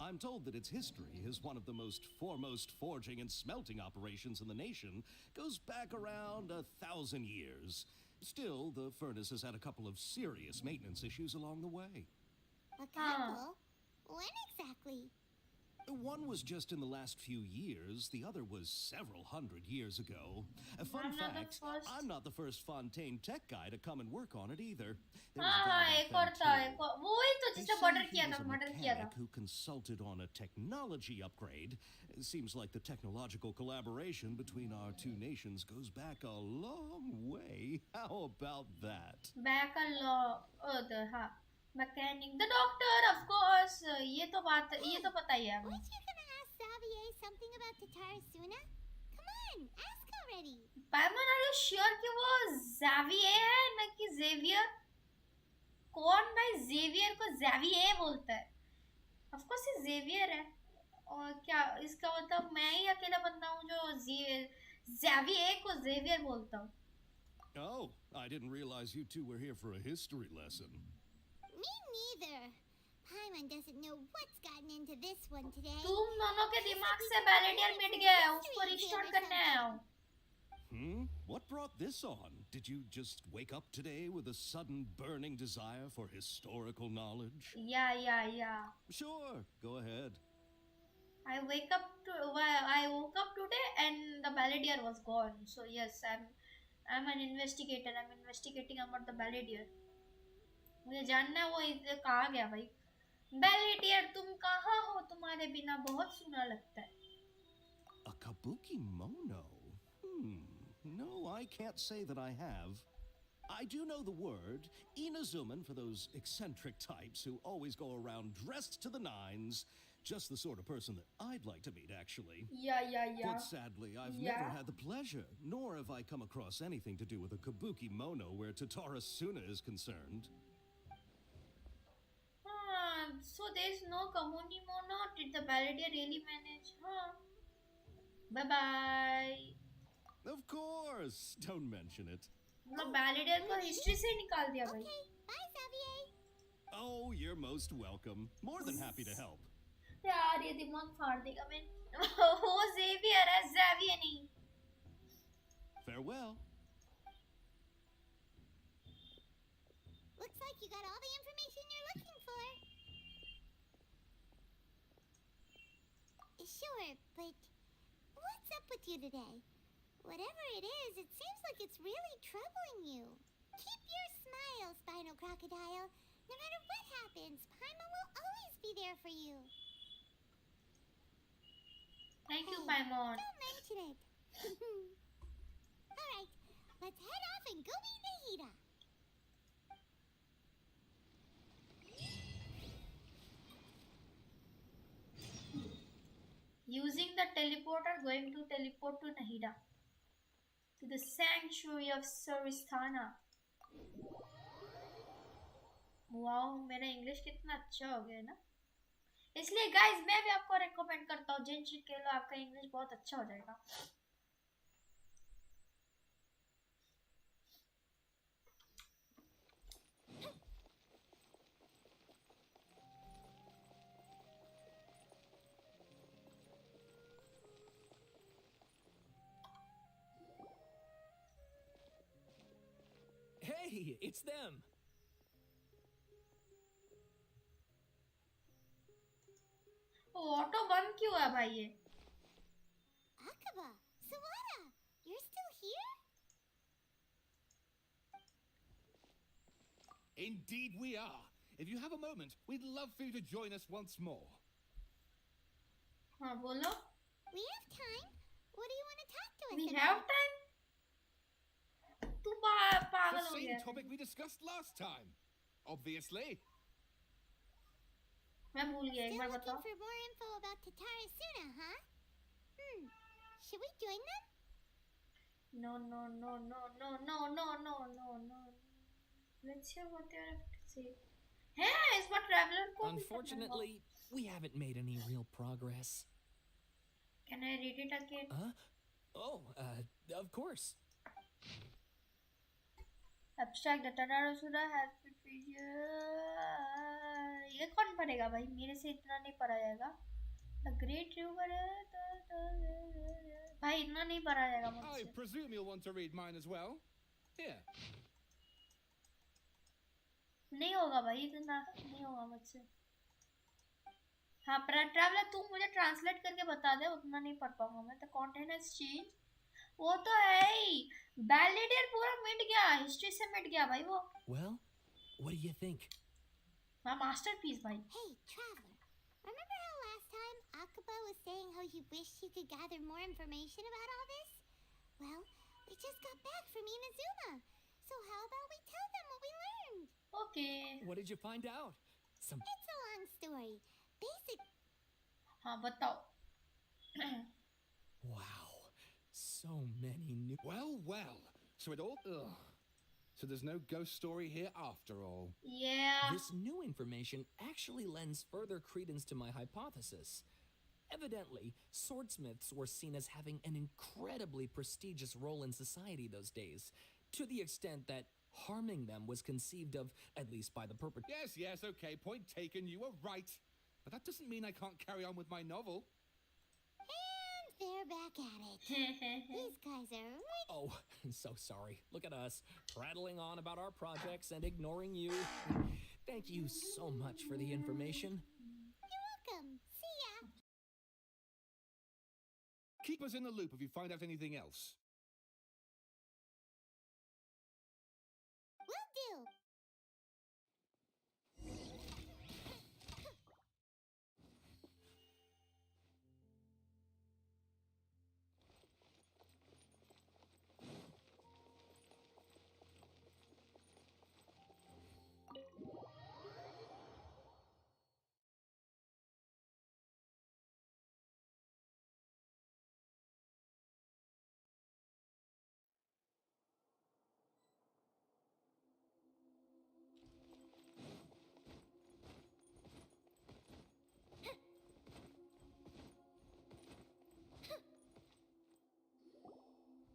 I'm told that its history as one of the most foremost forging and smelting operations in the nation goes back around 1,000 years. Still, the furnace has had a couple of serious maintenance issues along the way. A couple? When exactly? One was just in the last few years, the other was several hundred years ago. A fun I'm not the fact, first. I'm not the first Fontaine tech guy to come and work on it either. There was a हाँ guy हाँ back एक then, और था, too. एक और वो ही तो They जिसने say मर्डर he किया was था, a मर्डर किया था। mechanic who consulted on a technology upgrade. It seems like the technological collaboration between our two nations goes back a long way. How about that? Back a law, the हाँ, mechanic, the doctor, of course. ये तो बात, ये तो पता ही है हमें। Weren't you gonna ask Xavier something about Tatara Suna? Come on, ask already. पायमन, are you sure कि वो Xavier है ना कि Xavier? कौन भाई Xavier को Xavier बोलता है? Of course ये Xavier है। और क्या इसका मतलब मैं ही अकेला बंदा हूँ जो Xavier को Xavier बोलता हूँ। Oh, I didn't realize you two were here for a history lesson. Me neither. Paimon doesn't know what's gotten into this one today. तुम दोनों के दिमाग से बैलेडियर मिट गया है, उसको रिस्टोर करना है। What brought this on? Did you just wake up today with a sudden burning desire for historical knowledge? Yeah. Sure, go ahead. I woke up today and the balladeer was gone. So yes, I'm an investigator. I'm investigating about the balladeer. मुझे जानना है वो कहाँ गया भाई। Balladeer, तुम कहाँ हो? तुम्हारे बिना बहुत सुना लगता है। A kabuki mono? No, I can't say that I have. I do know the word, Inazuman, for those eccentric types who always go around dressed to the nines. Just the sort of person that I'd like to meet, actually. Yeah. But sadly, I've never had the pleasure, nor have I come across anything to do with a kabuki mono where Tatara Suna is concerned. So there's no Kamuni mono. Did the balladeer really manage? Bye-bye. Of course! Don't mention it. मतलब balladeer को history से निकाल दिया भाई। Bye, Xavier. Oh, you're most welcome. More than happy to help. यार ये दिमाग फाड़ देगा मैं। वो Xavier है, Xavier नहीं। Farewell. Looks like you got all the information you're looking for. Sure, but what's up with you today? Whatever it is, it seems like it's really troubling you. Keep your smile, Spinal Crocodile. No matter what happens, Paimon will always be there for you. Thank you, Paimon. Don't mention it. Alright, let's head off and go meet Nahida. Using the teleporter, going to teleport to Nahida. To the sanctuary of Saristana. Wow, मेरा English कितना अच्छा हो गया ना। इसलिए guys मैं भी आपको रेकमेंड करता हूँ जेनशिन खेलो, आपका इंग्लिश बहुत अच्छा हो जाएगा। Hey, it's them. ऑटो बंद क्यों है भाई ये? Akaba, Sawada, you're still here? Indeed we are. If you have a moment, we'd love for you to join us once more. हाँ बोलो। We have time. What do you want to talk to us We about? have time? तू पागल The हो same गया। topic we discussed last time. Obviously. मैं भूल गया, एक Still बार looking बताओ। for more info about Tatara Suna, huh? Should we join them? No. Let's hear what they have to say. Hey, इस बार traveler को भी करना होगा। Unfortunately, we haven't made any real progress. Can I read it again? Huh? Oh, of course. Abstract the Tatarasura has ये कौन पढ़ेगा भाई मेरे से इतना नहीं पढ़ा जाएगा The Great River भाई इतना नहीं पढ़ा जाएगा I मुझसे presume you'll want to read mine as well. Here. नहीं होगा भाई इतना नहीं होगा मुझसे हाँ ट्रैवलर तू मुझे ट्रांसलेट करके बता दे उतना नहीं पढ़ पाऊंगा मैं The content has changed वो तो है ही बैलेडियर पूरा मिट गया हिस्ट्री से मिट गया भाई वो Well, what do you think? My masterpiece भाई Hey, Traveler. Remember how last time Akaba was saying how he wished you could gather more information about all this? Well, we just got back from Inazuma. So how about we tell them what we learned? Okay. What did you find out? Some... It's a long story. Basic... हाँ बताओ Wow. So many new... Well. So it all... Ugh. So there's no ghost story here after all. Yeah. This new information actually lends further credence to my hypothesis. Evidently, swordsmiths were seen as having an incredibly prestigious role in society those days, to the extent that harming them was conceived of, at least by the perpetrators. Yes, okay, point taken, you were right. But that doesn't mean I can't carry on with my novel. And they're back at it. These guys are right. Oh, I'm so sorry. Look at us, prattling on about our projects and ignoring you. Thank you so much for the information. You're welcome. See ya. Keep us in the loop if you find out anything else. Will do.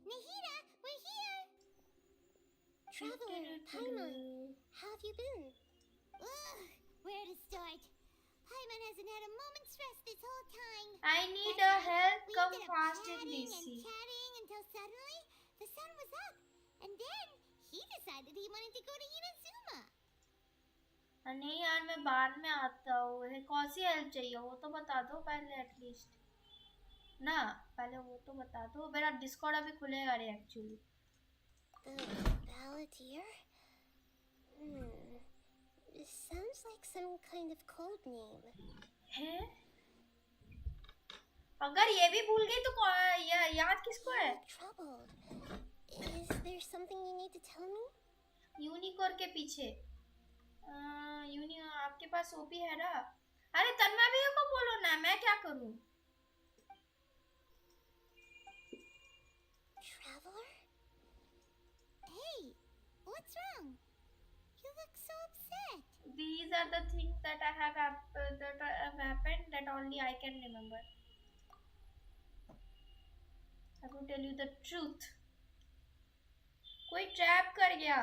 Nahida, we're here! Traveler, Paimon, how have you been? Ugh, where to start? Paimon hasn't had a moment's rest this whole time. I need That a night, help we come ended up fast and chatting DC. until suddenly the sun was up. And then he decided he wanted to go to Inazuma. नहीं यार मैं बाद में आता हूँ कौन सी help चाहिए वो तो बता दो पहले एटलीस्ट ना पहले वो तो बता दो मेरा डिस्कॉर्ड अभी खुलेगा रे actually The Balladeer? It sounds like some kind of code name. है अगर ये भी भूल गई तो याद किसको है Troubled. Is there something you need to tell me? Unicorn के पीछे यूनि आपके पास ओपी है ना अरे तन्मय भैया को बोलो ना मैं क्या करूं Traveler? Hey, what's wrong? You look so upset. these are the things that have happened that only I can remember I will tell you the truth कोई ट्रैप कर गया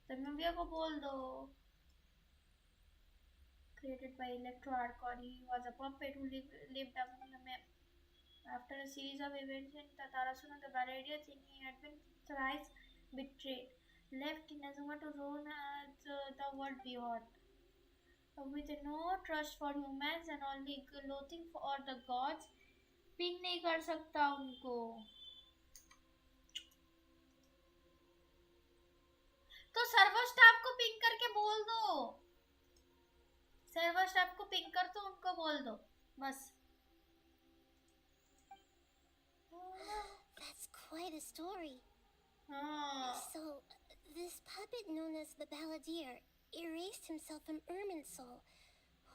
तन्मय भैया को बोल दो created by Electro Archon he was a puppet who lived among the men after a series of events in Tatarasuna the Valerian thinking he had been thrice betrayed left Inazuma to roam the world beyond with no trust for humans and only loathing for the gods ping नहीं कर सकता उनको तो server staff को ping करके बोल दो server staff को पिंग कर तो उनको बोल दो बस That's quite a story. So, this puppet known as the Balladeer erased himself from Irminsul,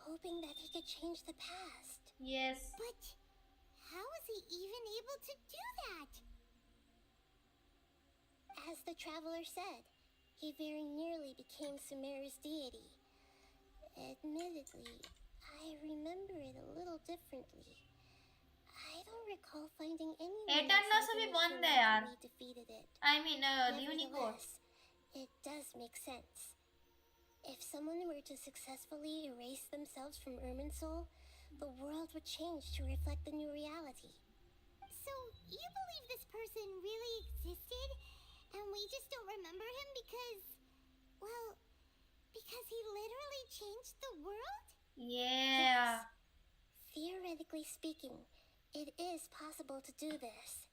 hoping that he could change the past. Yes. But how was he even able to do that? As the traveler said, he very nearly became Sumeru's deity. Admittedly, I remember it a little differently. I don't recall finding anyone eternal से भी बंद है यार. we defeated it. I mean, the unicorn. It does make sense. If someone were to successfully erase themselves from Irminsul, the world would change to reflect the new reality. So, you believe this person really existed, and we just don't remember him because, well, because he literally changed the world? Yeah. Yes. Theoretically speaking, it is possible to do this.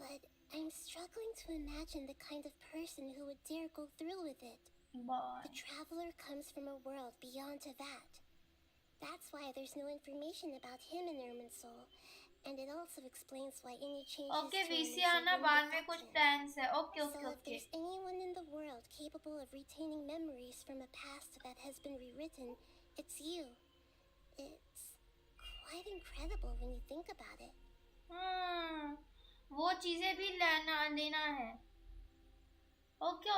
But I'm struggling to imagine the kind of person who would dare go through with it. Boy. The traveler comes from a world beyond to that. That's why there's no information about him in Irminsul, and it also explains why any changes Okay, to VC Irminsul आना wouldn't बाद में affect कुछ him. plans है. Okay, So if there's anyone in the world capable of retaining memories from a past that has been rewritten, it's you. It's quite incredible when you think about it. वो चीजें भी लेना है. Okay,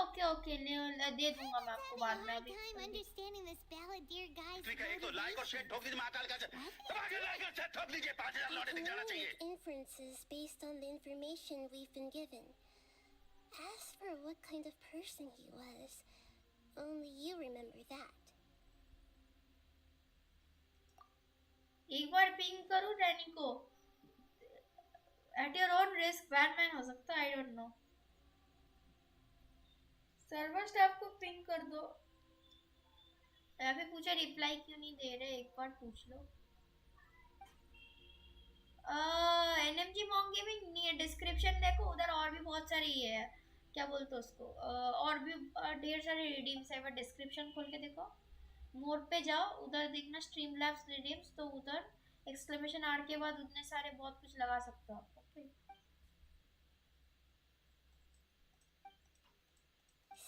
दे दूंगा मैं आपको बाद में अभी. I'm understanding this balladeer guy's एक तो लाइक और शेयर ठोक दीजिए महाकाल का लाइक और शेयर ठोक दीजिए 5000 लौटे दिख जाना चाहिए. Inferences based on the information we've been given. As for what kind of person he was, only you remember that. एक बार पिंग करूं रैनी को. At your own risk, Batman हो सकता है. I don't know. Server staff को ping कर दो. यहाँ पे पूछा रिप्लाई क्यों नहीं दे रहे, एक बार पूछ लो. एनएमजी मॉन्ग गेमिंग नहीं, डिस्क्रिप्शन देखो, उधर और भी बहुत सारी ये है, क्या बोलते उसको, और भी ढेर सारे रिडीम्स है. बट डिस्क्रिप्शन खोल के देखो, मोड पे जाओ, उधर देखना स्ट्रीमलैब्स रिडीम्स, तो उधर एक्सक्लेमेशन आर के बाद उतने सारे बहुत कुछ लगा सकते हो आप. Okay.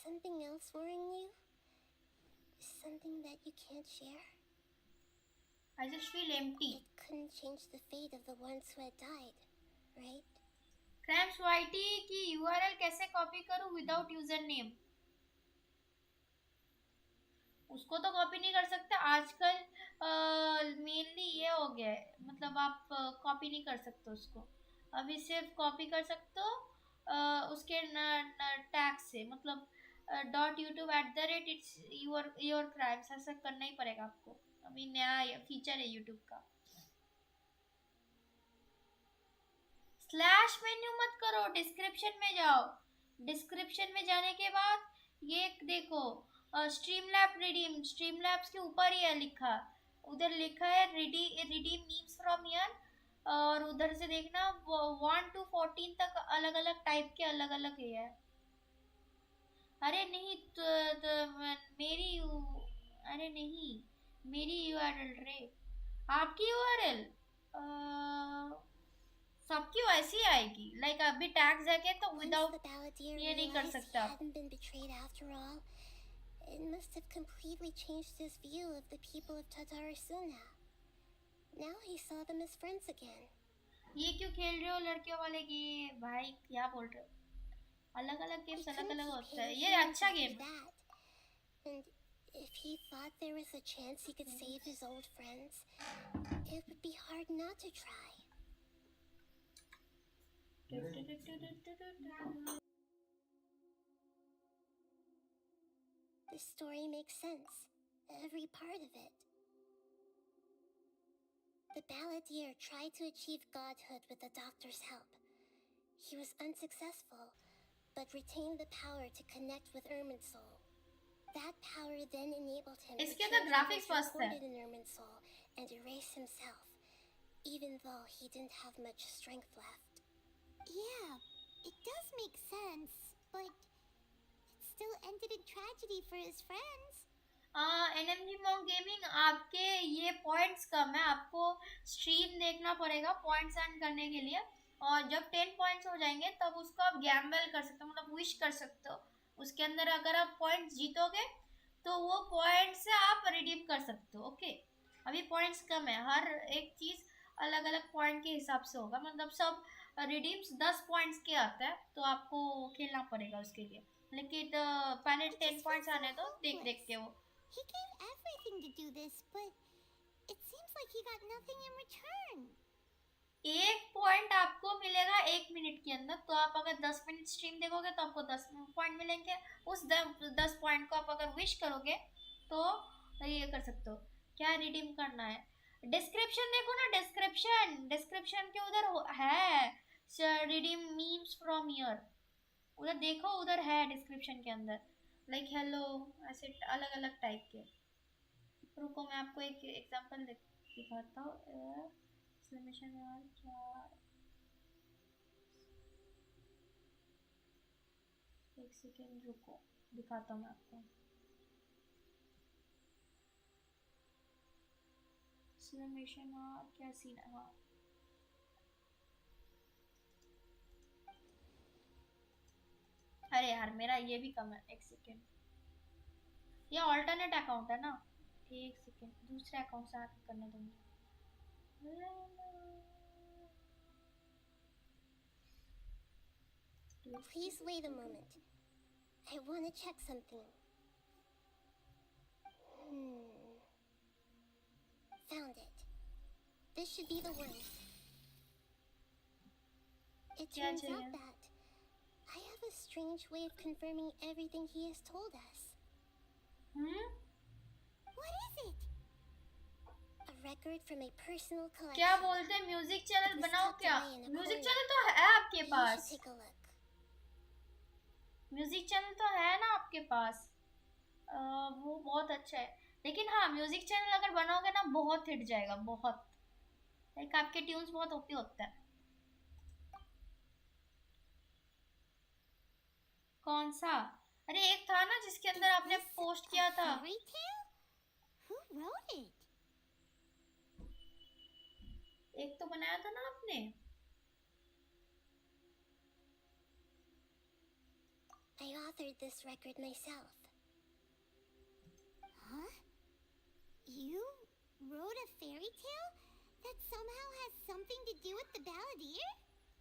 Something else worrying you? Something that you can't share? I just feel empty. It couldn't change the fate of the ones who had died, right? Crimes YT की यूआरएल कैसे कॉपी करूं विदाउट यूजर नेम? उसको तो copy नहीं कर सकते आजकल. Mainly ये हो गया है, मतलब आप कॉपी नहीं कर सकते उसको. अभी सिर्फ कॉपी कर सकते हो उसके टैग से, मतलब .youtube@ it's your crimes ऐसा करना ही पड़ेगा आपको. अभी नया फीचर है यूट्यूब का. स्लैश मेन्यू मत करो, डिस्क्रिप्शन में जाओ. डिस्क्रिप्शन में जाने के बाद ये देखो स्ट्रीमलैब रिडीम, स्ट्रीमलैब्स के ऊपर ही है लिखा, उधर लिखा है रिडीम मीम्स फ्रॉम हियर. और उधर से देखना 1 to 14 तक अलग अलग टाइप के अलग अलग है. अरे नहीं अरे नहीं मेरी यूआरएल रे, आपकी यूआरएल सबकी वैसी आएगी. लाइक अभी टैग्स है तो विदाउट ये नहीं कर सकता. It must have completely changed his view of the people of Tatarasuna. Now he saw them as friends again. ये क्यों खेल रहे हो लड़कियों वाले गेम भाई, क्या बोल रहे हो? अलग अलग गेम्स अलग अलग होता है, ये अच्छा गेम है. And if he thought there was a chance he could save his old friends, it would be hard not to try. The story makes sense, every part of it. The balladeer tried to achieve godhood with the doctor's help. He was unsuccessful, but retained the power to connect with Irminsul. That power then enabled him to इसके तो change graphics what was मस्त है. recorded in Irminsul and erase himself, even though he didn't have much strength left. Yeah, it does make sense, but it still ended in tragedy for his friends. NMG मॉन्ग gaming, आपके ये points कम है, आपको stream देखना पड़ेगा points earn करने के लिए. और जब 10 पॉइंट्स हो जाएंगे तब उसको आप गैम्बल कर सकते हो, मतलब विश कर सकते हो. उसके अंदर अगर आप पॉइंट्स जीतोगे तो वो पॉइंट्स से आप रिडीम कर सकते हो. ओके, अभी पॉइंट्स कम है, हर एक चीज़ अलग अलग पॉइंट के हिसाब से होगा, मतलब सब रिडीम्स 10 पॉइंट्स के आता है, तो आपको खेलना पड़ेगा उसके लिए. लेकिन पहले 10 पॉइंट्स आने दो, देख के वो. He gave everything to do this, but it seems like he got nothing in return. 1 point आपको मिलेगा 1 मिनट के अंदर। तो आप अगर 10 मिनट स्ट्रीम देखोगे तो आपको 10 पॉइंट मिलेंगे। उस 10 पॉइंट को आप अगर विश करोगे तो ये कर सकते हो। क्या रिडीम करना है? डिस्क्रिप्शन देखो ना, डिस्क्रिप्शन के उधर है रिडीम मीम्स फ्रॉम हियर, उधर देखो, उधर है डिस्क्रिप्शन के अंदर, लाइक हेलो, ऐसे अलग अलग टाइप के। रुको मैं आपको एक एग्जांपल दिखाता हूँ। एक्सक्लेमेशन यार क्या, एक सेकेंड रुको, दिखाता हूँ मैं आपको। एक्सक्लेमेशन यार क्या सीन है। हाँ अरे यार मेरा ये भी कम है, एक सेकेंड। ये ऑल्टरनेट अकाउंट है ना, एक सेकेंड दूसरे अकाउंट से आके करने दूंगी। Please wait a moment. I want to check something. Found it. This should be the one. It turns out that I have a strange way of confirming everything he has told us. What is it? A record from a personal collection. क्या बोलते हैं? Music channel बनाओ क्या? Music channel तो है आपके पास, music channel तो है ना आपके पास। वो बहुत अच्छा है, लेकिन हाँ म्यूजिक चैनल अगर बनाओगे ना बहुत हिट जाएगा, बहुत, लाइक आपके ट्यून्स बहुत ओपी होता है। कौन सा? अरे एक था ना जिसके अंदर आपने पोस्ट किया था। Who wrote it? एक तो बनाया था ना आपने। I authored this record myself. Huh? You wrote a fairy tale that somehow has something to do with the balladeer?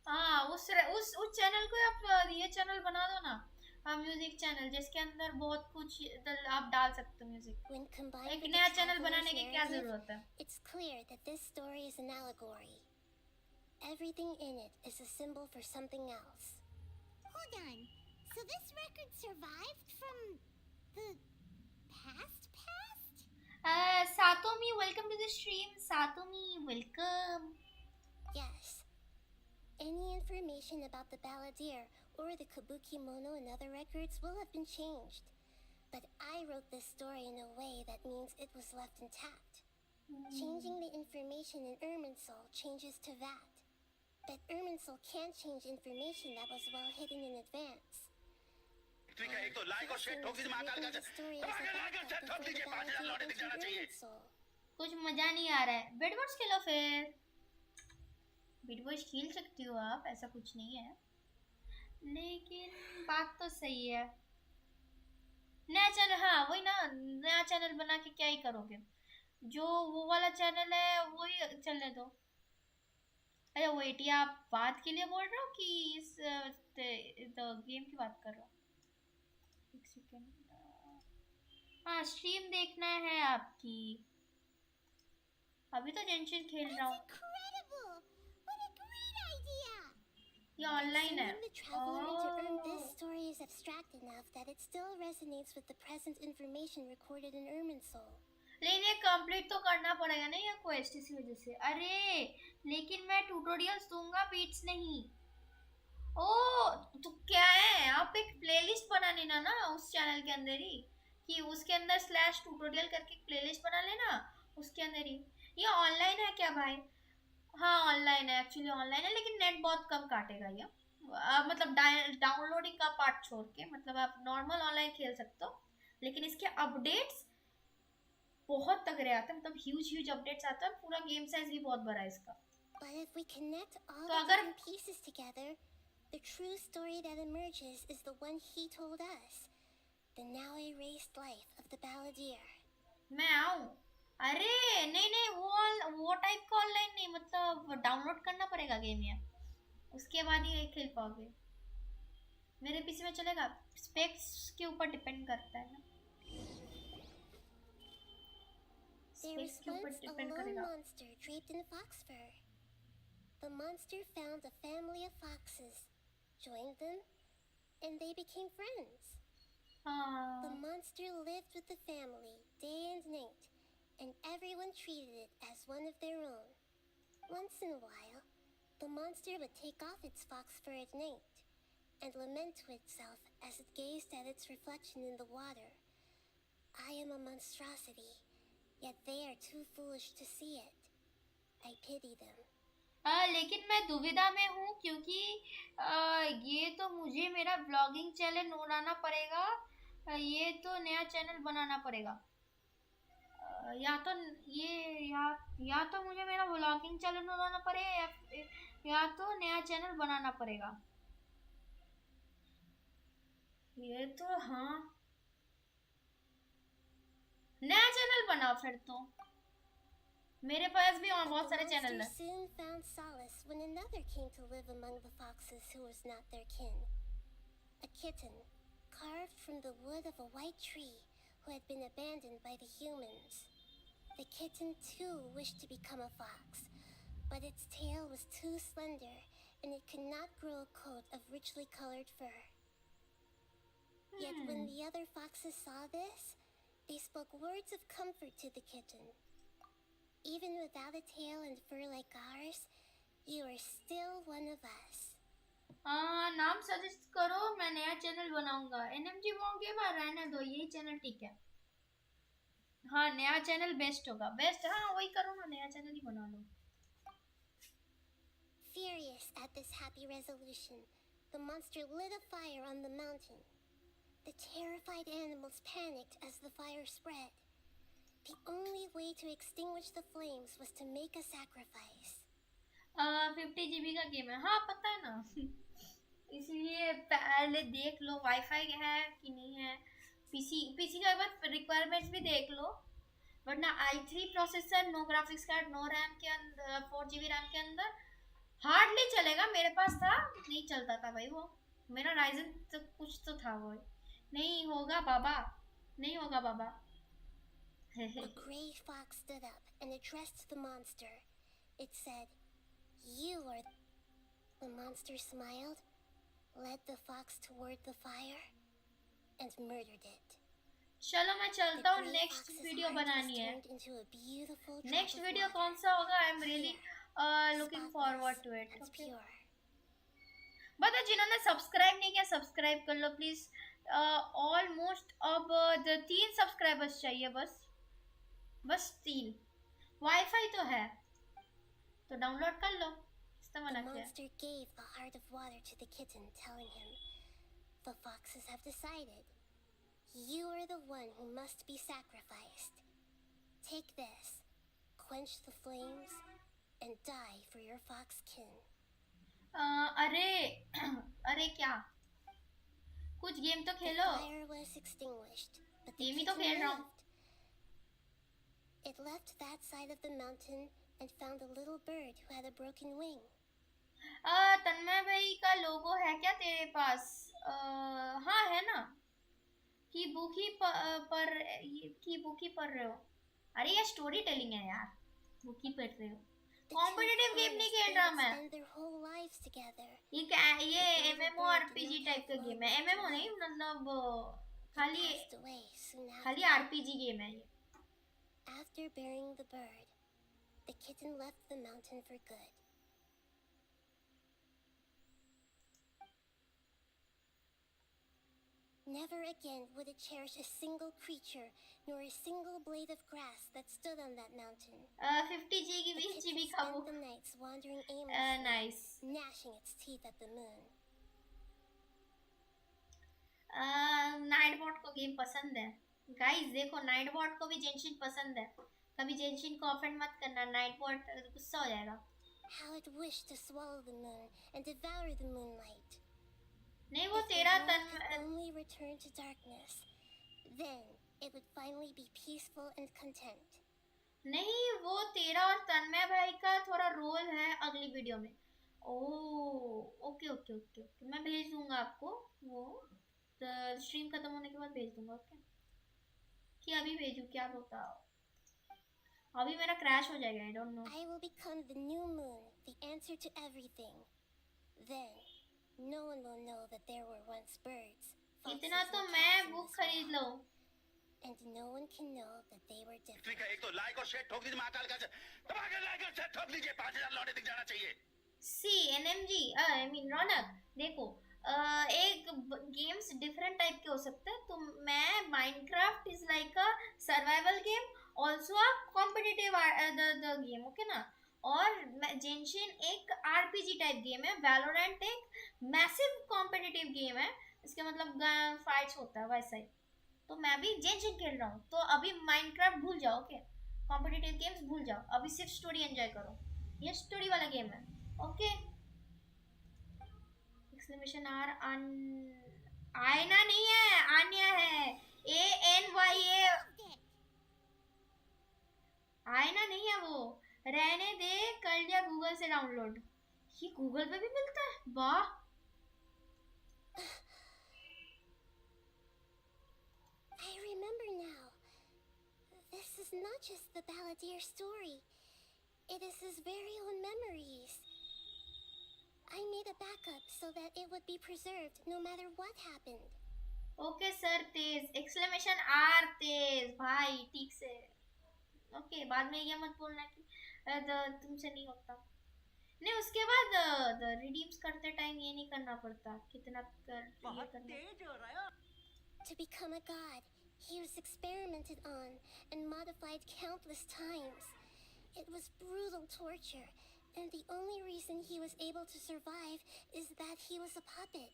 हाँ उस चैनल को आप ये चैनल बना दो ना, म्यूजिक चैनल जिसके अंदर बहुत कुछ आप डाल सकते हो म्यूजिक। एक नया चैनल बनाने की क्या जरूरत है? It's clear that this story is an allegory. Everything in it is a symbol for something else. Hold on. So this record survived from the past? Satomi, welcome to the stream. Satomi, welcome. Yes. Any information about the balladeer or the kabuki mono and other records will have been changed. But I wrote this story in a way that means it was left intact. Changing the information in Irminsul changes to that. But Irminsul can't change information that was well hidden in advance. ठीक है, एक तो like और share ठोक दीजिए महाकाल का। Like और share ठोक दीजिए, 5000 लौटे दिख जाना चाहिए। कुछ मजा नहीं आ रहा है। बिटबॉक्स खेलो फिर, बिटबॉक्स खेल सकती हो आप, ऐसा कुछ नहीं है, लेकिन बात तो सही है। नया चैनल, हाँ वही ना, नया चैनल बना के क्या ही करोगे, जो वो वाला चैनल है वही चलने दो। अरे वेट, ये आप बात के लिए बोल रहे हो कि इस गेम की बात कर रहे हो? एक सेकेंड, हाँ स्ट्रीम देखना है आपकी, अभी तो जेंशिन खेल रहा हूँ। ये ऑनलाइन है। This story is abstract enough that it still resonates with the present information recorded in Irminsul. लेकिन ये कंप्लीट तो करना पड़ेगा ना ये क्वेस्ट, इसी वजह से। अरे लेकिन मैं ट्यूटोरियल्स दूंगा, बीट्स नहीं। ओ तो क्या है, आप एक प्लेलिस्ट बना लेना ना उस चैनल के अंदर ही, कि उसके अंदर स्लैश ट्यूटोरियल करके प्लेलिस्ट बना लेना उसके अंदर ही। ये ऑनलाइन है क्या भाई? हाँ ऑनलाइन है, एक्चुअली ऑनलाइन है, लेकिन नेट बहुत कम काटेगा ये, मतलब डाउनलोडिंग का पार्ट छोड़ के, मतलब आप नॉर्मल ऑनलाइन खेल सकते हो, लेकिन इसके अपडेट्स बहुत तगड़े आते हैं, मतलब ह्यूज अपडेट्स आते हैं, पूरा गेम साइज भी बहुत बड़ा है इसका। But if we connect all तो the अगर different pieces together, the true story that emerges is the one he told us, the now erased life of the balladeer. मैं आऊँ? अरे नहीं वो टाइप का ऑनलाइन नहीं, मतलब डाउनलोड करना पड़ेगा गेम ये, उसके बाद ही खेल पाओगे। मेरे पीसी में चलेगा, स्पेक्स के ऊपर डिपेंड करता है ना, There was once a lone monster draped in fox fur. the monster found a family of foxes, joined them, and they became friends. The monster lived with the family day and night, and everyone treated it as one of their own. Once in a while, the monster would take off its fox fur at night and lament to itself as it gazed at its reflection in the water. I am a monstrosity, yet they are too foolish to see it. I pity them. लेकिन मैं दुविधा में हूँ क्योंकि ये तो मुझे मेरा ब्लॉगिंग चैनल बनाना पड़ेगा, ये तो नया चैनल बनाना पड़ेगा, या तो ये या तो मुझे मेरा ब्लॉगिंग चैनल बनाना पड़ेगा या तो नया चैनल बनाना पड़ेगा। ये तो हाँ, नया चैनल बनाओ फिर तो। मेरे पास भी और बहुत सारे चैनल हैं। soon found solace when another came to live among the foxes who was not their kin. A kitten, carved from the wood of a white tree, who had been abandoned by the humans. The kitten too wished to become a fox, but its tail was too slender, and it could not grow a coat of richly colored fur. Yet when the other foxes saw this, they spoke words of comfort to the kitten. Even without a tail and fur like ours, you are still one of us. नाम suggest करो, मैं नया channel बनाऊंगा। NMG मोंगे बार रहने दो, यही channel ठीक है। हाँ, नया चैनल बेस्ट होगा। बेस्ट, हाँ वही करो ना, नया चैनल ही बना लो। Furious at this happy resolution, the monster lit a fire on the mountain. The terrified animals panicked as the fire spread. The only way to extinguish the flames was to make a sacrifice. 50 GB का game है, हाँ पता है ना। इसलिए पहले देख लो wifi है कि नहीं है। पीसी का एक बार रिक्वायरमेंट्स भी देख लो, वरना i3 processor, no graphics card, no RAM के अंदर, 4 GB रैम के अंदर हार्डली चलेगा। मेरे पास था, नहीं चलता था भाई वो। मेरा राइजन तो कुछ तो था वो। नहीं होगा बाबा, नहीं होगा बाबा। A gray fox stood up and addressed the monster. It said, "You are..." The monster smiled, led the fox toward the fire, and murdered it. चलो मैं चलता हूँ, नेक्स्ट वीडियो बनानी है। नेक्स्ट वीडियो कौन सा होगा? I am really looking forward to it. बता, जिन्होंने सब्सक्राइब नहीं किया सब्सक्राइब कर लो प्लीज। ऑलमोस्ट अब 3 सब्सक्राइबर्स चाहिए, बस 3। वाईफाई तो है तो डाउनलोड कर लो। The monster gave the heart of water to the kitten, telling him, "The foxes have decided. You are the one who must be sacrificed. Take this, quench the flames, and die for your fox kin." अरे क्या, कुछ game तो खेलो। The fire was extinguished, but the game ही तो kitten खेल रहा हूँ। lived. It left that side of the mountain and found a little bird who had a broken wing. तन्मय भाई का लोगो है क्या तेरे पास? हाँ है ना। की बुकी पढ़ रहे हो? अरे ये स्टोरी टेलिंग है यार, बुकी पढ़ रहे हो। कॉम्पिटिटिव गेम नहीं खेल रहा मैं। ये एमएमओ आरपीजी टाइप का गेम है। एमएमओ नहीं, मतलब खाली आरपीजी गेम है ये। After burying the bird, the kitten left the mountain for good. Never again would it cherish a single creature, nor a single blade of grass that stood on that mountain. 50 GB, 20 GB का वो. The nights wandering aimlessly, nice. gnashing its teeth at the moon. Nightbot को game पसंद है guys. देखो Nightbot को भी जेंशिन पसंद है। कभी जेंशिन को ऑफेंड मत करना, नाइटबॉट गुस्सा हो जाएगा। How it wished to swallow the moon and devour the moonlight. नहीं वो तेरा तन only return to darkness, then it would finally be peaceful and content. नहीं वो तेरा और तन्मय भाई का थोड़ा रोल है अगली वीडियो में। Oh okay okay okay okay, मैं भेज दूंगा आपको वो स्ट्रीम खत्म होने के बाद भेज दूंगा। ओके कि अभी भेजूं क्या बताओ? अभी मेरा क्रैश हो जाएगा, I don't know. I will become the new moon, the answer to everything. Then, no one will know that there were once birds. इतना तो मैं बुक खरीद लूं. And no one can know that they were different. ठीक है, एक तो like और शेयर ठोक दीजिए महाकाल का, दबा के लाइक और शेयर ठोक दीजिए, 5000 लौटे दिख जाना चाहिए. सी NMG I mean रौनक, देखो एक गेम्स डिफरेंट टाइप के हो सकते हैं. तो मैं Minecraft is like a survival game, also a competitive the game, okay ना. और जेंशिन एक RPG टाइप गेम है. वैलोरेंट एक मैसिव कॉम्पिटिटिव गेम है. इसके मतलब फाइट्स होता है वैसा ही. तो मैं भी जेंशिन खेल रहा हूँ. तो अभी माइनक्राफ्ट भूल जाओ, ओके. कॉम्पिटिटिव गेम्स भूल जाओ, अभी सिर्फ स्टोरी एंजॉय करो. ये स्टोरी वाला गेम है, ओके. एक्सक्लेमेशन आर आयना नहीं है, आन्या है. ANYA. आयना नहीं है वो. रहने दे, कर लिया गूगल से डाउनलोड. ये गूगल पे भी मिलता है, वाह. I remember now. This is not just the Balladeer story. It is his very own memories. I made a backup so that it would be preserved no matter what happened. Okay sir तेज. Exclamation आर तेज भाई, ठीक से. Okay, बाद में ये मत बोलना कि तुमसे नहीं होता. नहीं, उसके बाद रिडीम्स करते टाइम ये नहीं करना पड़ता. कितना कर ये करना. To become a god, he was experimented on and modified countless times. It was brutal torture, and the only reason he was able to survive is that he was a puppet.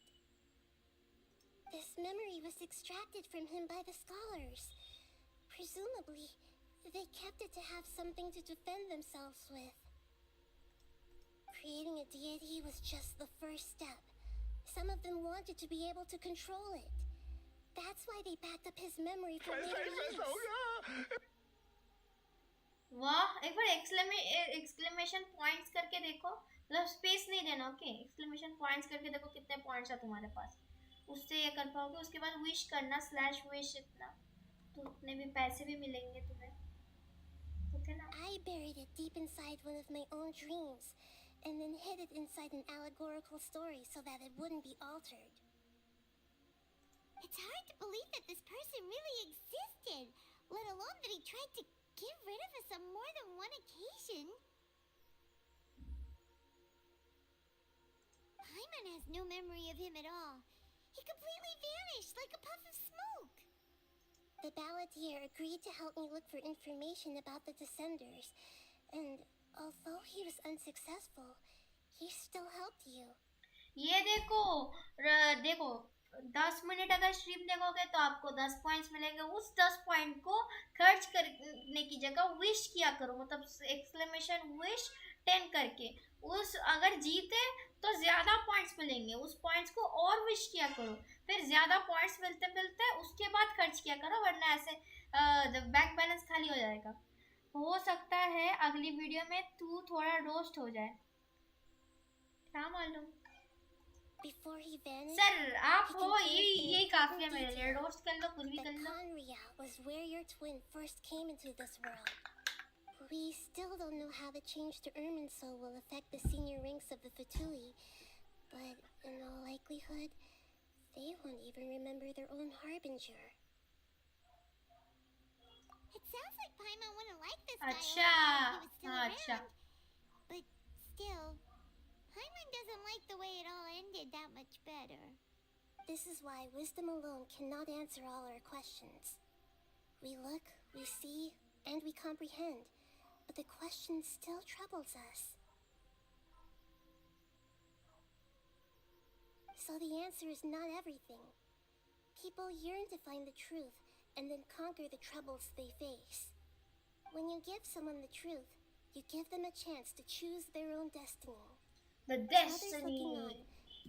This memory was extracted from him by the scholars. Presumably, they kept it to have something to defend themselves with. Creating a deity was just the first step. Some of them wanted to be able to control it. That's why they backed up his memory for later use. वाह, एक बार exclamation points करके देखो. मतलब space नहीं देना, okay. Exclamation points करके देखो कितने पॉइंट्स है तुम्हारे पास. उससे ये कर पाओगे. उसके बाद विश करना /wish इतना, तो उतने भी पैसे भी मिलेंगे तुम्हें, ओके ना. I buried it deep inside one of my own dreams, and then hid it inside an allegorical story so that it wouldn't be altered. It's hard to believe that this person really existed, let alone that he tried to get rid of us on more than one occasion. Paimon has no memory of him at all. He completely vanished like a puff of smoke. The Balladeer agreed to help me look for information about the Descenders, and although he was unsuccessful, he still helped you. ये देखो, देखो 10 minute अगर stream देखोगे तो आपको 10 points मिलेंगे. उस 10 point को खर्च करने की जगह विश किया करो. मतलब एक्सक्लेमेशन विश 10 करके. उस अगर जीते तो ज्यादा पॉइंट्स मिलेंगे. उस पॉइंट्स को और विश किया करो. फिर ज्यादा पॉइंट्स मिलते मिलते उसके बाद खर्च किया करो, वरना ऐसे बैंक बैलेंस खाली हो जाएगा. हो सकता है अगली वीडियो में तू थोड़ा रोस्ट हो जाए, क्या मालूम. सर आप हो, यही काफी है मेरे लिए. रोस्ट कर लो, कुछ भी कर लो. Conria was where your twin first came into this world. We still don't know how the change to Irminsul will affect the senior ranks of the Fatui, but in all likelihood, they won't even remember their own harbinger. It sounds like Paimon wouldn't like this guy अच्छा, if he was still अच्छा. around. But still, Paimon doesn't like the way it all ended that much better. This is why wisdom alone cannot answer all our questions. We look, we see, and we comprehend, but the question still troubles us. So the answer is not everything. People yearn to find the truth and then conquer the troubles they face. When you give someone the truth, you give them a chance to choose their own destiny. The To others destiny. looking on,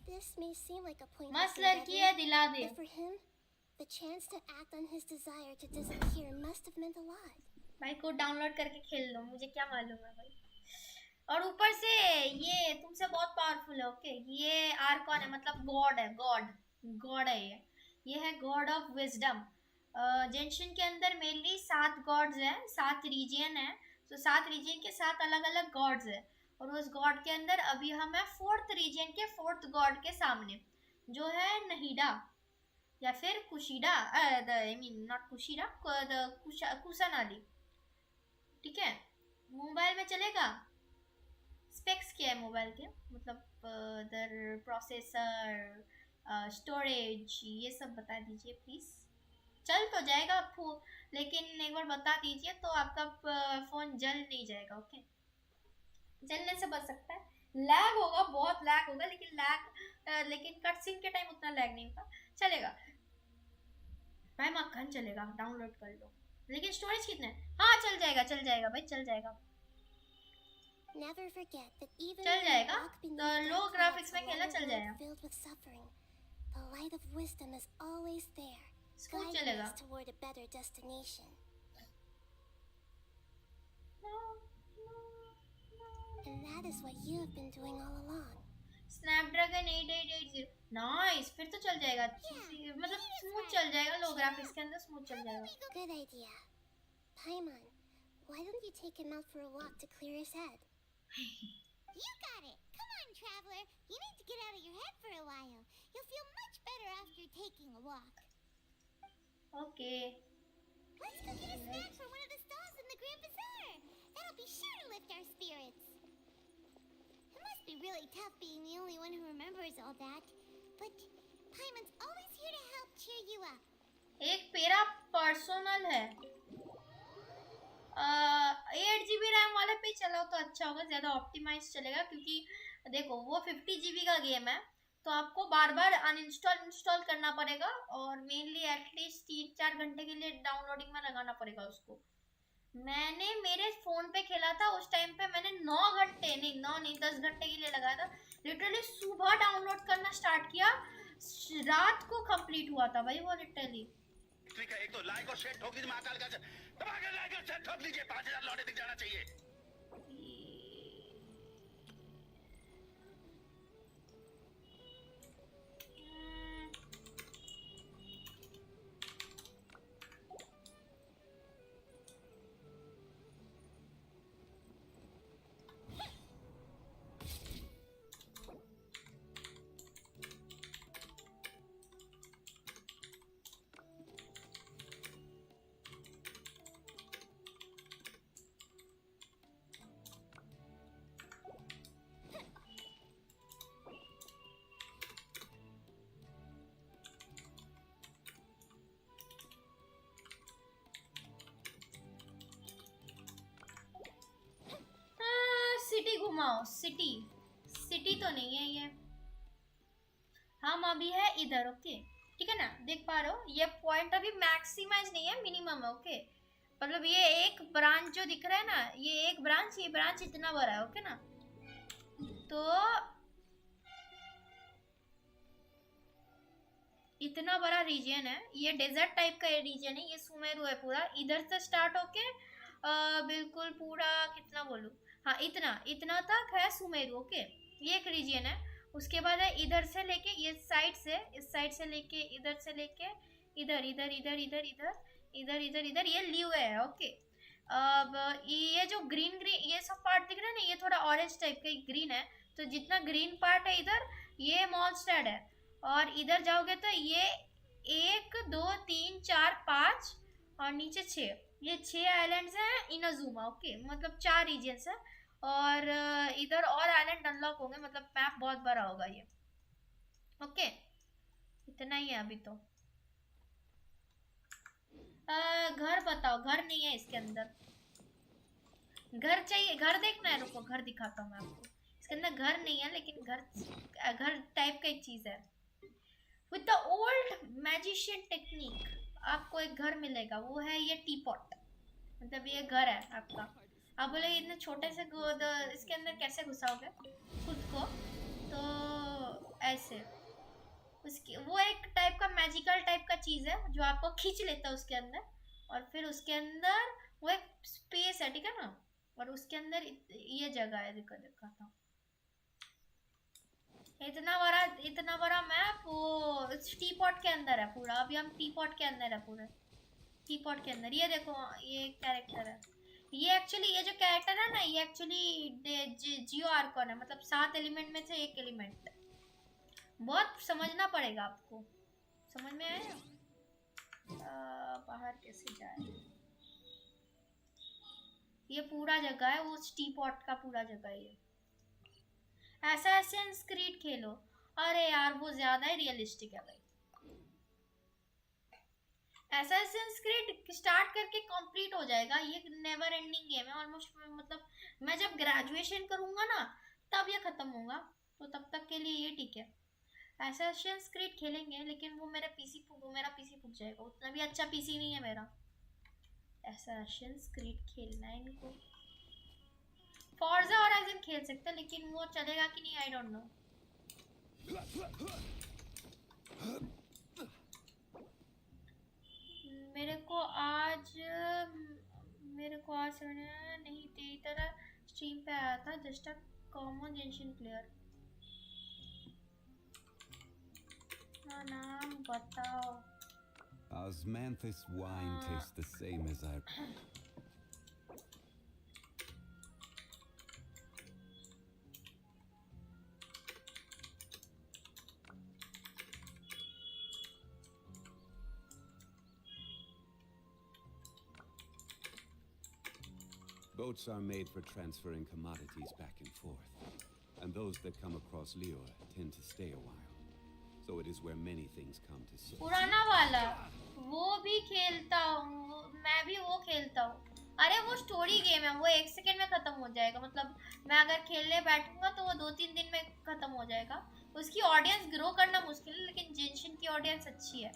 this may seem like a pointless मस्त लड़की है, दिला दे. but for him, the chance to act on his desire to disappear must have meant a lot. भाई code download करके खेल लो, मुझे क्या मालूम है भाई. और ऊपर से ये तुमसे बहुत पावरफुल है, ओके. ये आर्कॉन है, मतलब गॉड है. गॉड है ये है गॉड ऑफ विजडम. जेंशिन के अंदर मेनली 7 गॉड्स हैं, 7 रीजन है. तो 7 रीजन के 7 अलग अलग गॉड्स है, और उस गॉड के अंदर अभी हम है 4th रीजन के 4th गॉड के सामने, जो है नहीडा या फिर कुशीडा, आई मीन नॉट कुशीडा, कुसानाली। ठीक है, मोबाइल में चलेगा। स्पेक्स क्या है मोबाइल के, मतलब इधर प्रोसेसर, स्टोरेज, ये सब बता दीजिए प्लीज। चल तो जाएगा आपको, लेकिन एक बार बता दीजिए तो आपका फोन जल नहीं जाएगा। ओके, जलने से बच सकता है। लैग होगा, बहुत लैग होगा, लेकिन कट सीन के टाइम उतना लैग नहीं होगा, चलेगा भाई, मक्खन चलेगा, डाउनलोड कर लो। लेकिन स्टोरेज कितना है? हाँ चल जाएगा भाई, चल जाएगा। Never forget that even चल जाएगा, तो लो dark ग्राफिक्स में clouds खेलना along a चल road जाएगा। filled with suffering, the light of wisdom is always there, school guiding चलेगा। us toward a better destination. And that is what you have been doing all along. Snapdragon 8880, nice, फिर तो चल जाएगा, मतलब smooth चल जाएगा, लो graphics के अंदर स्मूथ चल जाएगा। Good idea. Paimon, why don't you take him out for a walk to clear his head? You got it. Come on, traveler. You need to get out of your head for a while. You'll feel much better after taking a walk. Okay. Let's go get a snack from one of the stalls in the Grand Bazaar. That'll be sure to lift our spirits. It must be really tough being the only one who remembers all that. But Paimon's always here to help cheer you up. एक पेरा personal है, 8 GB RAM वाले पे चलाओ तो अच्छा होगा, ज़्यादा ऑप्टिमाइज चलेगा, क्योंकि देखो वो 50 GB का गेम है, तो आपको बार बार इंस्टॉल करना पड़ेगा, और मेनली एटलीस्ट 3-4 घंटे के लिए डाउनलोडिंग में लगाना पड़ेगा उसको। मैंने मेरे फ़ोन पे खेला था, उस टाइम पे मैंने 9 घंटे नहीं 10 घंटे के लिए लगाया था। लिटरली सुबह डाउनलोड करना स्टार्ट किया, रात को कंप्लीट हुआ था भाई वो लिटरली। ठीक है, एक तो लाइक और शेयर ठोक दीजिए, महाकाल का दबा के लाइक और शेयर ठोक दीजिए, 5000 लौटे दिख जाना चाहिए। सिटी घुमाओ, सिटी तो नहीं है ये, हम अभी है इधर। ओके ठीक है ना, देख पा रहे हो ये पॉइंट अभी मैक्सिमाइज नहीं है, मिनिमम है। ओके, मतलब ये एक ब्रांच जो दिख रहा है ना, ये ब्रांच इतना बड़ा है। ओके ना, तो इतना बड़ा रीजन है, ये डेजर्ट टाइप का रीजन है, ये सुमेरु है पूरा, इधर से स्टार्ट होके बिल्कुल पूरा कितना बोलूं, हाँ इतना तक है सुमेरु। ओके, ये एक रीजन है। उसके बाद है इधर से लेके ये साइड से, इस साइड से लेके इधर से लेके इधर ये ल्यूए है। ओके, अब ये जो ग्रीन ये सब पार्ट दिख रहा है ना, ये थोड़ा ऑरेंज टाइप का ग्रीन है, तो जितना ग्रीन पार्ट है इधर ये मॉन्स्टर्ड है, और इधर जाओगे तो ये 1 2 3 4 5 और नीचे 6, ये 6 आइलैंड्स हैं इनाजुमा। ओके, मतलब 4 रीजन्स है, और इधर और आइलैंड अनलॉक होंगे, मतलब मैप बहुत बड़ा होगा ये। ओके, इतना ही है अभी तो। घर बताओ, घर नहीं है इसके अंदर, घर चाहिए, घर देखना है, रुको घर दिखाता हूँ मैं आपको। इसके अंदर घर नहीं है, लेकिन घर टाइप का एक चीज है। With the old magician technique आपको एक घर मिलेगा, वो है ये टीपॉट, मतलब ये घर है आपका। आप बोले इतने छोटे से इसके अंदर कैसे घुसाओगे खुद को, तो ऐसे उसकी वो एक टाइप का मैजिकल टाइप का चीज़ है जो आपको खींच लेता है उसके अंदर, और फिर उसके अंदर वो एक स्पेस है, ठीक है ना, और उसके अंदर ये जगह है, दिखाता हूँ। इतना बड़ा मैप वो टीपॉट के अंदर है पूरा। अभी हम टीपॉट के अंदर है पूरे, टीपॉट के अंदर। ये देखो, ये कैरेक्टर है, ये एक्चुअली ये जो कैरेक्टर है ना, ये एक्चुअली जियो आर्कॉन है, मतलब 7 एलिमेंट में से एक एलिमेंट। बहुत समझना पड़ेगा आपको, समझ में आया? बाहर कैसे जाए? ये पूरा जगह है, वो टी पॉट का पूरा जगह है ये। असैसिन्स क्रीड खेलो। अरे यार वो ज्यादा ही रियलिस्टिक है भाई। असैसिन्स क्रीड स्टार्ट करके कंप्लीट हो जाएगा, ये नेवर एंडिंग गेम है ऑलमोस्ट। मतलब मैं जब ग्रेजुएशन करूंगा ना तब ये खत्म होगा, तो तब तक के लिए ये ठीक है। असैसिन्स क्रीड खेलेंगे, लेकिन वो मेरा पीसी फूक जाएगा, उतना भी अच्छा पीसी नहीं है मेरा। असैसिन्स क्रीड खेलना है इनको। फॉर्जा होराइजन खेल सकते हैं, लेकिन वो चलेगा कि नहीं आई डोंट नो। मेरे को आज नहीं तेरी तरह स्ट्रीम पे आया था, जस्ट अ कॉमन जेंशिन प्लेयर। हाँ नाम बताओ। Osmanthus wine tastes the same as I... Boats are made for transferring commodities back and forth, and those that come across Lior tend to stay a while. So it is where many things come to sit. पुराना वाला वो भी खेलता हूँ, मैं भी वो खेलता हूँ। अरे वो स्टोरी गेम है, वो 1 सेकंड में खत्म हो जाएगा। मतलब मैं अगर खेलने बैठूंगा तो वो 2-3 दिन में खत्म हो जाएगा। उसकी ऑडियंस ग्रो करना मुश्किल है, लेकिन जेंशिन की ऑडियंस अच्छी है।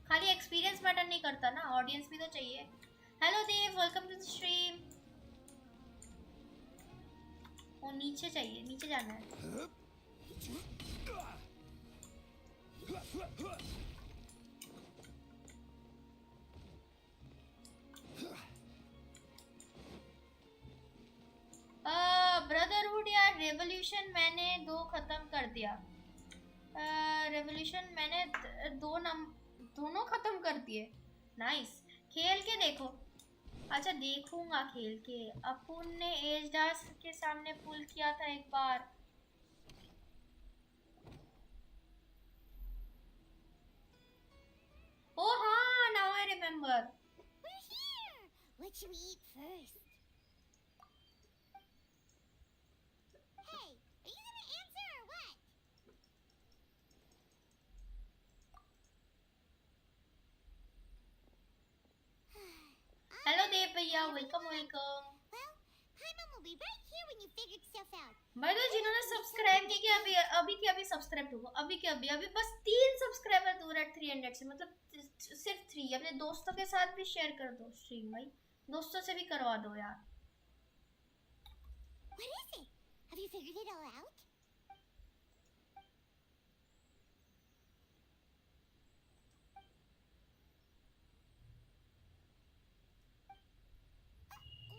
खाली एक्सपीरियंस मैटर नहीं करता ना, ऑडियंस भी तो चाहिए। Hello Dev, welcome to the stream. वो नीचे चाहिए, नीचे जाना है। ब्रदरहुड या रेवोल्यूशन मैंने 2 खत्म कर दिया। रेवोल्यूशन मैंने दोनों खत्म कर दिए। नाइस, खेल के देखो। अच्छा देखूंगा खेल के। अपुन ने एज डार्स के सामने पुल किया था एक बार। Oh हाँ, now I remember. We're here. What should we eat first? Hey, are you gonna answer or what? Hello देव भैया, welcome welcome. Well, Paimon will be right here when you figured stuff out. भाई तो जिन्होंने subscribe किया अभी subscribe हो, अभी बस 3 subscriber दूर है 300 से। मतलब सिर्फ 3। अपने दोस्तों के साथ भी शेयर कर दो स्ट्रीम भाई, दोस्तों से भी करवा दो यार। What is it? Have you figured it all out?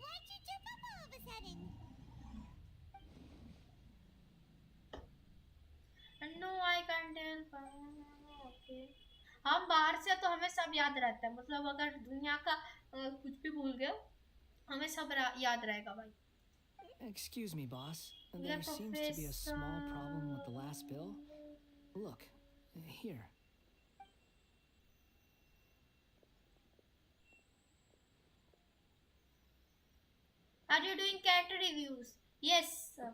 Why'd you jump up all of a sudden? No, I can't help. Okay. हम बाहर से तो हमें सब याद रहता है, मतलब अगर दुनिया का कुछ भी भूल गए हमें सब याद रहेगा भाई। Excuse me, boss. There seems to be a small problem with the last bill. Look, here. Are you doing character reviews? Yes, sir.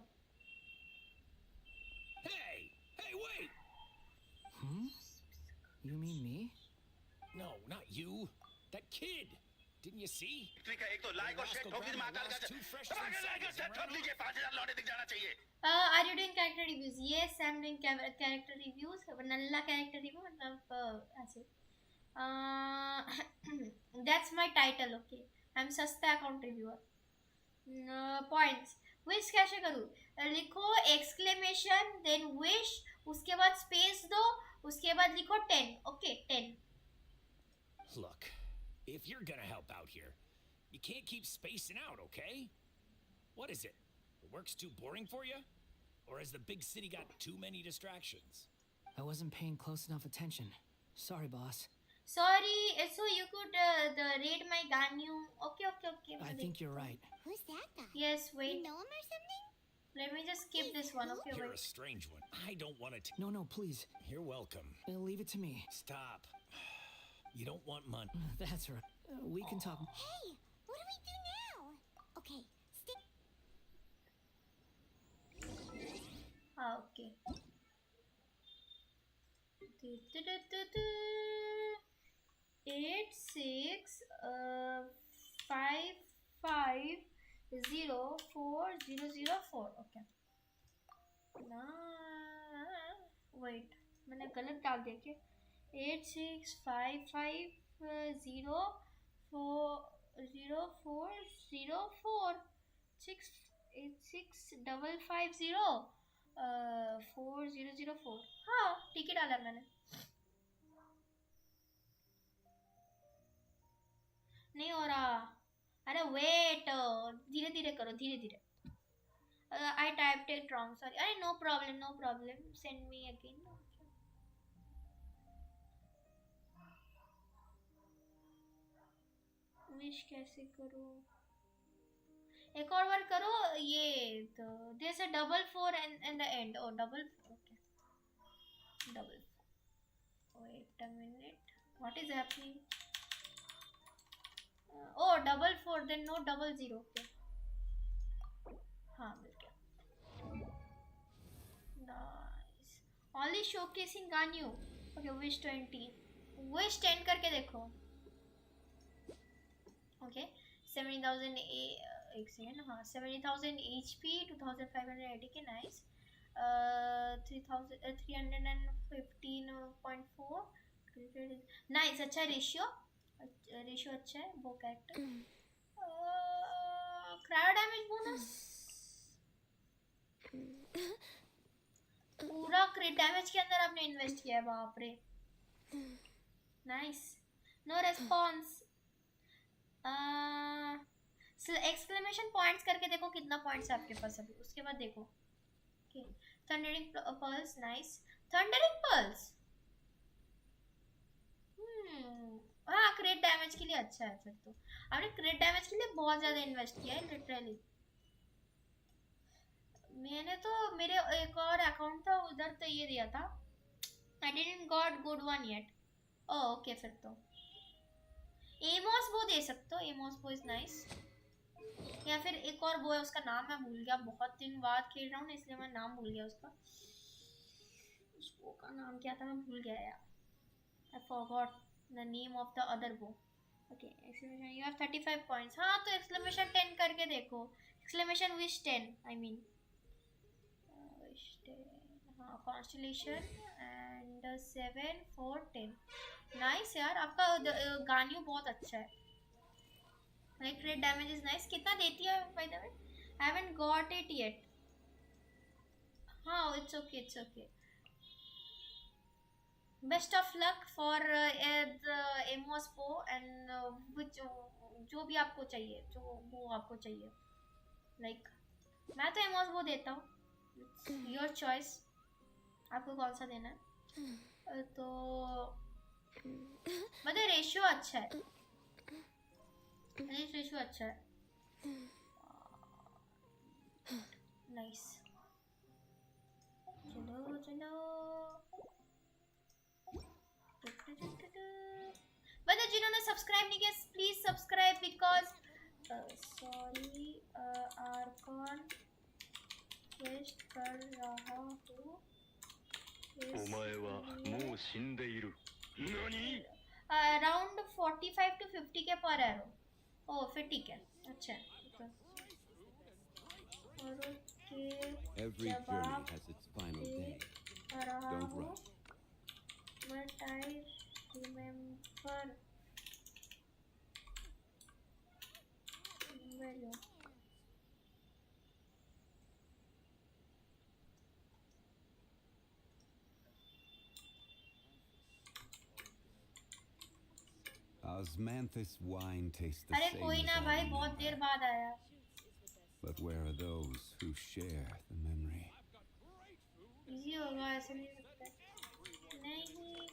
Hey, wait! You mean me? No, not you. That kid. Didn't you see? Are you doing character reviews? Yes, I'm doing character reviews. Nalla character review. That's my title. Okay, I'm सस्ता account reviewer. Points. Wish कैसे करूँ? लिखो exclamation, then wish. उसके बाद space दो. उसके बाद लिखो 10. Okay, 10. Look, if you're gonna help out here, you can't keep spacing out, okay? What is it? The work's too boring for you? Or has the big city got too many distractions? I wasn't paying close enough attention. Sorry, boss. Sorry, so you could read my Ganyu. Okay. I think you're right. Who's that guy? Yes, wait. You know him or something? Let me just skip this one. Okay, You're a wait. strange one. I don't want to. No, please. You're welcome. Leave it to me. Stop. You don't want money. That's right. We can talk. Hey, what do we do now? Okay, stick. Okay. 86550404. Okay. Wait, मैंने गलत डाल दिया क्या? 8655040404 6865504 हाँ ठीक ही डाला मैंने. नहीं हो रहा. अरे वेट, धीरे धीरे करो, धीरे धीरे. I typed it wrong. Sorry. अरे no problem. Send me again. Wish कैसे करो? एक और बार करो ये. तो there's a double 4 and the end. Oh, double 4. Okay. Double 4. Wait a minute. What is happening? Oh, double 4. Then no double 0. Okay. हाँ मिल गया. Nice. Only showcasing Ganyu. Okay, wish 20. Wish 10 करके देखो. Okay. 70,000 एक सेकेंड. हाँ 70,000 HP, 2,580 के. Nice. 315.4. Nice. अच्छा ratio अच्छा है. वो कैरेक्टर. Cryo damage bonus. पूरा क्रिट डैमेज के अंदर आपने इन्वेस्ट किया है. बाप रे. Nice. No response. Exclamation points करके देखो कितना पॉइंट्स है आपके पास अभी. उसके बाद देखो. Okay. Thundering pulse. Nice. Thundering pulse. हाँ क्रिट डैमेज के लिए अच्छा है. फिर तो आपने क्रिट डैमेज के लिए बहुत ज़्यादा इन्वेस्ट किया है लिटरली. मैंने तो मेरे एक और अकाउंट था उधर तो ये दिया था. I didn't got good one yet. Okay फिर तो एमोस बो दे सकते हो. एमोस बो इज नाइस. या फिर एक और बो है, उसका नाम मैं भूल गया. बहुत दिन बाद खेल रहा हूँ ना इसलिए मैं नाम भूल गया उसका. उस बो का नाम क्या था मैं भूल गया यार. I forgot the name of the other bow. Okay. Exclamation you have 35 points. हाँ तो एक्सक्लेमेशन 10 करके देखो. Exclamation wish 10 I mean wish 10. हाँ कॉन्स्टेलेशन एंड 7 4 10. नाइस यार आपका गान्यू बहुत अच्छा है. Like crit damage is nice. कितना देती है by the way? I haven't got it yet. हाँ it's okay. Best of luck for Amos bow and which जो भी आपको चाहिए, जो वो आपको चाहिए. लाइक मैं तो एमोस पो देता हूँ. Your choice. आपको कौन सा देना है? तो मतलब रेशियो अच्छा है. रेशियो अच्छा है. नाइस. चलो मतलब जिन्होंने सब्सक्राइब नहीं किया please subscribe because sorry archon waste कर रहा हूँ. お前はもう死んでいる。何? अराउंड 45 to 50 के पर एरो. ओ फिर ठीक है. अच्छा है. Every journey has its final day. Don't rush. But I remember well. Osmanthus wine tastes the अरे same कोई as ना I भाई बहुत देर remember. बाद आया. But where are those who share the memory? Easy होगा ऐसे नहीं लगता. नहीं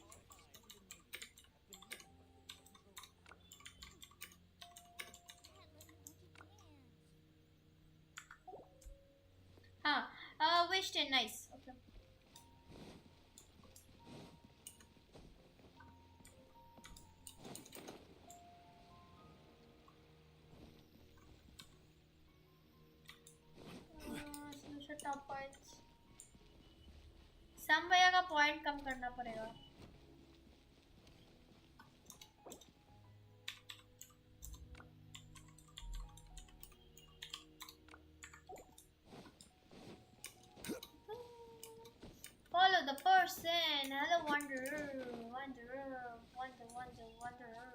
wish 10. Nice. Okay. Top points सम भैया का पॉइंट कम करना पड़ेगा. Follow the person. Hello, wanderer, wanderer, wanderer.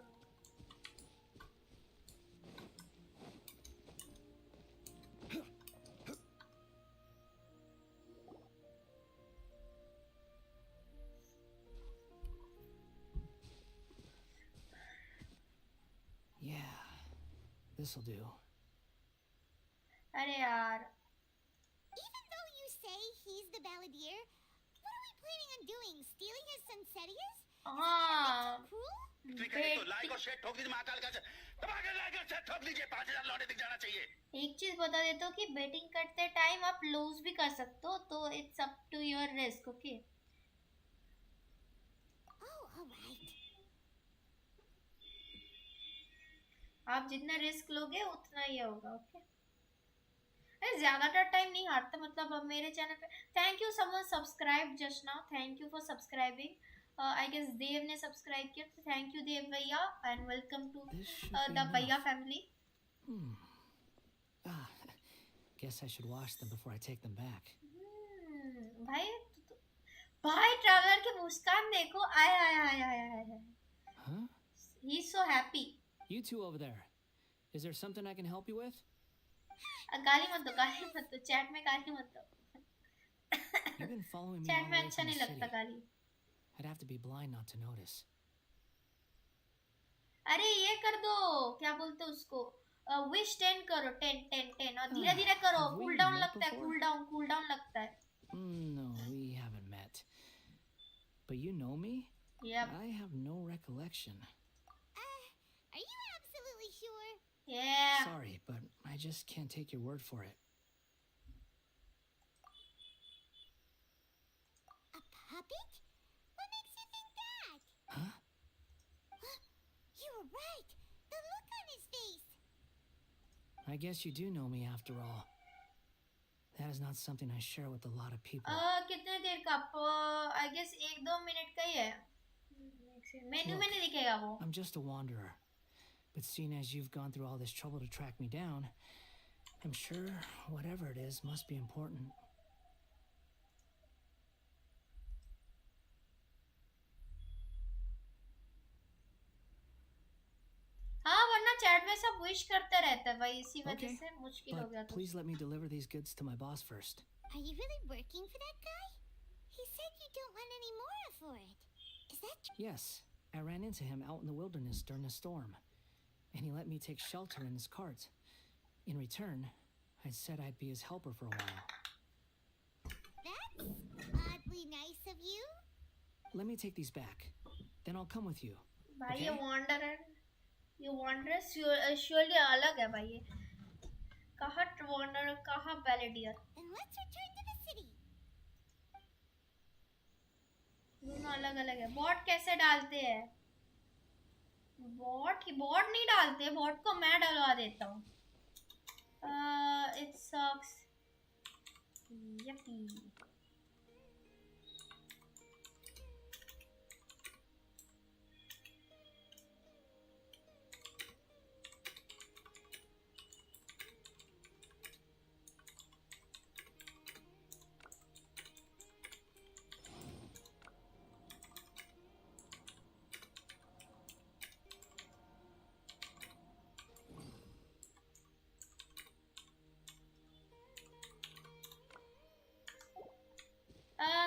Yeah, this'll do. अरे यार. Even though you say he's the balladeer, what are we planning on doing? Stealing his Sunsetias? हाँ. एक चीज बता देता हूँ कि बेटिंग करते टाइम आप लूज भी कर सकते हो, तो it's up to your risk. Okay. आप जितना रिस्क लोगे उतना ही होगा. ओके. अरे ज्यादातर टाइम नहीं हारते. मतलब अब मेरे चैनल पे thank you someone subscribe just now. Thank you for subscribing. I guess Dev ने सब्सक्राइब किया, तो थैंक यू देव भैया एंड वेलकम टू द भैया family. Guess I should wash them before I take them back. भाई भाई traveller की मुस्कान देखो. आय आय आय आय आय. Huh? He's so happy. You two over there. Is there something I can help you with? गाली मत दो, गाली मत दो. चैट में गाली मत दो. You've been following me chat all में the way अच्छा from the नहीं लगता city. गाली. I'd have to be blind not to notice. अरे ये कर दो, क्या बोलते हैं उसको, विश 10 करो. 10 और धीरे धीरे करो. Have we cool down met लगता है. before? कूल डाउन लगता है. No, we haven't met. But you know me? Yep. I have no recollection. Are you absolutely sure? Yeah. Sorry, but I just can't take your word for it. A puppet? What makes you think that? Huh? You were right. The look on his face. I guess you do know me after all. That is not something I share with a lot of people. कितने देर का? I guess 1-2 minute का ही है. Menu में नहीं दिखेगा वो. I'm just a wanderer. But seeing as you've gone through all this trouble to track me down, I'm sure whatever it is must be important. हाँ, वरना चैट में सब विश करते रहते हैं भाई, इसी वजह Okay, से मुश्किल हो गया. but please let me deliver these goods to my boss first. Are you really working for that guy? He said you don't want any more for it. Is that true? Yes, I ran into him out in the wilderness during a storm, and he let me take shelter in his cart. In return, I said I'd be his helper for a while. That's oddly nice of you. Let me take these back. Then I'll come with you. भाई ये wanderer, ये wanderer surely अलग है भाई. ये कहाँ wanderer, कहाँ balladeer. Then let's return to the city. दोनों अलग अलग है. बॉट कैसे डालते हैं? बॉट नहीं डालते. बॉट को मैं डलवा देता हूँ. It sucks. Yuppie.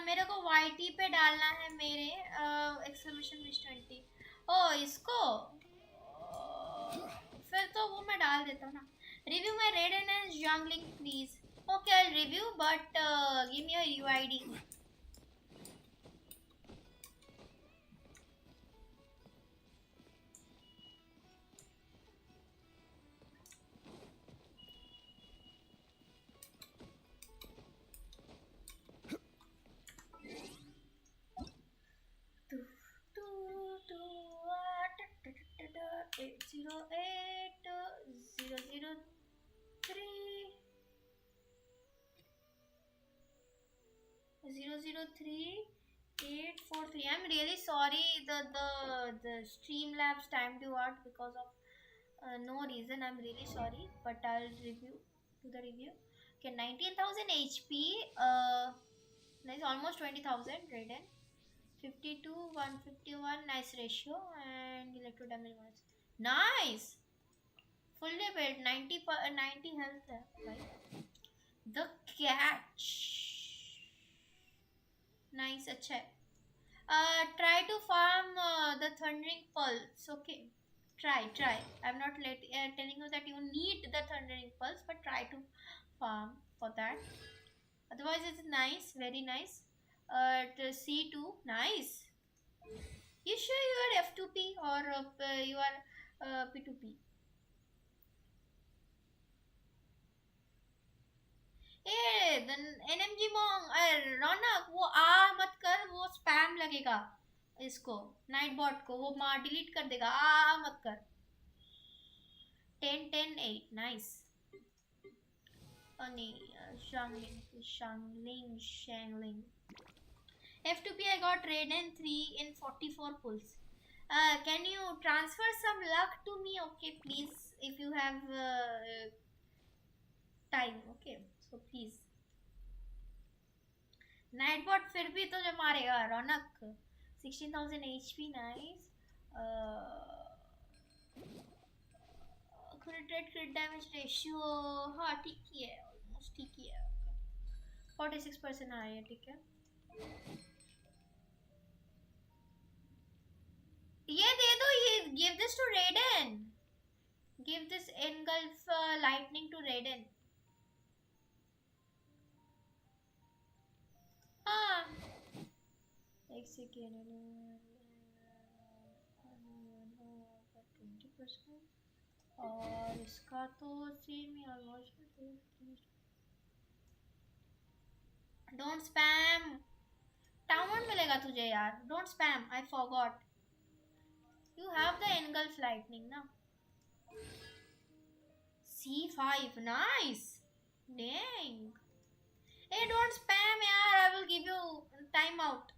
मेरे को YT पे डालना है मेरे exclamation wish 20. ओ इसको फिर तो वो मैं डाल देता हूँ ना. Review my Raiden and jungling please. Okay, I'll review, but give me a UID. 808 003 003 843. I'm really sorry, the Streamlabs timed you out because of no reason. I'm really sorry, but I'll do the review. Okay, 19,000 HP, nice, almost 20,000 Raiden. 52 151, nice ratio, and electro damage bonus. Nice, fully built, 90 health है भाई. The catch, nice, अच्छा है. Try to farm the thundering pulse. Okay, try. I'm not telling you that you need the thundering pulse, but try to farm for that. Otherwise it's nice, very nice. The C2, nice. You sure you are F2P or you are P2P? A NMG Mong, रौनक वो आ मत कर, वो spam लगेगा इसको, night bot को वो delete कर देगा. आ मत कर. 10 10 8, nice. Shangling. F2P, I got Raiden 3 in 44 pulls. Can you transfer some luck to me? Okay, please, if you have time. Okay, so please. Nightbot फिर भी तो जो मारेगा रौनक. 16,000 HP, nice. Crit damage ratio हाँ ठीक ही है, almost ठीक ही है. 46% आ रही है, ठीक है. ये दे दो, ये give this to Raiden. Give this engulf lightning to Raiden. हाँ. एक सेकेंड. 20%. और इसका तो same he almost. Don't spam. Town मिलेगा तुझे यार. Don't spam. I forgot. You have the engulf lightning ना. C5, nice. Dang. Hey, don't spam yaar, I will give you time out.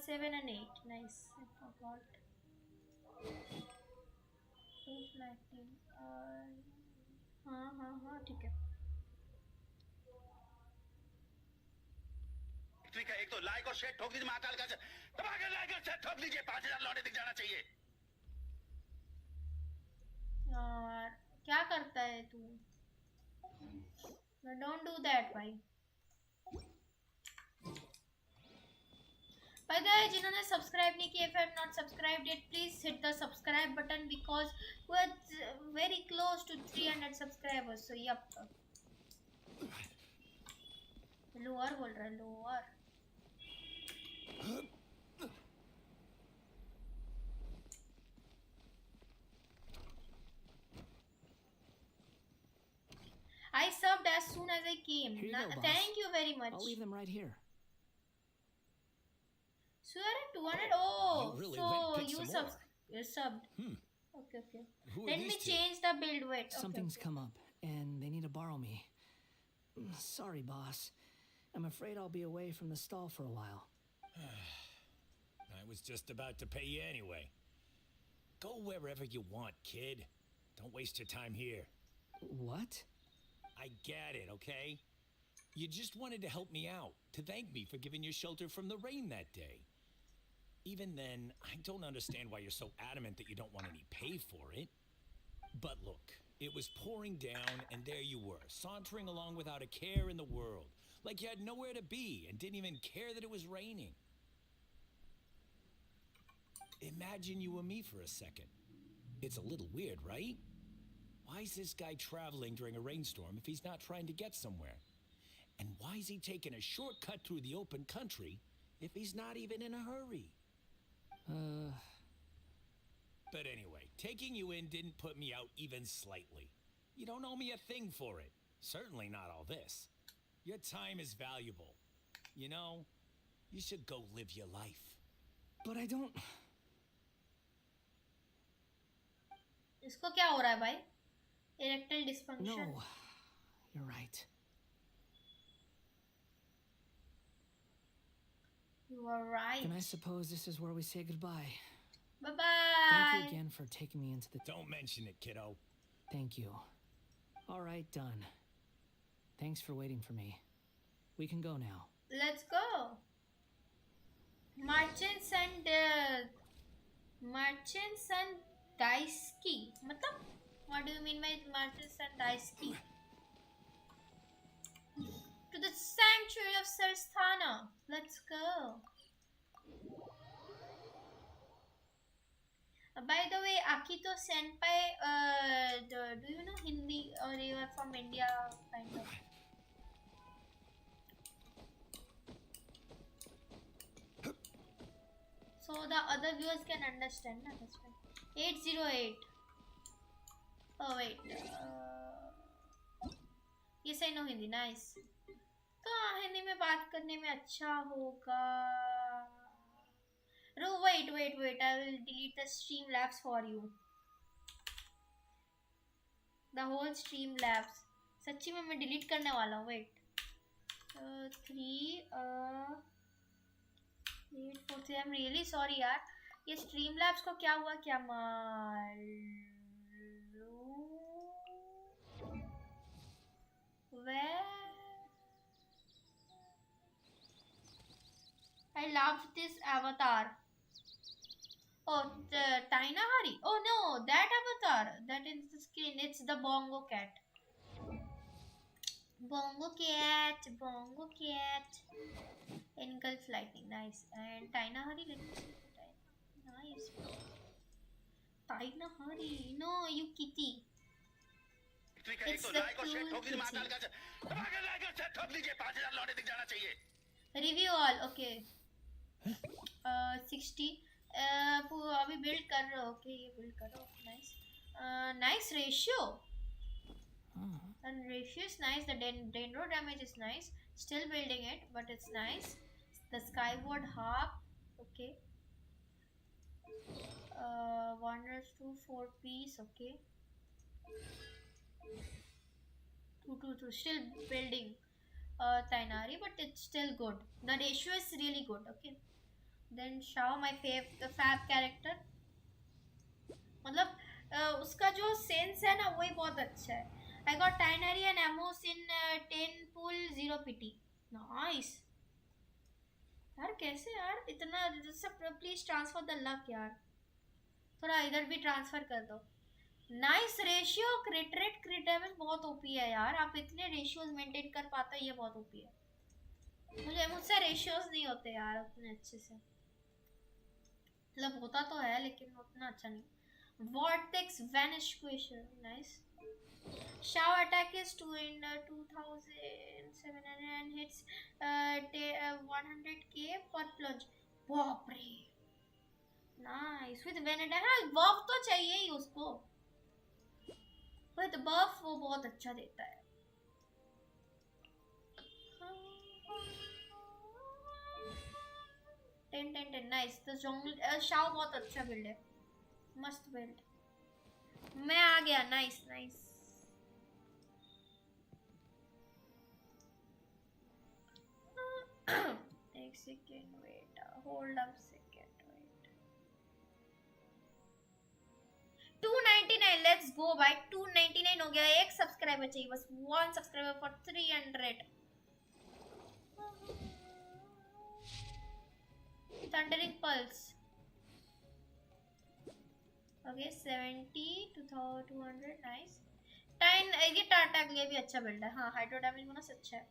7 and 8, nice. I forgot. Lightning. हाँ ठीक है. ठीक है, एक तो लाइक और शेयर ठोक दीजिए महाकाल का. दबा के लाइक और शेयर ठोक दीजिए. 5,000 लौटे दिख जाना चाहिए. यार क्या करता है तू? No, don't do that, bhai. By the way, जिन्होंने सब्सक्राइब नहीं किया, if I have not subscribed yet, please hit the subscribe button because we are very close to 300 subscribers. So yup. Lower बोल रहा है, lower. I served as soon as I came. Here you go, boss. Thank you very much. I'll leave them right here. So you're at 200. Oh, You really so went pick you some more. you subbed. Okay. Who are Let me these two? change the build. Wait. Something's Okay. come up, and they need to borrow me. Sorry, boss. I'm afraid I'll be away from the stall for a while. I was just about to pay you anyway. Go wherever you want, kid. Don't waste your time here. What? I get it, okay? You just wanted to help me out, to thank me for giving you shelter from the rain that day. Even then, I don't understand why you're so adamant that you don't want any pay for it. But look, it was pouring down, and there you were, sauntering along without a care in the world, like you had nowhere to be and didn't even care that it was raining. Imagine you were me for a second. It's a little weird, right? Why is this guy traveling during a rainstorm if he's not trying to get somewhere? And why is he taking a shortcut through the open country if he's not even in a hurry? But anyway, taking you in didn't put me out even slightly. You don't owe me a thing for it. Certainly not all this. Your time is valuable. You know, you should go live your life. But I don't... इसको क्या हो रहा है भाई? Erectile dysfunction. No, you're right. You are right. Then I suppose this is where we say goodbye. Bye-bye. Thank you again for taking me into the... Don't mention it, kiddo. Thank you. All right, done. Thanks for waiting for me. We can go now. Let's go. Merchants and Daisuke. मतलब, what do you mean by merchants and Daisuke? To the sanctuary of Sarasthana. Let's go. By the way, Akito Senpai, do you know Hindi or you are from India kind of? So the other viewers can understand, na? That's fine. 808. Oh wait. Yes, I know Hindi. Nice. तो हिंदी में बात करने में अच्छा होगा. Wait. I will delete the Streamlabs for you. The whole Streamlabs. सच्ची में मैं delete करने वाला हूँ. Wait. 3 8 4 3. I'm really sorry यार. ये Streamlabs को क्या हुआ क्या मालूम? Where? I loved this avatar. Oh, the Tainahari. Oh no, that avatar. That is the skin. It's the bongo cat. Bongo cat. Engulf lightning. Nice. And Tainahari. Let me see. Nice. Tainahari. No, you kitty. It's the cool kitty. Review all. Okay. 60. अभी build कर रहे हो. Okay, ये build करो. Nice. Nice ratio. And ratio is nice. The dendro damage is nice. Still building it, but it's nice. The skyward harp. Okay. 1:4 piece. Okay. 2. Still building. Tainari, but it's still good. The ratio is really good. Okay. Then Shao, my fab character. मतलब उसका जो sense है ना वही बहुत अच्छा है. I got Tainari and Amos in 10 pool 0 pity. Nice. यार कैसे यार इतना सब प्लीज ट्रांसफर द लक यार. थोड़ा इधर भी ट्रांसफर कर दो. Nice ratio. क्रिट रेट क्रिट डैमेज बहुत ओपी है यार. आप इतने रेशियोज मेंटेन कर पाते हैं, ये बहुत ओपी है. मुझसे रेशियोज नहीं होते यार उतने अच्छे से. मतलब होता तो है लेकिन उतना अच्छा नहीं. Vortex Vanish Question. Nice. Shao attack is 2 in 2700 and hits 100k per plunge. बाप रे. Nice. With Veneda. हाँ buff तो चाहिए ही उसको. With buff वो बहुत अच्छा देता है. 10. Nice. The jungle Shao बहुत अच्छा build है. मस्त build. मैं आ गया. Nice. एक second wait. Hold up second wait. 299. Let's go भाई. 299 हो गया. एक सब्सक्राइबर चाहिए बस. 1 subscriber for 300. Thundering Pulse. Okay, 70 200. Nice. 10 ये टाटा के लिए भी अच्छा बिल्ड है. हाँ हाइड्रो डैमेज बोनस अच्छा है.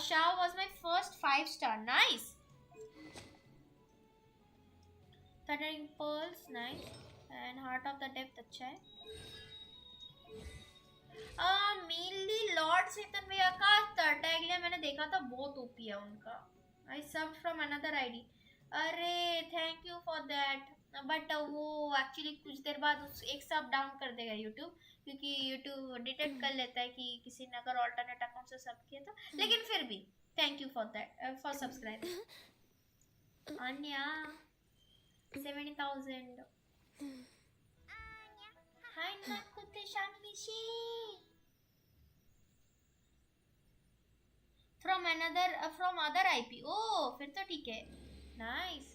Shao was my first 5-star. Nice. Thundering Pulse. Nice. And Heart of the Depth अच्छा है. Mainly Lord Chetan भैया का टैग लिया मैंने देखा था. बहुत ओपी है उनका. I subbed from another ID. अरे thank you for that. But वो एक्चुअली कुछ देर बाद उस एक सब डाउन कर देगा यूट्यूब, क्योंकि यूट्यूब डिटेक्ट कर लेता है कि किसी ने अगर ऑल्टरनेट अकाउंट से सब किया था. लेकिन फिर भी thank you for that for subscribe. anya 70,000. Hi Nakute Shanmishi. From other IP. Oh, फिर तो ठीक है. Nice.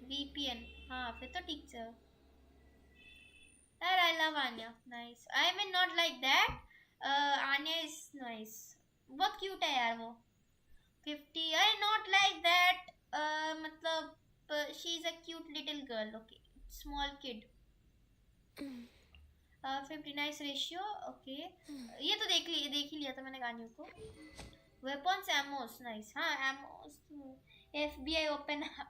VPN. हाँ, फिर तो ठीक है. Yaar, I love Anya. Nice. I mean not like that. Anya is nice. बहुत cute है यार वो. 50. I not like that. मतलब she is a cute little girl. Okay. Small kid. 50 nice ratio. Okay. ये तो देख ही लिया था मैंने गानियों को. Weapons, ammos, nice. हाँ, ammos. FBI open up.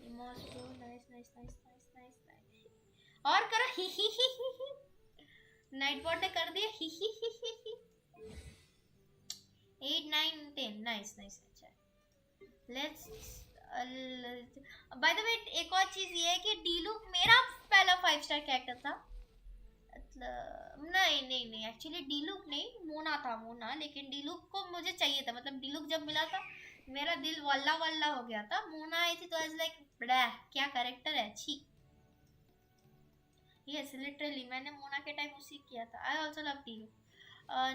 Ammos bro, nice. और करो Nightbot ने कर दिया 8, 9, 10. Nice. अच्छा. Let's. By the way, एक और चीज ये है कि D-Luke मेरा पहला 5-star कैरेक्टर था. नहीं एक्चुअली D-Luke नहीं, मोना था. लेकिन D-Luke को मुझे चाहिए था. मतलब D-Luke जब मिला था मेरा दिल वल्ला हो गया था. मोना आई थी तो आई वाज लाइक बड़ा क्या कैरेक्टर है. छी. यस लिटरली मैंने मोना के टाइम उसी किया था. I also love D-Luke.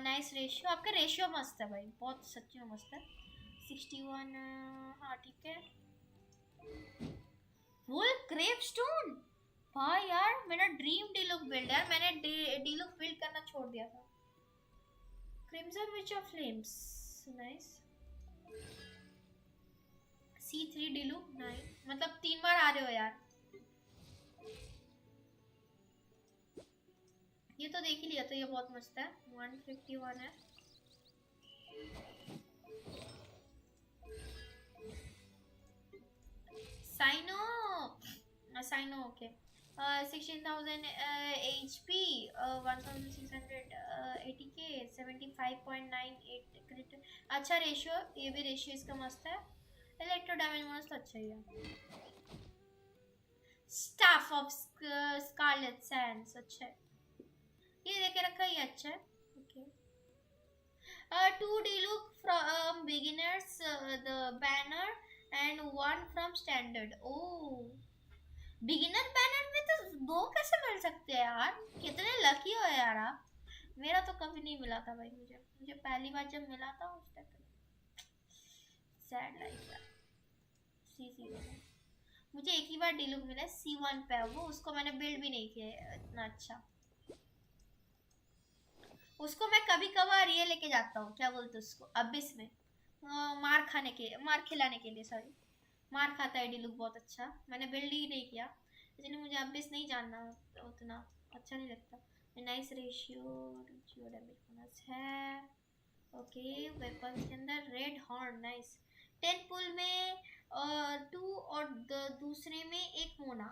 Nice ratio. आपका रेशियो मस्त है भाई, बहुत सच्ची में मस्त है. 61. हाँ ठीक है. Full crepe stone. हाँ यार मेरा ड्रीम D-Luke बिल्ड यार. मैंने D-Luke बिल्ड करना छोड़ दिया था. Crimson which of flames. Nice. C3 D-Luke. Nice. मतलब 3 बार आ रहे हो यार. ये तो देख ही लिया तो ये बहुत मस्त है. 151 है. Sino okay. 16,000 HP, 1,680k, 75.98 क्रिट. अच्छा रेशियो. ये भी रेशियो इसका मस्त है. इलेक्ट्रो डैमेज बोनस तो अच्छा ही है. स्टाफ ऑफ स्कारलेट सैंड्स अच्छा है. ये देखे रखा ही अच्छा है. Okay. 2 D-Luke from beginners, the banner, and 1 from standard. Oh, beginner banner में तो 2 कैसे मिल सकते हैं यार. कितने लकी हो यार आप. मेरा तो कभी नहीं मिला था भाई. मुझे पहली बार जब मिला था उस टाइम सैड लाइफ है. C0. मुझे एक ही बार D-Luke मिला. C1 पे वो, उसको मैंने बिल्ड भी नहीं किया इतना अच्छा. उसको मैं कभी कभार ये लेके जाता हूँ, क्या बोलते उसको, अबिस में मार खिलाने के लिए. सॉरी, मार खाता है D-Luke बहुत अच्छा. मैंने बिल्ड ही नहीं किया इसलिए मुझे अबिस नहीं जानना, उतना अच्छा नहीं लगता. Nice ratio. डैमेज बोनस है. ओके. वेपन्स के अंदर रेड हॉर्न. नाइस. 10 पुल में 2 और दूसरे में 1 मोना.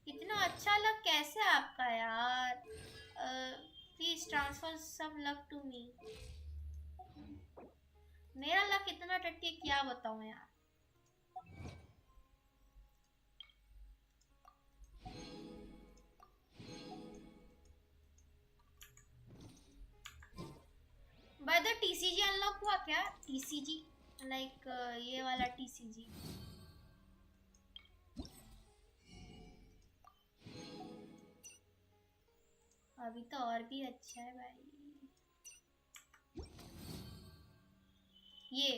इतना अच्छा लक कैसे आपका यार. Please transfer some luck to me. मेरा लक इतना टट्टी क्या बताऊं यार. बाय द TCG अनलॉक हुआ क्या. TCG लाइक ये वाला TCG. अभी तो और भी अच्छा है भाई. ये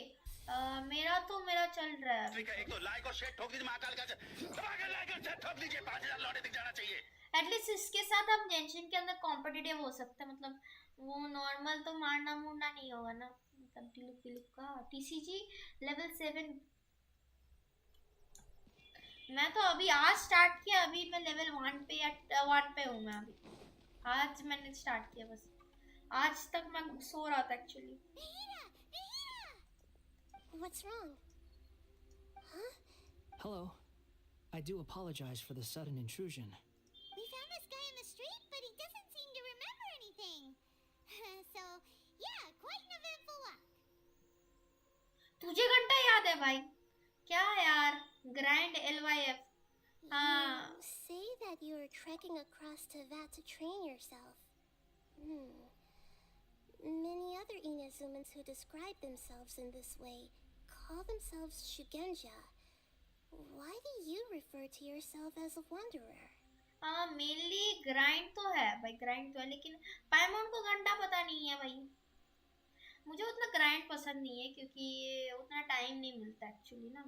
मेरा चल रहा है. एक तो लाइक और शेयर ठोक दीजिए. महाकाल का लाइक और शेयर ठोक दीजिए. 5,000 लौटे दिख जाना चाहिए. एटलीस्ट इसके साथ हम जेंशिन के अंदर कॉम्पिटिटिव हो सकते हैं. मतलब वो नॉर्मल तो मारना मुड़ना नहीं होगा ना. मतलब D-Luke का TCG लेवल 7. मैं तो अभी आज स्टार्ट किया. अभी मैं लेवल 1 पे या 1 पे हूँ. मैं अभी आज मैंने स्टार्ट किया. बस आज तक मैं सो रहा था actually. What's wrong? Huh? Hello. I do apologize for the sudden intrusion. We found this guy in the street, but he doesn't seem to remember anything. So, yeah, quite an eventful walk. तुझे घंटा याद है भाई. क्या यार. Grand LYF. You say that you are trekking across to that to train yourself. Many other Inazumans who describe themselves in this way call themselves Shugenja, Why do you refer to yourself as a wanderer? हाँ mainly grind तो है भाई, grind तो है, लेकिन पाइमोन को घंटा पता नहीं है भाई। मुझे उतना ग्राइंड पसंद नहीं है क्योंकि उतना टाइम नहीं मिलता एक्चुअली ना,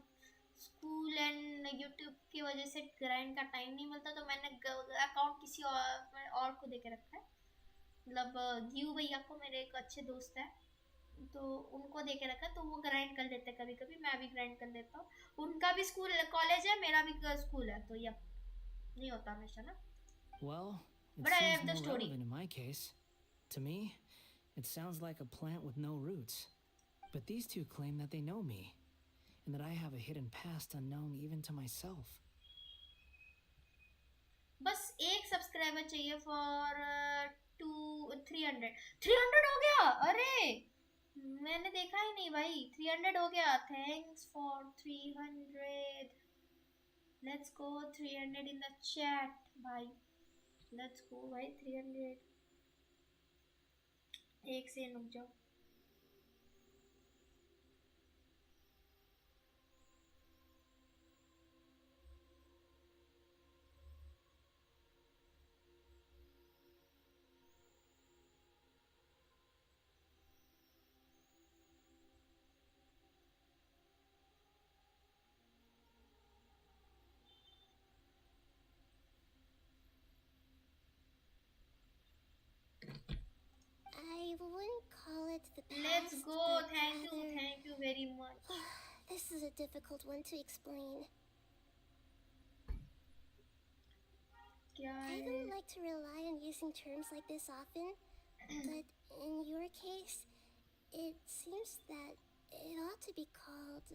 स्कूल एंड यूट्यूब की वजह से ग्राइंड का टाइम नहीं मिलता। तो मैंने अकाउंट किसी और को देके रखा है, मतलब गिव भैया को, मेरे एक अच्छे दोस्त है तो उनको देके रखा, तो वो ग्राइंड कर लेते हैं कभी कभी, मैं भी ग्राइंड कर लेता हूँ। उनका भी स्कूल कॉलेज है, मेरा भी स्कूल है, तो ये नहीं होता हमेशा ना। Well, it But I seems have the more story. relevant in my case. To me, it sounds like a plant with no roots. But these two claim that they know me, and that I have a hidden past unknown even to myself. बस एक subscriber चाहिए for 300 हो गया। अरे मैंने देखा ही नहीं भाई, 300 हो गया। Thanks for 300। Let's go 300 in the chat भाई, लेट्स गो भाई 300। एक से रुक जाओ। I wouldn't call it the past. Let's go. but Thank rather- you very much. This is a difficult one to explain. I don't like to rely on using terms like this often, but in your case, it seems that it ought to be called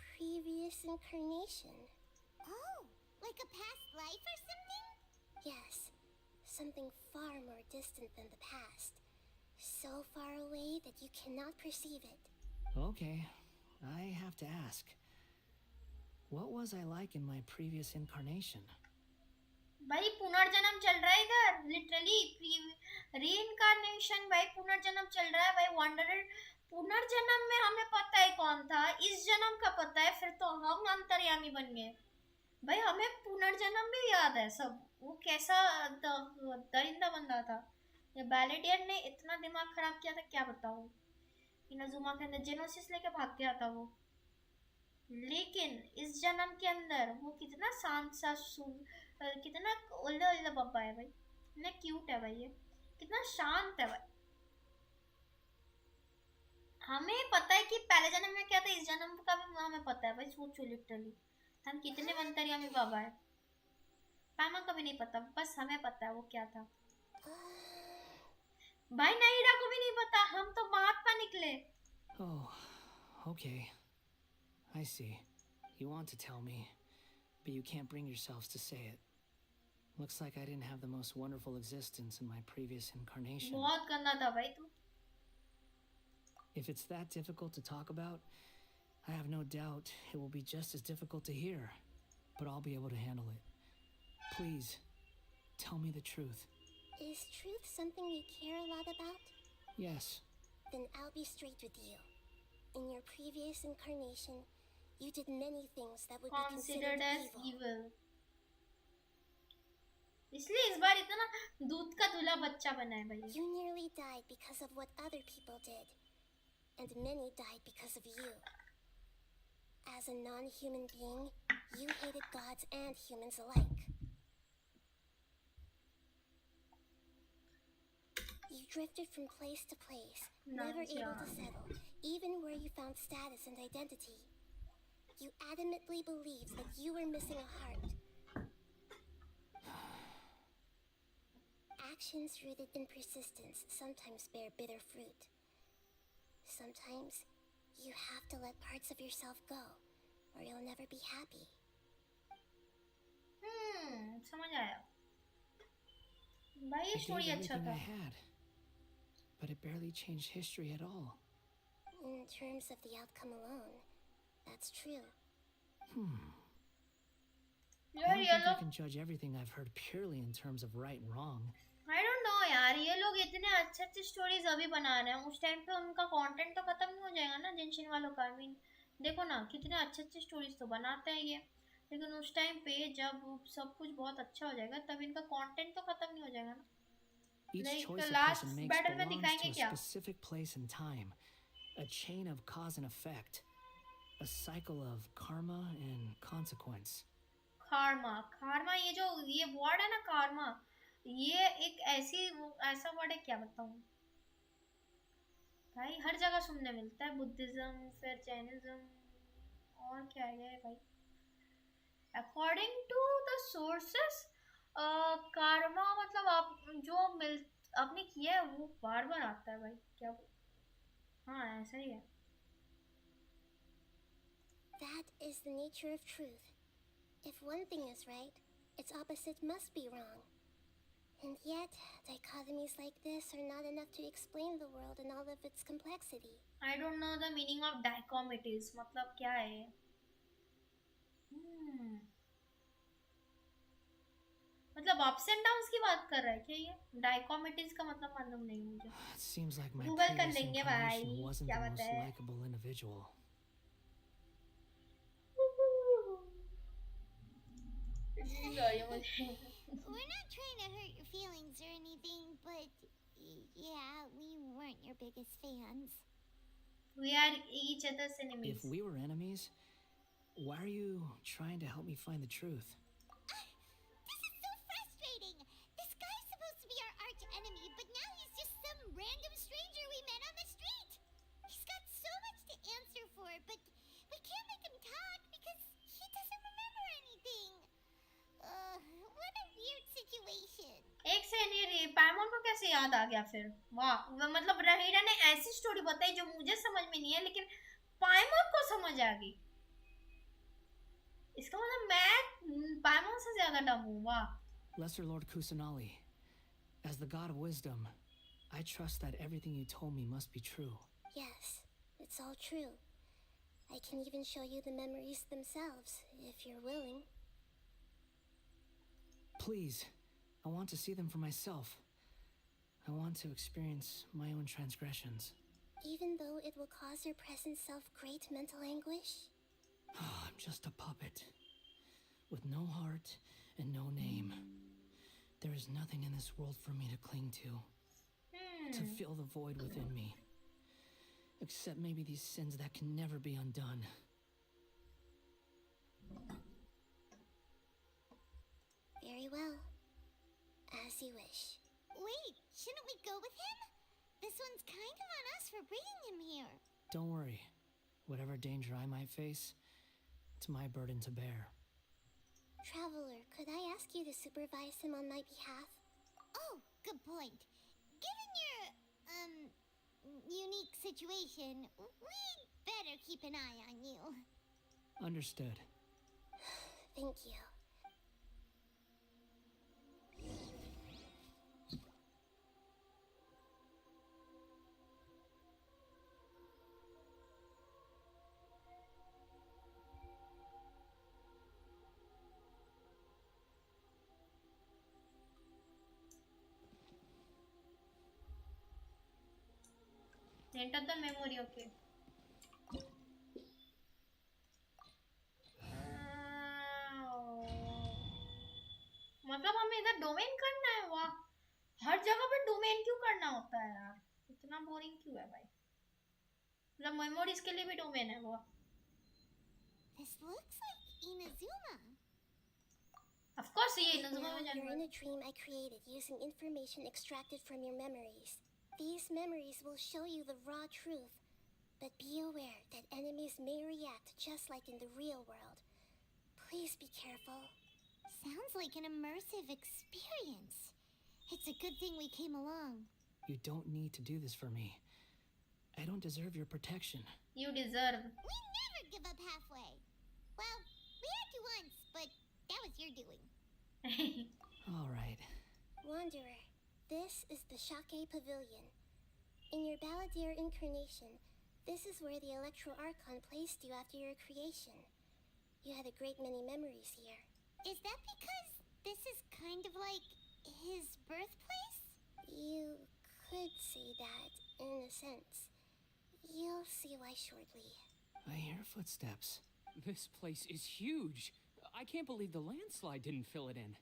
previous incarnation. Oh, like a past life or something? Yes, something far more distant than the past. So far away that you cannot perceive it. Okay, I have to ask. What was I like in my previous incarnation? भाई पुनर्जन्म चल रहा है इधर, literally reincarnation भाई, पुनर्जन्म चल रहा है भाई। वंडरर पुनर्जन्म में हमें पता है कौन था, इस जन्म का पता है, फिर तो हम अंतर्यामी बन गए भाई। हमें पुनर्जन्म भी याद है सब, वो कैसा दरिंदा बंदा था। ये बैलेडियन ने इतना दिमाग खराब किया था क्या बताऊं। इनाजुमा के अंदर जेनोसिस लेके भाग गया था वो, लेकिन इस जन्म के अंदर वो कितना शांत सा कितना ओल्डे ओल्डे बब्बा है भाई, कितना क्यूट है भाई, ये कितना शांत है भाई। हमें पता है कि पहले जन्म में क्या था, इस जन्म का भी हमें पता है भाई। सोचो लिटरली हम कितने अंतर्यामी बाबा है। पामा का भी नहीं पता, बस हमें पता है वो क्या था भाई। नाइरा को भी नहीं पता, हम तो महात्मा निकले। Oh, okay. I see. You want to tell me, but you can't bring yourselves to say it. Looks like I didn't have the most wonderful existence in my previous incarnation. बहुत गंदा था भाई तू। If it's that difficult to talk about, I have no doubt it will be just as difficult to hear, but I'll be able to handle it. Please, tell me the truth. Is truth something you care a lot about? Yes. Then I'll be straight with you. In your previous incarnation, you did many things that would be considered as evil. evil. इसलिए इस बार इतना दूध का दूल्हा बच्चा बना है भाई। You nearly died because of what other people did, and many died because of you. As a non-human being, you hated gods and humans alike. You drifted from place to place, never able to settle, even where you found status and identity. You adamantly believed that you were missing a heart. Actions rooted in persistence sometimes bear bitter fruit. Sometimes, you have to let parts of yourself go, or you'll never be happy. समझ आया भाई। ये I story gave अच्छा everything था। I had, but it barely changed history at all. In terms of the outcome alone, that's true. I don't think I can judge everything I've heard purely in terms of right and wrong. I don't know यार, ये लोग इतने अच्छे अच्छे stories अभी बना रहे हैं, उस टाइम पे उनका कंटेंट तो खत्म नहीं हो जाएगा ना जेंशिन वालों का। I mean देखो ना कितने अच्छे अच्छे स्टोरीज तो बनाते हैं ये, लेकिन उस टाइम पे जब सब कुछ बहुत अच्छा हो जाएगा तब इनका कंटेंट तो खत्म नहीं हो जाएगा ना। Each like choice a last person makes battle में belongs दिखाएंगे to a क्या? specific place and time. A chain of cause and effect. A cycle of karma and consequence. खारमा, खारमा ये जो ये वर्ड है ना खारमा, ये एक ऐसा वर्ड है, क्या बताऊं भाई, हर जगह सुनने मिलता है। बुद्धिज्म, फिर जैनिज्म, और क्या है भाई। According to the sources, karma मतलब आप जो मिल आपने किया है वो बार बार आता है भाई, क्या? हाँ ऐसा ही है। That is the nature of truth. If one thing is right, its opposite must be wrong. And yet, dichotomies like this are not enough to explain the world in all of its complexity. I don't know the meaning of dichotomies. मतलब क्या है? मतलब ups and downs की बात कर रहा है क्या ये? Dichotomies का मतलब मालूम नहीं मुझे। It seems like my Google कर previous लेंगे भाई, incarnation wasn't क्या the most बताए? likable individual. We're not trying to hurt your feelings or anything, but yeah, we weren't your biggest fans. We are each other's enemies. If we were enemies, why are you trying to help me find the truth? This is so frustrating! This guy's supposed to be our arch enemy, but now he's just some random stranger we met on the street! He's got so much to answer for, but we can't make him talk because he doesn't remember anything. What a weird situation. एक से नहीं रही, पैमोन को कैसे याद आ गया फिर? वाह, मतलब रहीरा ने ऐसी स्टोरी बताई जो मुझे समझ में नहीं है, लेकिन पैमोन को समझ आ गई। इसका मतलब मैं पैमोन से ज्यादा डम हूँ। वाह। Lesser Lord Kusanali, as the god of wisdom, I trust that everything you told me must be true. Yes, it's all true. I can even show you the memories themselves, if you're willing. Please, I want to see them for myself. I want to experience my own transgressions. Even though it will cause your present self great mental anguish? I'm just a puppet, with no heart and no name. There is nothing in this world for me to cling to fill the void within me. Except maybe these sins that can never be undone. Very well. As you wish. Wait, shouldn't we go with him? This one's kind of on us for bringing him here. Don't worry. Whatever danger I might face, it's my burden to bear. Traveler, could I ask you to supervise him on my behalf? Oh, good point. Given your, unique situation, we'd better keep an eye on you. Understood. Thank you. Enter the memory, okay. मतलब हमें इधर domain करना है? वाह, हर जगह पे domain क्यों करना होता है यार? इतना बोरिंग क्यों है भाई? मतलब मेमोरीज के लिए भी डोमेन है? वाह। This looks like Inazuma. Of course, ये Right Inazuma now, में you're in जानवर। a dream I created using information extracted from your memories. These memories will show you the raw truth, but be aware that enemies may react just like in the real world. Please be careful. Sounds like an immersive experience. It's a good thing we came along. You don't need to do this for me. I don't deserve your protection. You deserve. We never give up halfway. Well, we had to once, but that was your doing. All right. Wanderer, this is the Shake Pavilion. In your Balladeer incarnation, this is where the Electro Archon placed you after your creation. You had a great many memories here. Is that because this is kind of like his birthplace? You could say that, in a sense. You'll see why shortly. I hear footsteps. This place is huge. I can't believe the landslide didn't fill it in.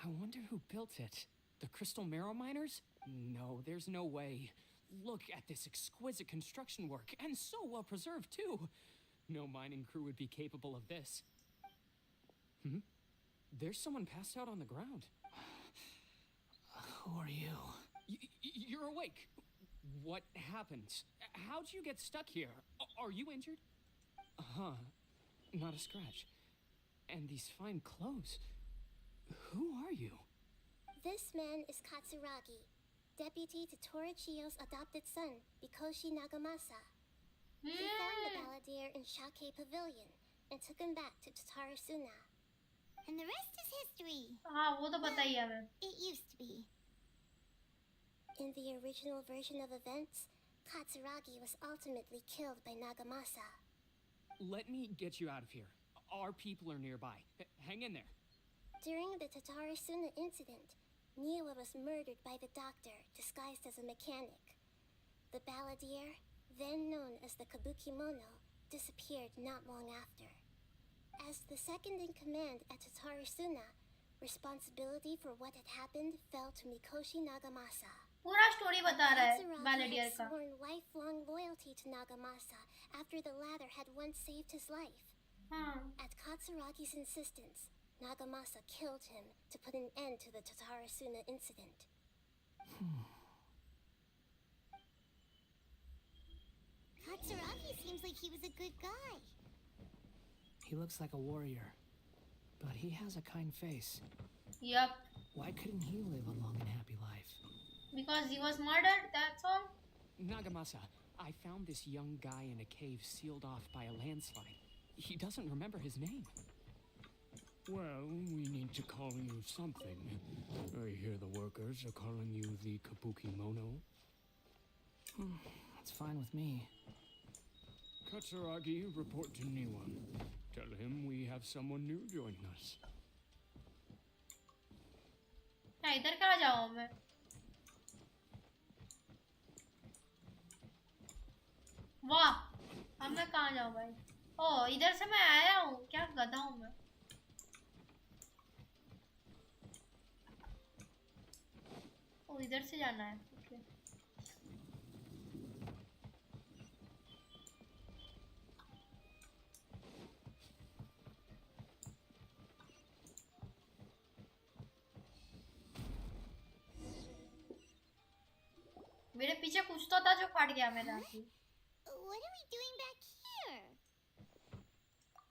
I wonder who built it. The crystal marrow miners? No, there's no way. Look at this exquisite construction work, and so well preserved too. No mining crew would be capable of this. There's someone passed out on the ground. Who are you? You're awake. What happened? How'd you get stuck here? Are you injured? Not a scratch. And these fine clothes. Who are you? This man is Katsuragi, deputy to Torichio's adopted son, Mikoshi Nagamasa. He found the balladeer in Shake Pavilion and took him back to Tatarasuna. And the rest is history. हाँ वो तो पता ही है हमें. It used to be. In the original version of events, Katsuragi was ultimately killed by Nagamasa. Let me get you out of here. Our people are nearby. Hang in there. During the Tatarasuna incident, Niwa was murdered by the doctor disguised as a mechanic. The balladeer, then known as the Kabukimono, disappeared not long after. As the second in command at Tatarasuna, responsibility for what had happened fell to Mikoshi Nagamasa. पूरा story बता रहा है balladeer had का. sworn lifelong loyalty to Nagamasa after the latter had once saved his life. At Katsuragi's insistence, Nagamasa killed him to put an end to the Tatarasuna incident. Katsuragi seems like he was a good guy. He looks like a warrior, but he has a kind face. Yep. Why couldn't he live a long and happy life? Because he was murdered, that's all. Nagamasa, I found this young guy in a cave sealed off by a landslide. He doesn't remember his name. Well, we need to call you something. I hear the workers are calling you the Kabukimono. That's fine with me. Katsuragi, report to Niwa. Tell him we have someone new joining us. हाँ इधर कहाँ जाऊँ मैं? वाह, अब मैं कहाँ जाऊँ भाई? ओह इधर से मैं आया हूँ, क्या गधा हूँ मैं? ओह इधर से जाना है, ओके. मेरे पीछे कुछ तो था जो फट गया मेरा. What are we doing back here?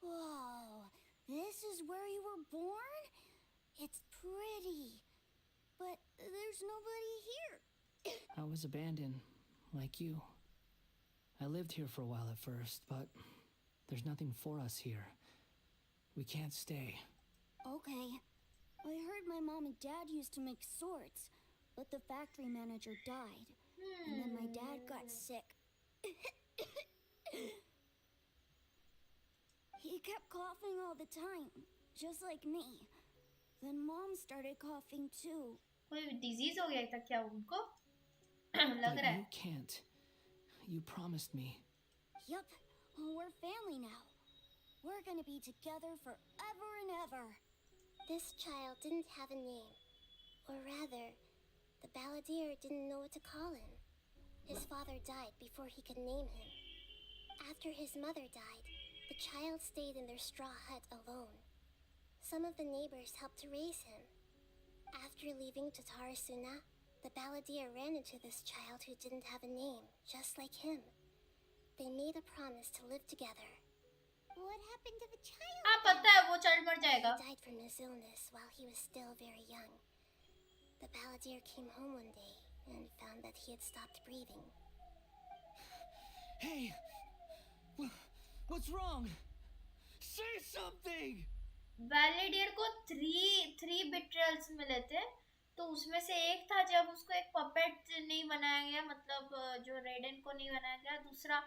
Whoa, this is where you were born? It's pretty, but there's nobody here. I was abandoned, like you. I lived here for a while at first, but there's nothing for us here. We can't stay. Okay. I heard my mom and dad used to make swords, but the factory manager died. And then my dad got sick. He kept coughing all the time, just like me. Then mom started coughing too. कोई disease हो गया था क्या उनको? But you can't. You promised me. Yup, we're family now. We're gonna be together forever and ever. This child didn't have a name. Or rather, the balladeer didn't know what to call him. His father died before he could name him. After his mother died, the child stayed in their straw hut alone. Some of the neighbors helped to raise him. After leaving Tatarasuna, the balladeer ran into this child who didn't have a name, just like him. They made a promise to live together. What happened to the child? हाँ पता है वो child मर जाएगा. He died from his illness while he was still very young. The balladeer came home one day and found that he had stopped breathing. Hey! What's wrong? Say something! balladeer को three betrayals मिले थे, तो उसमें से एक था जब उसको एक puppet नहीं बनाया गया, मतलब जो रेडन को नहीं बनाया गया. दूसरा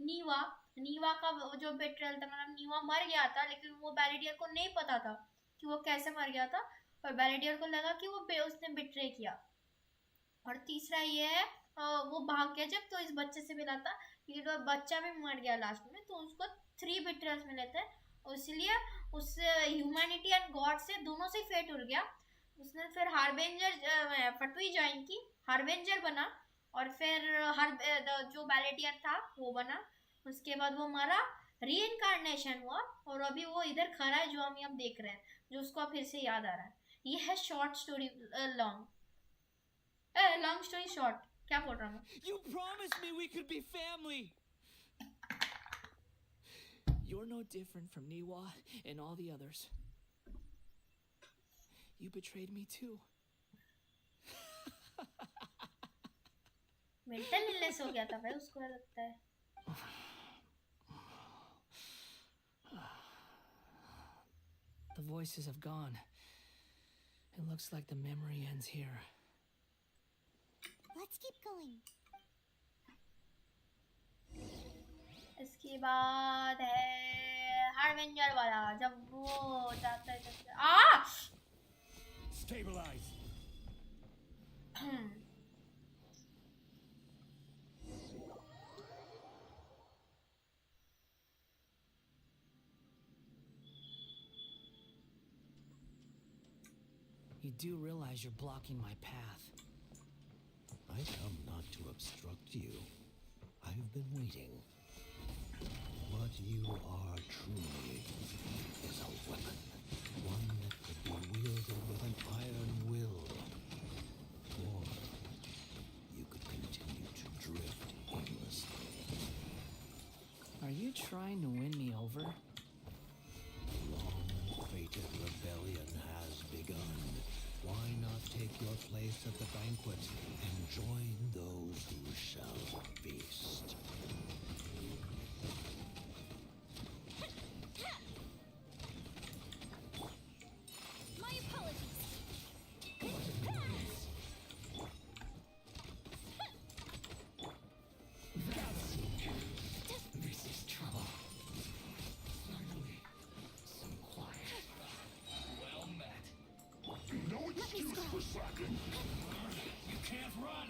नीवा का जो betrayal था, मतलब नीवा मर गया था, लेकिन वो balladeer को नहीं पता था कि वो कैसे मर गया था, और balladeer को लगा कि वो उसने betray किया. और तीसरा ये है वो भाग गया जब, तो इस बच्चे से मिला था लेकिन वो बच्चा भी मर गया लास्ट में, तो उसको 3 बिट्रेयल्स मिले थे, इसलिए उस ह्यूमैनिटी एंड गॉड से दोनों से फेट उड़ गया। उसने फिर हार्बेंजर फटुई ज्वाइन की, हार्बेंजर बना, और फिर जो बैलेटियर था वो बना। उसके बाद वो मरा, रीइंकार्नेशन हुआ, और अभी वो इधर खड़ा है जो हम यहाँ देख रहे हैं, जो उसको फिर से याद आ रहा है। ये है short story long story short. क्या बोल रहा हूँ? You promised me we could be family. You're no different from Niwa and all the others. You betrayed me too. Mental illness हो गया था भाई उसको, लगता है। The voices have gone. It looks like the memory ends here. Let's keep going. इसके बाद है हार्वेंजर वाला, जब वो जाता है Stabilize. You do realize you're blocking my path. I come not to obstruct you. I've been waiting. What you are truly is a weapon. One that could be wielded with an iron will. Or you could continue to drift aimlessly. Are you trying to win me over? Long-fated rebellion has begun. Why not take your place at the banquet and join those who shall feast? My apologies. This is trouble. Finally, some quiet. Well met. No excuse for slacking. You can't run.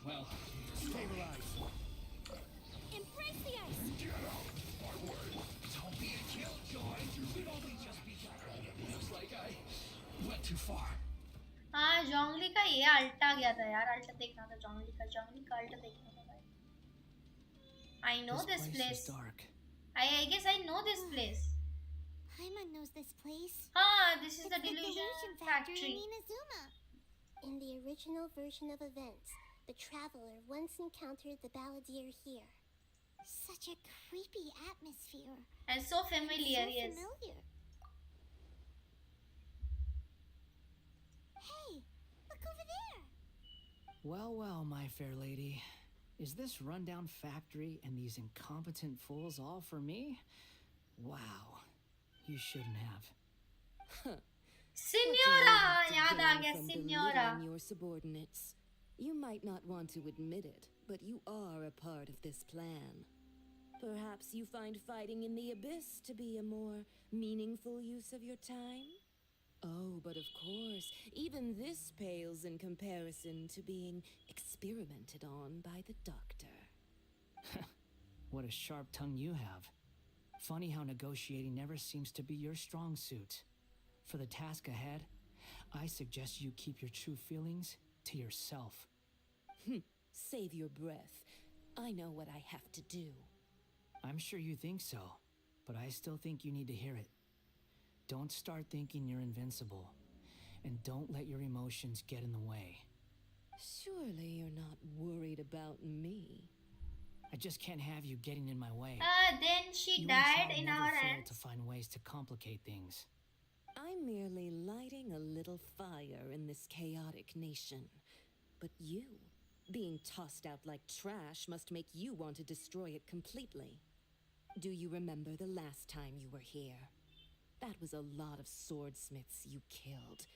Well, Stabilize. Embrace the ice. get out of my way. Don't be a killjoy. We've only just begun. Looks like I went too far. हाँ, जोंगली का ये अल्टा गया था यार, अल्टा देखना था जोंगली का अल्टा देखना था भाई। I know this place. I guess I know this place. Paimon knows this place. Ah, this is It's the delusion factory. in Inazuma. In the original version of events, the traveler once encountered the balladeer here. Such a creepy atmosphere. And so familiar, So yes. familiar. Hey, look over there. Well, well, my fair lady. Is this rundown factory and these incompetent fools all for me? Wow. You shouldn't have. Signora! याद आ गया, From Signora. belittling your subordinates. You might not want to admit it, but you are a part of this plan. Perhaps you find fighting in the abyss to be a more meaningful use of your time? Oh, but of course, even this pales in comparison to being experimented on by the doctor. What a sharp tongue you have. Funny how negotiating never seems to be your strong suit. For the task ahead, I suggest you keep your true feelings to yourself. Save your breath. I know what I have to do. I'm sure you think so, but I still think you need to hear it. Don't start thinking you're invincible, and don't let your emotions get in the way. Surely you're not worried about me. I just can't have you getting in my way. Then she You and died Chad in never our fail hands. to find ways to complicate things. I'm merely lighting a little fire in this chaotic nation. But you, being tossed out like trash, must make you want to destroy it completely. Do you remember the last time you were here? That was a lot of swordsmiths you killed.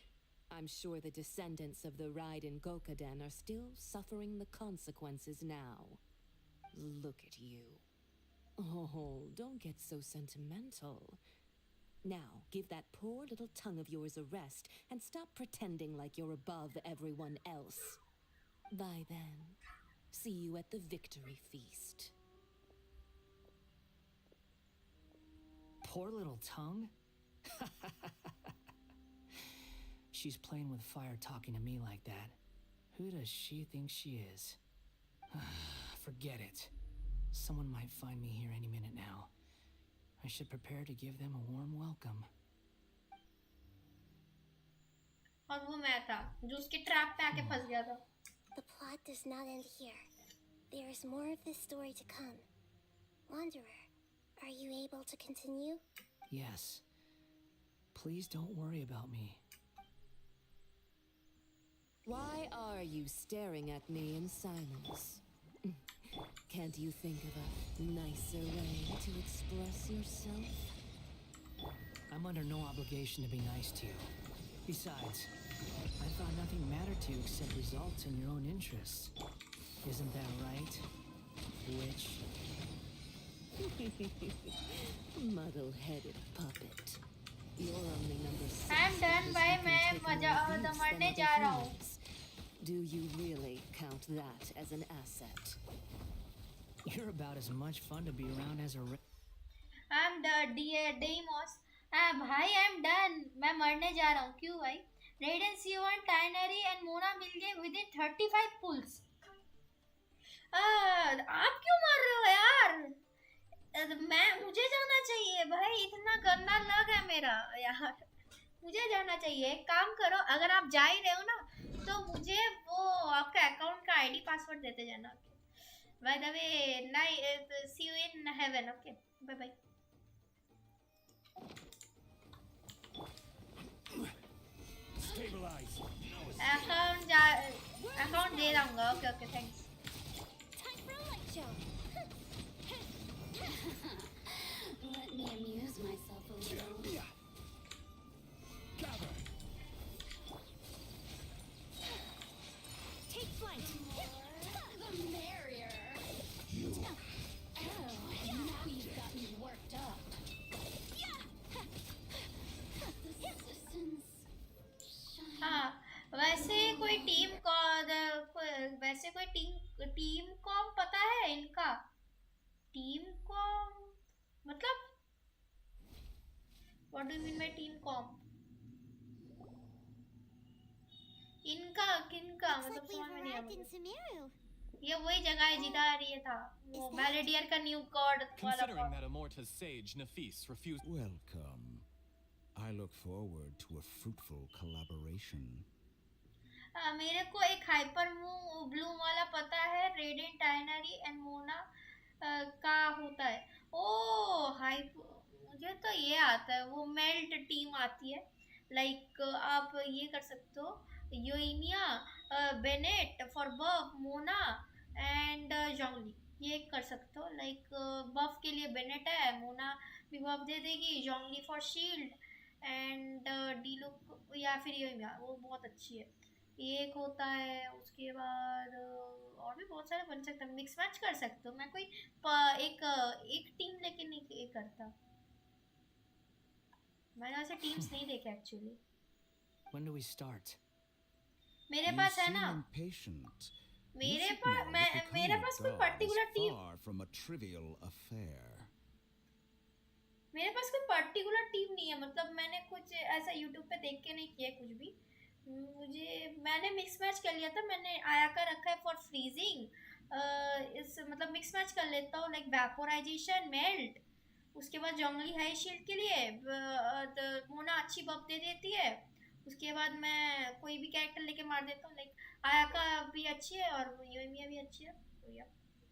I'm sure the descendants of the Raiden Gokaden are still suffering the consequences now. Look at you. Oh, don't get so sentimental. Now, give that poor little tongue of yours a rest and stop pretending like you're above everyone else. Bye then. See you at the victory feast. poor little tongue? She's playing with fire talking to me like that. Who does she think she is? Forget it. Someone might find me here any minute now. I should prepare to give them a warm welcome. और वो मैं था जो उसके trap पे आके फंस गया था. The plot does not end here. There is more of this story to come. Wanderer, are you able to continue? Yes. Please don't worry about me. Why are you staring at me in silence? Can't you think of a nicer way to express yourself? I'm under no obligation to be nice to you. Besides, I thought nothing mattered to you except results in your own interests. Isn't that right, witch? Muddle-headed puppet. You're only number 6. I'm done. Bye. मैं मरने जा रहा हूँ. Do you really count that as an asset? You're about as much fun to be around as a... I'm the Deimos. भाई I'm done. मैं मरने जा रहा हूँ. क्यों भाई? Raiden, Sion, Tinary and Mona मिल गए within 35 pulls. आप क्यों मर रहे हो यार? मुझे जाना चाहिए भाई. इतना गंदा लग है मेरा यार. मुझे जाना चाहिए. एक काम करो, अगर आप जा ही रहे हो ना तो मुझे वो आपका अकाउंट का आईडी पासवर्ड देते जाना. By the way, see you in heaven. Okay, bye bye. Stabilize. Account दे दूँगा. Okay, thanks. Time for a light show. Let me amuse myself a little. Gather. Take flight. The merrier. You. Oh, now you've got me worked up. The citizens. हाँ, वैसे कोई team com पता है इनका? Team com मतलब What do you mean by team comp? किनका मतलब समझ में नहीं आया मुझे. ये वही जगह है जिधर ये था वो बैलेडियर का न्यू गॉड वाला. Considering that Amorta's sage Nafis refused. Welcome. I look forward to a fruitful collaboration. मेरे को एक हाइपर ब्लूम वाला पता है. रेडियन, टाइनरी एंड मोना का होता है. ओ मुझे तो ये आता है. वो मेल्ट टीम आती है. लाइक आप ये कर सकते हो. Yoimiya, Bennett for buff, Mona and Zhongli ये कर सकते हो. लाइक बफ के लिए बेनेट है. मोना भी बफ दे देगी. जोंगली फॉर शील्ड एंड डीलुक या फिर योइमिया वो बहुत अच्छी है. एक होता है. उसके बाद और भी बहुत सारे बन सकते हैं. मिक्स मैच कर सकते हो. मैं कोई एक टीम लेके नहीं करता. मैंने वैसे टीम्स नहीं देखे actually. When do we start? मेरे पास है ना. मेरे पास कोई पर्टिकुलर टीम. मेरे पास कोई पर्टिकुलर टीम नहीं है. मतलब मैंने कुछ ऐसा YouTube पे देख के नहीं किया कुछ भी. मैंने मिक्स मैच कर लिया था. मैंने आयाका रखा है फॉर फ्रीजिंग. मतलब मिक्स मैच कर लेता हूँ. Like vaporisation, melt. उसके बाद जोंगली है शील्ड के लिए. मोना अच्छी बफ दे देती है. उसके बाद मैं कोई भी कैरेक्टर लेके मार देता हूँ. लाइक आयाका भी अच्छी है और योइमिया भी अच्छी है. तो या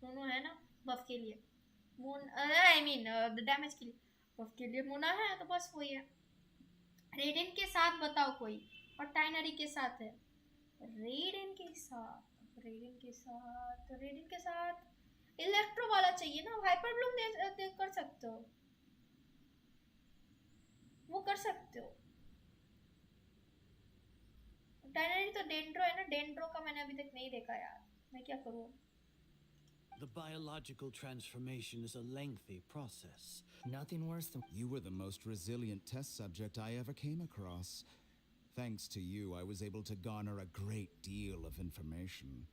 दोनों है ना बफ के लिए. आई मीन डैमेज के लिए. बफ के लिए मोना है तो बस वही है. रेडियन के साथ बताओ कोई. और टाइनरी के साथ है. रेडियन के साथ इलेक्ट्रो वाला चाहिए ना. हाइपर ब्लूम दे कर सकते हो. वो कर सकते हो. टाइनरी तो डेंड्रो है ना. डेंड्रो का मैंने अभी तक नहीं देखा यार. मैं क्या करूँ. The biological transformation is a lengthy process. Nothing worse than... You were the most resilient test subject I ever came across. Thanks to you, I was able to garner a great deal of information.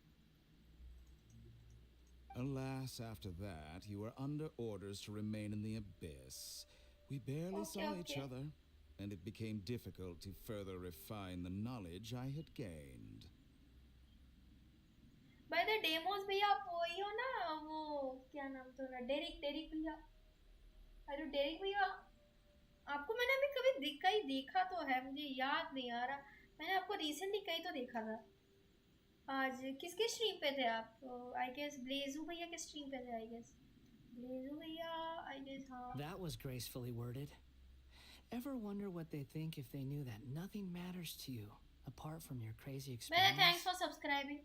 Alas, after that, you were under orders to remain in the abyss, We barely Okay, saw each okay. other, and it became difficult to further refine the knowledge I had gained. By the demos भैया आप वही हो ना, वो क्या नाम था ना, डेरिक भैया, अरे डेरिक भैया, आपको मैंने अभी कभी कहीं देखा तो है, मुझे याद नहीं आ रहा, मैंने आपको रिसेंटली कहीं तो देखा था। आज किसके स्ट्रीम पे थे आप? आई गेस ब्लेजू भैया के स्ट्रीम पे थे, आई गेस ब्लेजू भैया, आई गेस हाँ। That was gracefully worded. Ever wonder what they think if they knew that nothing matters to you apart from your crazy मैंने experience? Thanks for subscribing.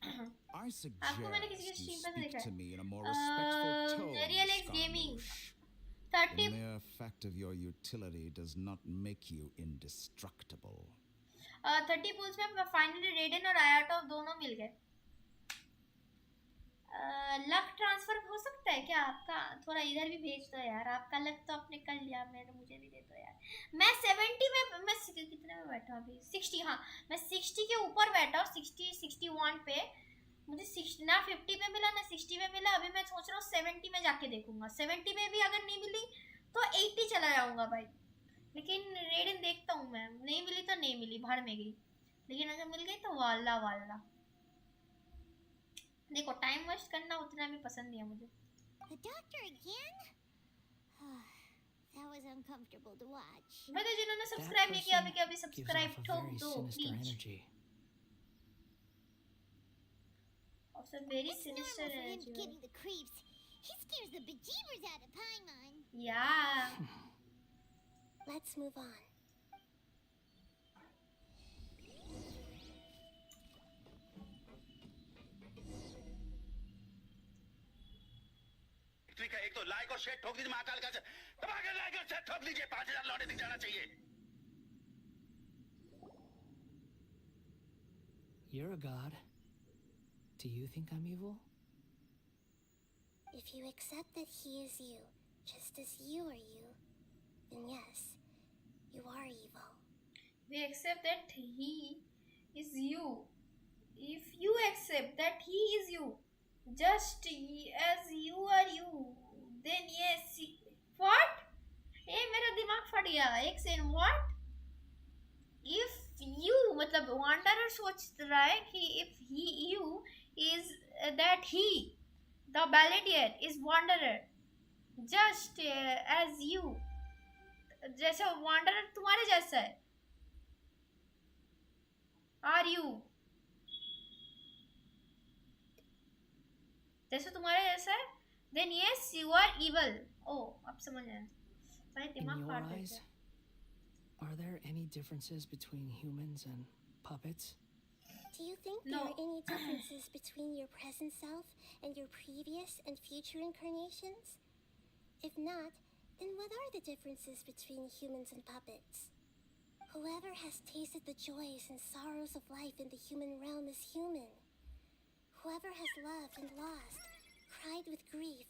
I आपको मैंने किसी के suggest you stream पे speak देखा to है। me in a more respectful tone, Real X Gaming Scaramouche. 30 The mere fact of your utility does not make you indestructible. 30 pools में finally रेडन और आयाटो दोनों मिल गए। लक ट्रांसफर हो सकता है क्या आपका? थोड़ा इधर भी भेज दो यार, आपका लक तो आपने कर लिया, मुझे भी दे दो यार। मैं 70 में, मैं कितने में बैठा अभी? 60, हाँ मैं 60 के ऊपर बैठा हूँ, 60 61 पे। मुझे 60 ना 50 में मिला ना 60 में मिला। अभी मैं सोच रहा हूँ 70 में जाके देखूंगा। 70 में भी अगर नहीं मिली तो 80 चला जाऊंगा भाई। लेकिन रेडन देखता हूँ मैं, नहीं मिली तो नहीं मिली, भाड़ में गई। लेकिन अगर मिल गई तो वाला वाला। देखो टाइम वेस्ट करना उतना भी पसंद नहीं है मुझे। The doctor again? That was uncomfortable to watch. मतलब जिन्होंने सब्सक्राइब नहीं किया अभी के अभी सब्सक्राइब ठोक दो please. Also very sinister energy. Give me the creeps. He scares the bejeebers out of Paimon. Yeah. Let's move on. ठीक है, एक तो लाइक और शेयर ठोक दीजिए महाकाल का, दबा के लाइक और शेयर ठोक दीजिए, 5000 लौटे दिख जाना चाहिए। You're a god. Do you think I'm evil? If you accept that he is you, just as you are you, then yes, you are evil. We accept that he is you. If you accept that he is you, just as you are you, then yes. What? ए मेरा दिमाग फट गया एक second. What? If you मतलब wanderer सोच रहा है कि if he you is that he the balladeer is wanderer just as you, जैसे wanderer तुम्हारे जैसा है। Are you जैसे तुम्हारे जैसा है, then yes you are evil. Oh अब समझ आया, मेरा दिमाग In your फाट eyes, गया। are there any differences between humans and puppets? Do you think there are any differences between your present self and your previous and future incarnations? If not, then what are the differences between humans and puppets? Whoever has tasted the joys and sorrows of life in the human realm is human. Whoever has loved and lost, cried with grief,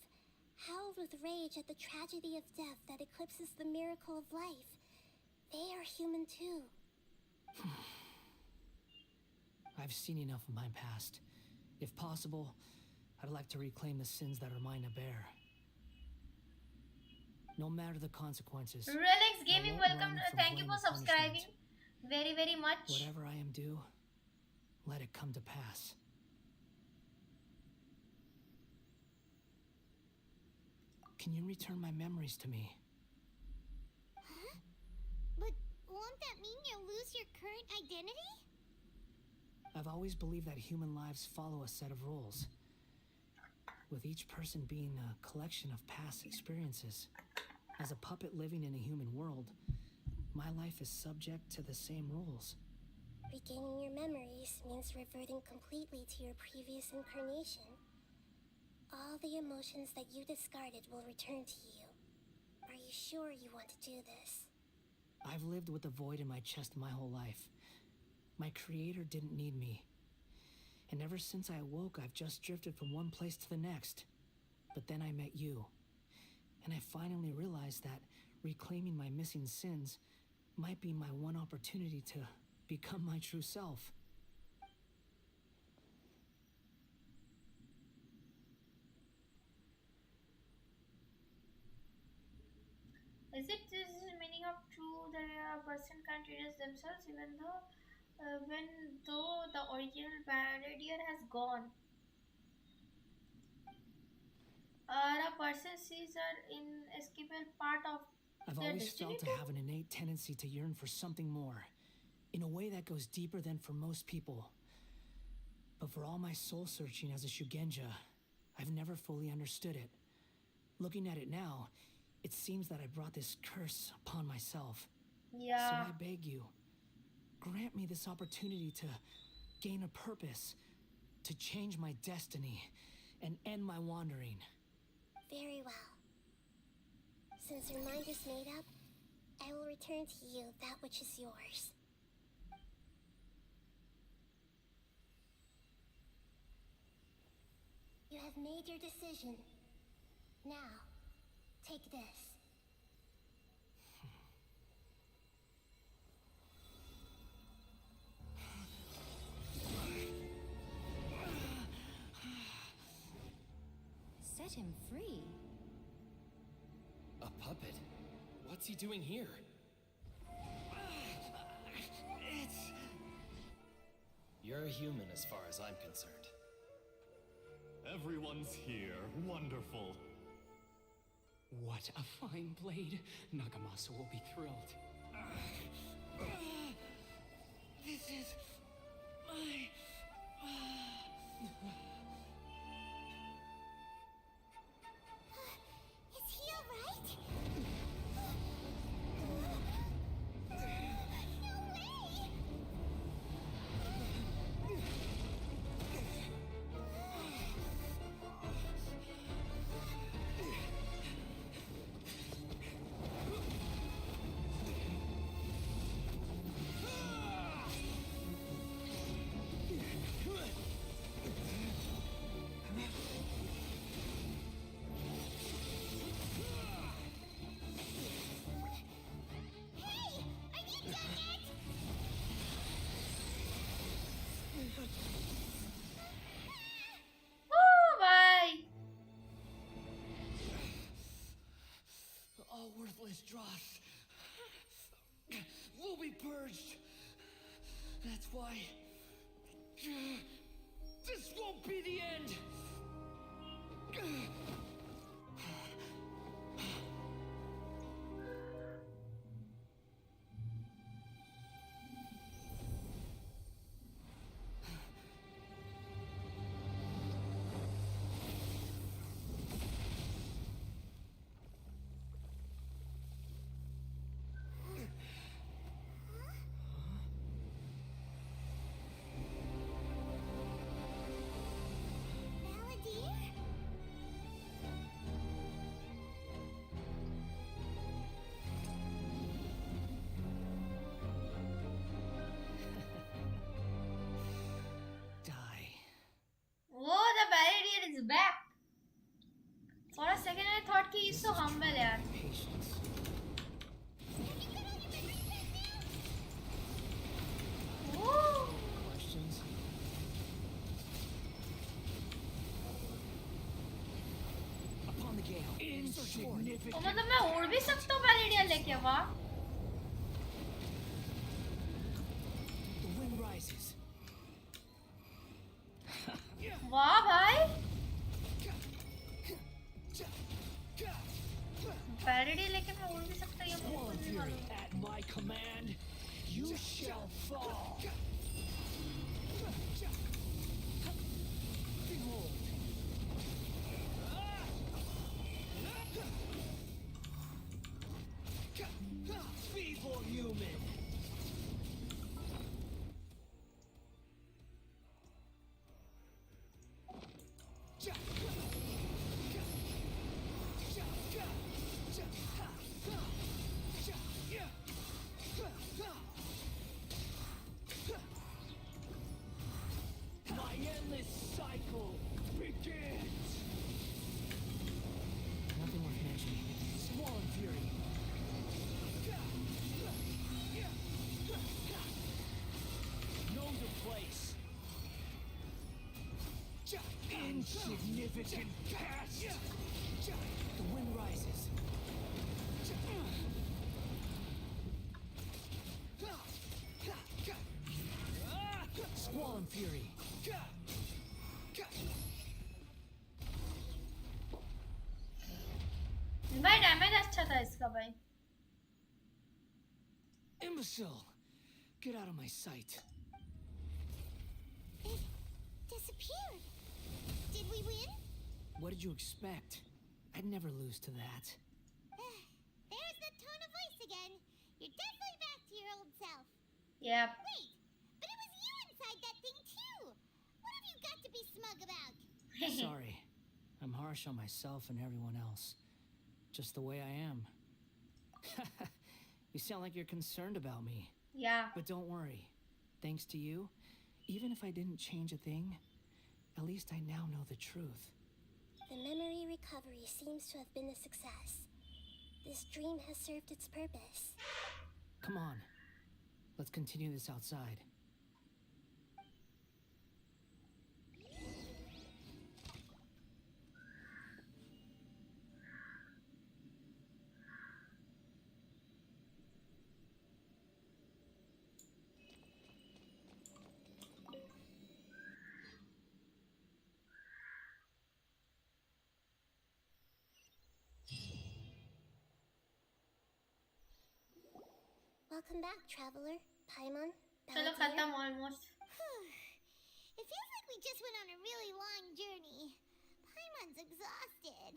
howled with rage at the tragedy of death that eclipses the miracle of life, they are human too. I've seen enough of my past. If possible, I'd like to reclaim the sins that are mine to bear. No matter the consequences. Relax I Gaming, won't welcome. run from Thank you blame for or punishment. subscribing. Very much. Whatever I am due, let it come to pass. Can you return my memories to me? Huh? But won't that mean you'll lose your current identity? I've always believed that human lives follow a set of rules, with each person being a collection of past experiences. As a puppet living in a human world, my life is subject to the same rules. Regaining your memories means reverting completely to your previous incarnation. All the emotions that you discarded will return to you. Are you sure you want to do this? I've lived with a void in my chest my whole life. My creator didn't need me. And ever since I awoke, I've just drifted from one place to the next. But then I met you. And I finally realized that reclaiming my missing sins might be my one opportunity to become my true self. Is it this is the meaning of true that a person can't erase themselves even though when though the original barrier has gone? A person sees an inescapable part of I've their always destiny felt I have an innate tendency to yearn for something more, in a way that goes deeper than for most people. But for all my soul searching as a Shugenja, I've never fully understood it. Looking at it now, it seems that I brought this curse upon myself. Yeah. So I beg you, grant me this opportunity to gain a purpose, to change my destiny, and end my wandering. Very well. Since your mind is made up, I will return to you that which is yours. You have made your decision. Now, take this. Set him free. A puppet? What's he doing here? You're a human as far as I'm concerned. Everyone's here. Wonderful. What a fine blade. Nagamasa will be thrilled. This is my... Is he alright? No way! Oh, bye. All worthless dross will be purged. That's why this won't be the end. Whoa, the barrier is back. For a second I thought कि he's so humble यार. Woo. Questions? Upon the gale. तो मतलब मैं उड़ भी सकता हूँ barrier लेके वाह. The wind rises. वाह भाई. Barrier लेके मैं उड़ भी सकता हूँ ये मुझे नहीं मालूम. At my command, you shall fall. Behold. Feeble human. My endless cycle begins. Nothing worth mentioning. Swarm fury. Know the place. Insignificant past. The wind rises. इसका भाई. Imbecile! Get out of my sight. It disappeared. Did we win? What did you expect? I'd never lose to that. There's the tone of voice again. You're definitely back to your old self. Yep. Wait, but it was you inside that thing too. What have you got to be smug about? Sorry. I'm harsh on myself and everyone else. Just the way I am. You sound like you're concerned about me. Yeah. But don't worry. Thanks to you, even if I didn't change a thing, at least I now know the truth. The memory recovery seems to have been a success. This dream has served its purpose. Come on. Let's continue this outside. Welcome back, traveler. Paimon. चलो खत्म almost. It feels like we just went on a really long journey. Paimon's exhausted.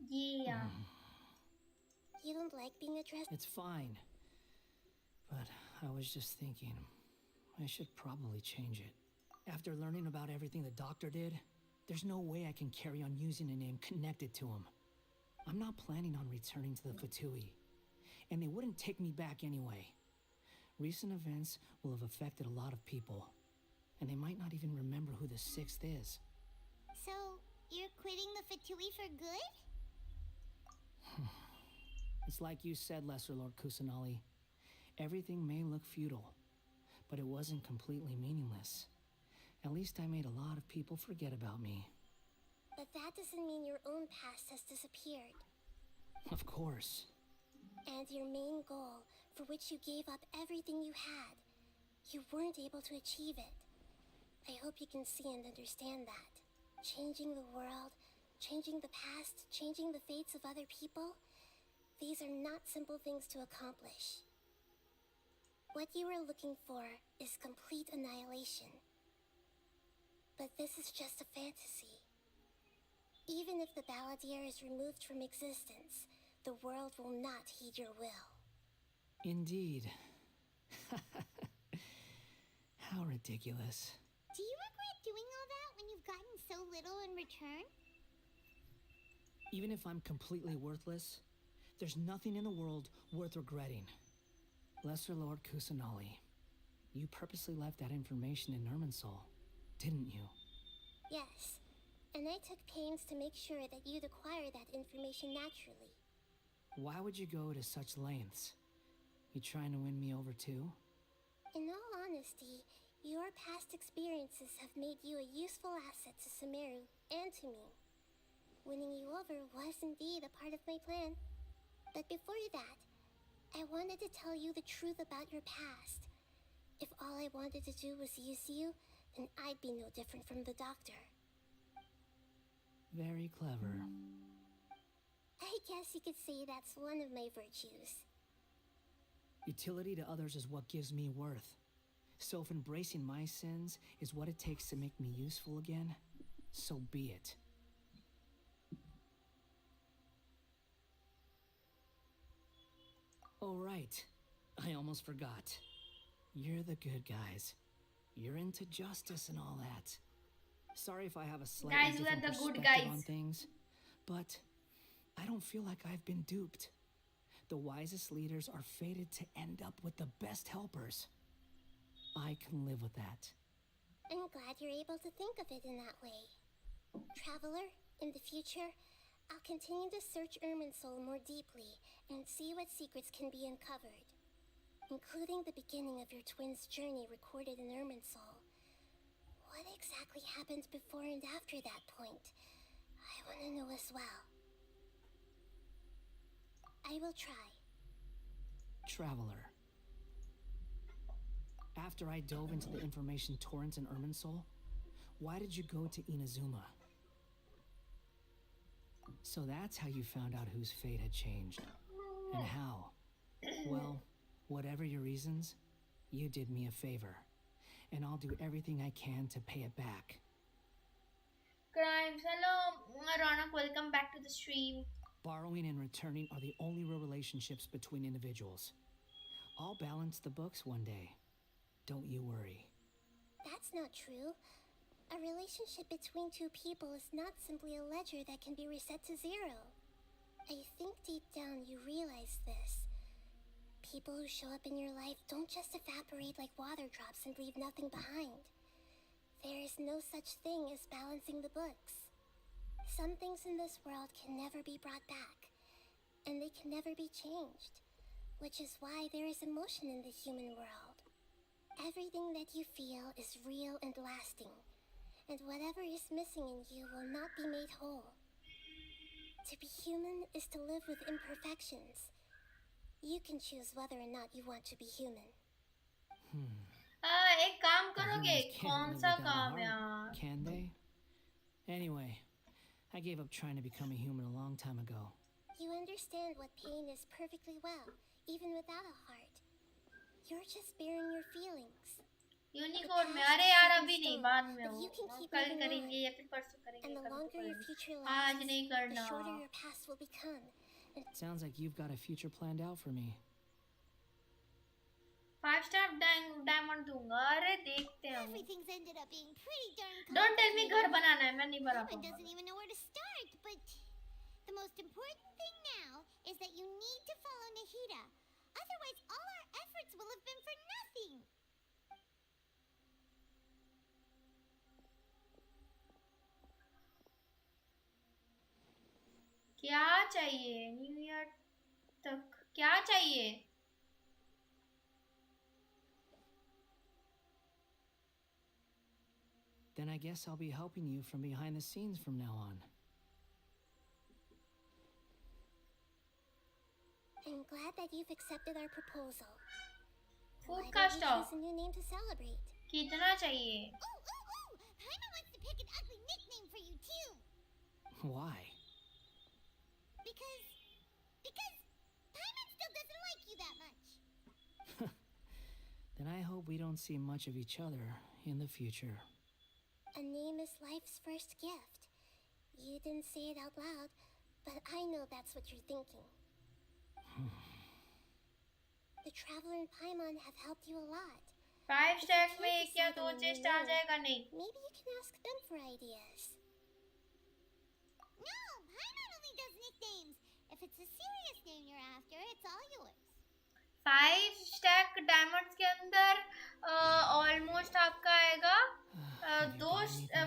Yeah. You don't like being addressed? It's fine. But I was just thinking, I should probably change it. After learning about everything the doctor did, there's no way I can carry on using a name connected to him. I'm not planning on returning to the Fatui, and they wouldn't take me back anyway. Recent events will have affected a lot of people, and they might not even remember who the sixth is. So, you're quitting the Fatui for good? It's like you said, Lesser Lord Kusanali. Everything may look futile, but it wasn't completely meaningless. At least I made a lot of people forget about me. But that doesn't mean your own past has disappeared. Of course. And your main goal, for which you gave up everything you had, you weren't able to achieve it. I hope you can see and understand that. Changing the world, changing the past, changing the fates of other people, these are not simple things to accomplish. What you are looking for is complete annihilation. But this is just a fantasy. Even if the Balladeer is removed from existence, the world will not heed your will. Indeed. How ridiculous. Do you regret doing all that when you've gotten so little in return? Even if I'm completely worthless, there's nothing in the world worth regretting. Lesser Lord Kusanali, you purposely left that information in Irminsul, didn't you? Yes, and I took pains to make sure that you'd acquire that information naturally. Why would you go to such lengths? You trying to win me over too? In all honesty, your past experiences have made you a useful asset to Sumeru and to me. Winning you over was indeed a part of my plan. But before that, I wanted to tell you the truth about your past. If all I wanted to do was use you, then I'd be no different from the doctor. Very clever. I guess you could say that's one of my virtues. Utility to others is what gives me worth. So if embracing my sins is what it takes to make me useful again, so be it. Oh right, I almost forgot. You're the good guys. You're into justice and all that. Sorry if I have a slightly Guys, different we're the good perspective guys. on things, but I don't feel like I've been duped. The wisest leaders are fated to end up with the best helpers. I can live with that. I'm glad you're able to think of it in that way. Traveler, in the future, I'll continue to search Irminsul more deeply and see what secrets can be uncovered, including the beginning of your twins' journey recorded in Irminsul. What exactly happened before and after that point? I want to know as well. I will try. Traveler. After I dove into the information torrents in Irminsul, why did you go to Inazuma? So that's how you found out whose fate had changed. And how? Well, whatever your reasons, you did me a favor. And I'll do everything I can to pay it back. Krimes, hello, Ronak, welcome back to the stream. Borrowing and returning are the only real relationships between individuals. I'll balance the books one day. Don't you worry. That's not true. A relationship between two people is not simply a ledger that can be reset to zero. I think deep down you realize this. People who show up in your life don't just evaporate like water drops and leave nothing behind. There is no such thing as balancing the books. Some things in this world can never be brought back, and they can never be changed, which is why there is emotion in the human world. Everything that you feel is real and lasting, and whatever is missing in you will not be made whole. To be human is to live with imperfections. You can choose whether or not you want to be human. एक काम करोगे? Humans can't कौन live सा without a काम heart, यार? can they? Anyway, I gave up trying to become a human a long time ago. You understand what pain is perfectly well, even without a heart. You're just bearing your feelings. Unicorn में अरे यार अभी नहीं, बाद में But वो you can keep कल moving करेंगे on. या फिर परसों करेंगे, And the कभी तो longer your करेंगे। future आज lasts, नहीं the करना। shorter your past will become. And Sounds like you've got a future planned out for me. 5-star diamond दूंगा। अरे देखते हैं। Everything's ended up being pretty darn Don't tell me घर complicated. बनाना है, मैं नहीं बना Paimon पाऊंगा। doesn't even know where to start, but the most important thing now is that you need to follow Nahida. Otherwise, all our efforts will have been for nothing. क्या चाहिए new year तक? क्या चाहिए? Then I guess I'll be helping you from behind the scenes from now on. I'm glad that you've accepted our proposal. Food Why का don't we stop। choose a new name to celebrate? कितना चाहिए? Ooh! Paimon wants to pick an ugly nickname for you too. Why? Because Paimon still doesn't like you that much. Then I hope we don't see much of each other in the future. A name is life's first gift. You didn't say it out loud, but I know that's what you're thinking. The Traveler and Paimon have helped you a lot. 5 stack में क्या 2 chest आ जाएगा? नहीं। Maybe you can ask them for ideas. No, Paimon only does nicknames. If it's a serious name you're after, it's all yours. 5 stack diamonds के अंदर almost आपका आएगा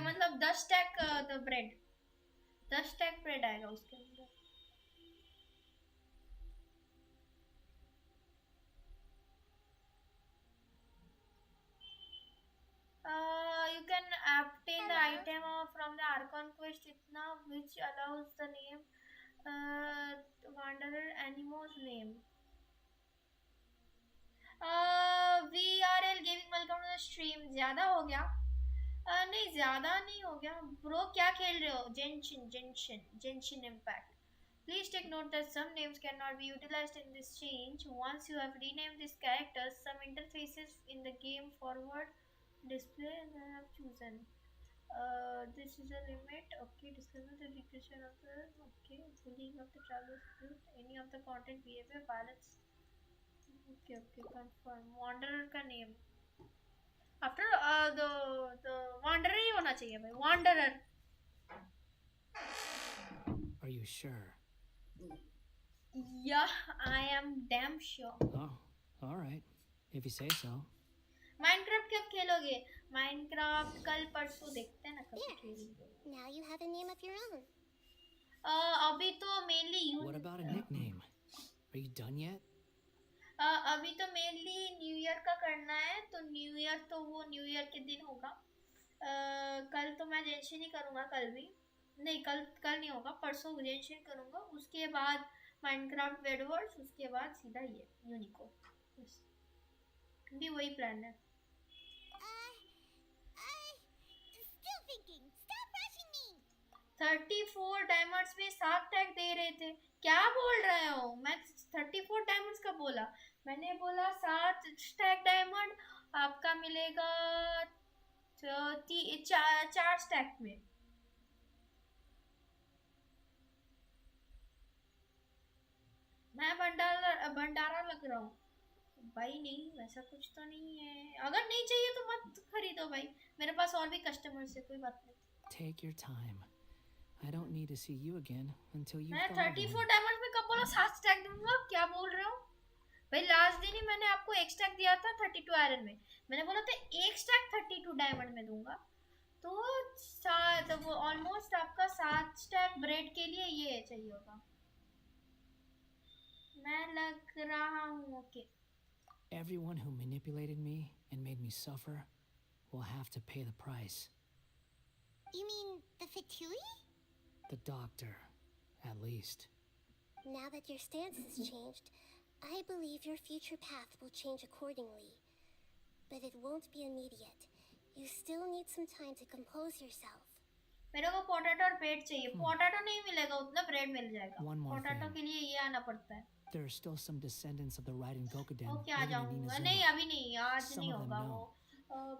मतलब 10 stack bread 10 stack bread आएगा उसके अंदर। You can obtain the item from the Archon quest itna, which allows the name wanderer animo's name. VRL gaming welcome to the stream। ज्यादा हो गया? नहीं ज्यादा नहीं हो गया ब्रो। क्या खेल रहे हो? Genshin Impact। Please take note that some names cannot be utilized in this change. Once you have renamed these characters, some interfaces in the game forward display and I have chosen. This is a limit. Okay, disclaimer: the declaration of the bullying of the traveler's group, any of the content behavior violence. Okay, confirm. Wanderer का name. After the wanderer ही होना चाहिए भाई। Wanderer. Are you sure? Yeah, I am damn sure. Oh, all right. If you say so. Minecraft कब खेलोगे? Minecraft कल परसों देखते हैं ना कब खेलेंगे। Now you have a name of your own. अभी तो mainly you. What about a nickname? Are you done yet? अभी तो मेनली न्यू ईयर का करना है, तो न्यू ईयर तो वो न्यू ईयर के दिन होगा। कल तो मैं जेंशिन ही करूँगा, कल भी नहीं, कल नहीं होगा, परसों जेंशिन करूँगा, उसके बाद माइनक्राफ्ट वेडवर्स, उसके बाद सीधा ये यूनिकॉर्न। भी वही प्लान है। Still thinking. Stop rushing me. 34 diamonds में 7 टैग दे रहे थे। क्या बोल रहे हो? मैं 34 बोला? मैंने बोला 7 स्टैक डायमंड आपका मिलेगा 4 स्टैक में। मैं भंडारा लग रहा हूँ भाई। नहीं वैसा कुछ तो नहीं है। अगर नहीं चाहिए तो मत खरीदो भाई, मेरे पास और भी कस्टमर्स है, कोई बात नहीं। Take your time. I don't need to see you again until you've मैं thought of 34 one. डायमंड में कब बोला 7 स्टैक दूंगा? क्या बोल रहे हो भाई? लास्ट दिन ही मैंने आपको एक स्टैक दिया था 32 आयरन में। मैंने बोला था एक स्टैक 32 डायमंड में दूंगा, तो वो ऑलमोस्ट आपका 7 स्टैक ब्रेड के लिए ये चाहिए होगा। मैं लग रहा हूँ okay. Everyone who manipulated me and made me suffer will have to pay the price. You mean the Fatui? The doctor, at least. Now that your stance has changed, I believe your future path will change accordingly. But it won't be immediate. You still need some time to compose yourself. मेरे को potato और bread चाहिए। Potato नहीं मिलेगा, उतना bread मिल जाएगा। One more potato thing. के लिए ये आना पड़ता है। There are still some descendants of the Raiden Gokuden okay आ living in जाऊंगा। Inazuma. नहीं अभी नहीं, आज Some नहीं of them होगा know. वो।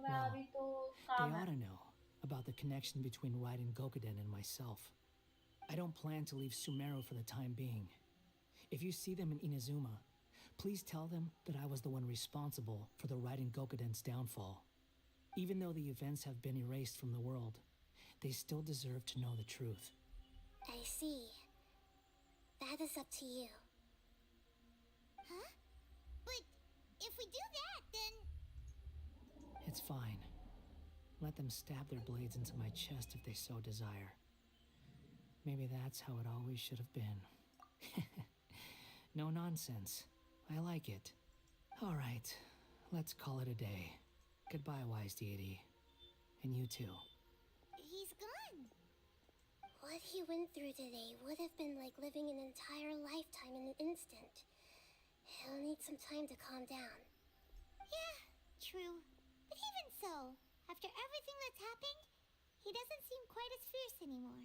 मैं Well, अभी तो They काम ought है। to know about the connection between Raiden Gokuden and myself. I don't plan to leave Sumeru for the time being. If you see them in Inazuma, please tell them that I was the one responsible for the Raiden Gokuden's downfall. Even though the events have been erased from the world, they still deserve to know the truth. I see. That is up to you. Huh? But if we do that, then... It's fine. Let them stab their blades into my chest if they so desire. Maybe that's how it always should have been. No nonsense. I like it. All right, let's call it a day. Goodbye, wise deity. And you too. He's gone. What he went through today would have been like living an entire lifetime in an instant. He'll need some time to calm down. Yeah, true. But even so, after everything that's happened, he doesn't seem quite as fierce anymore.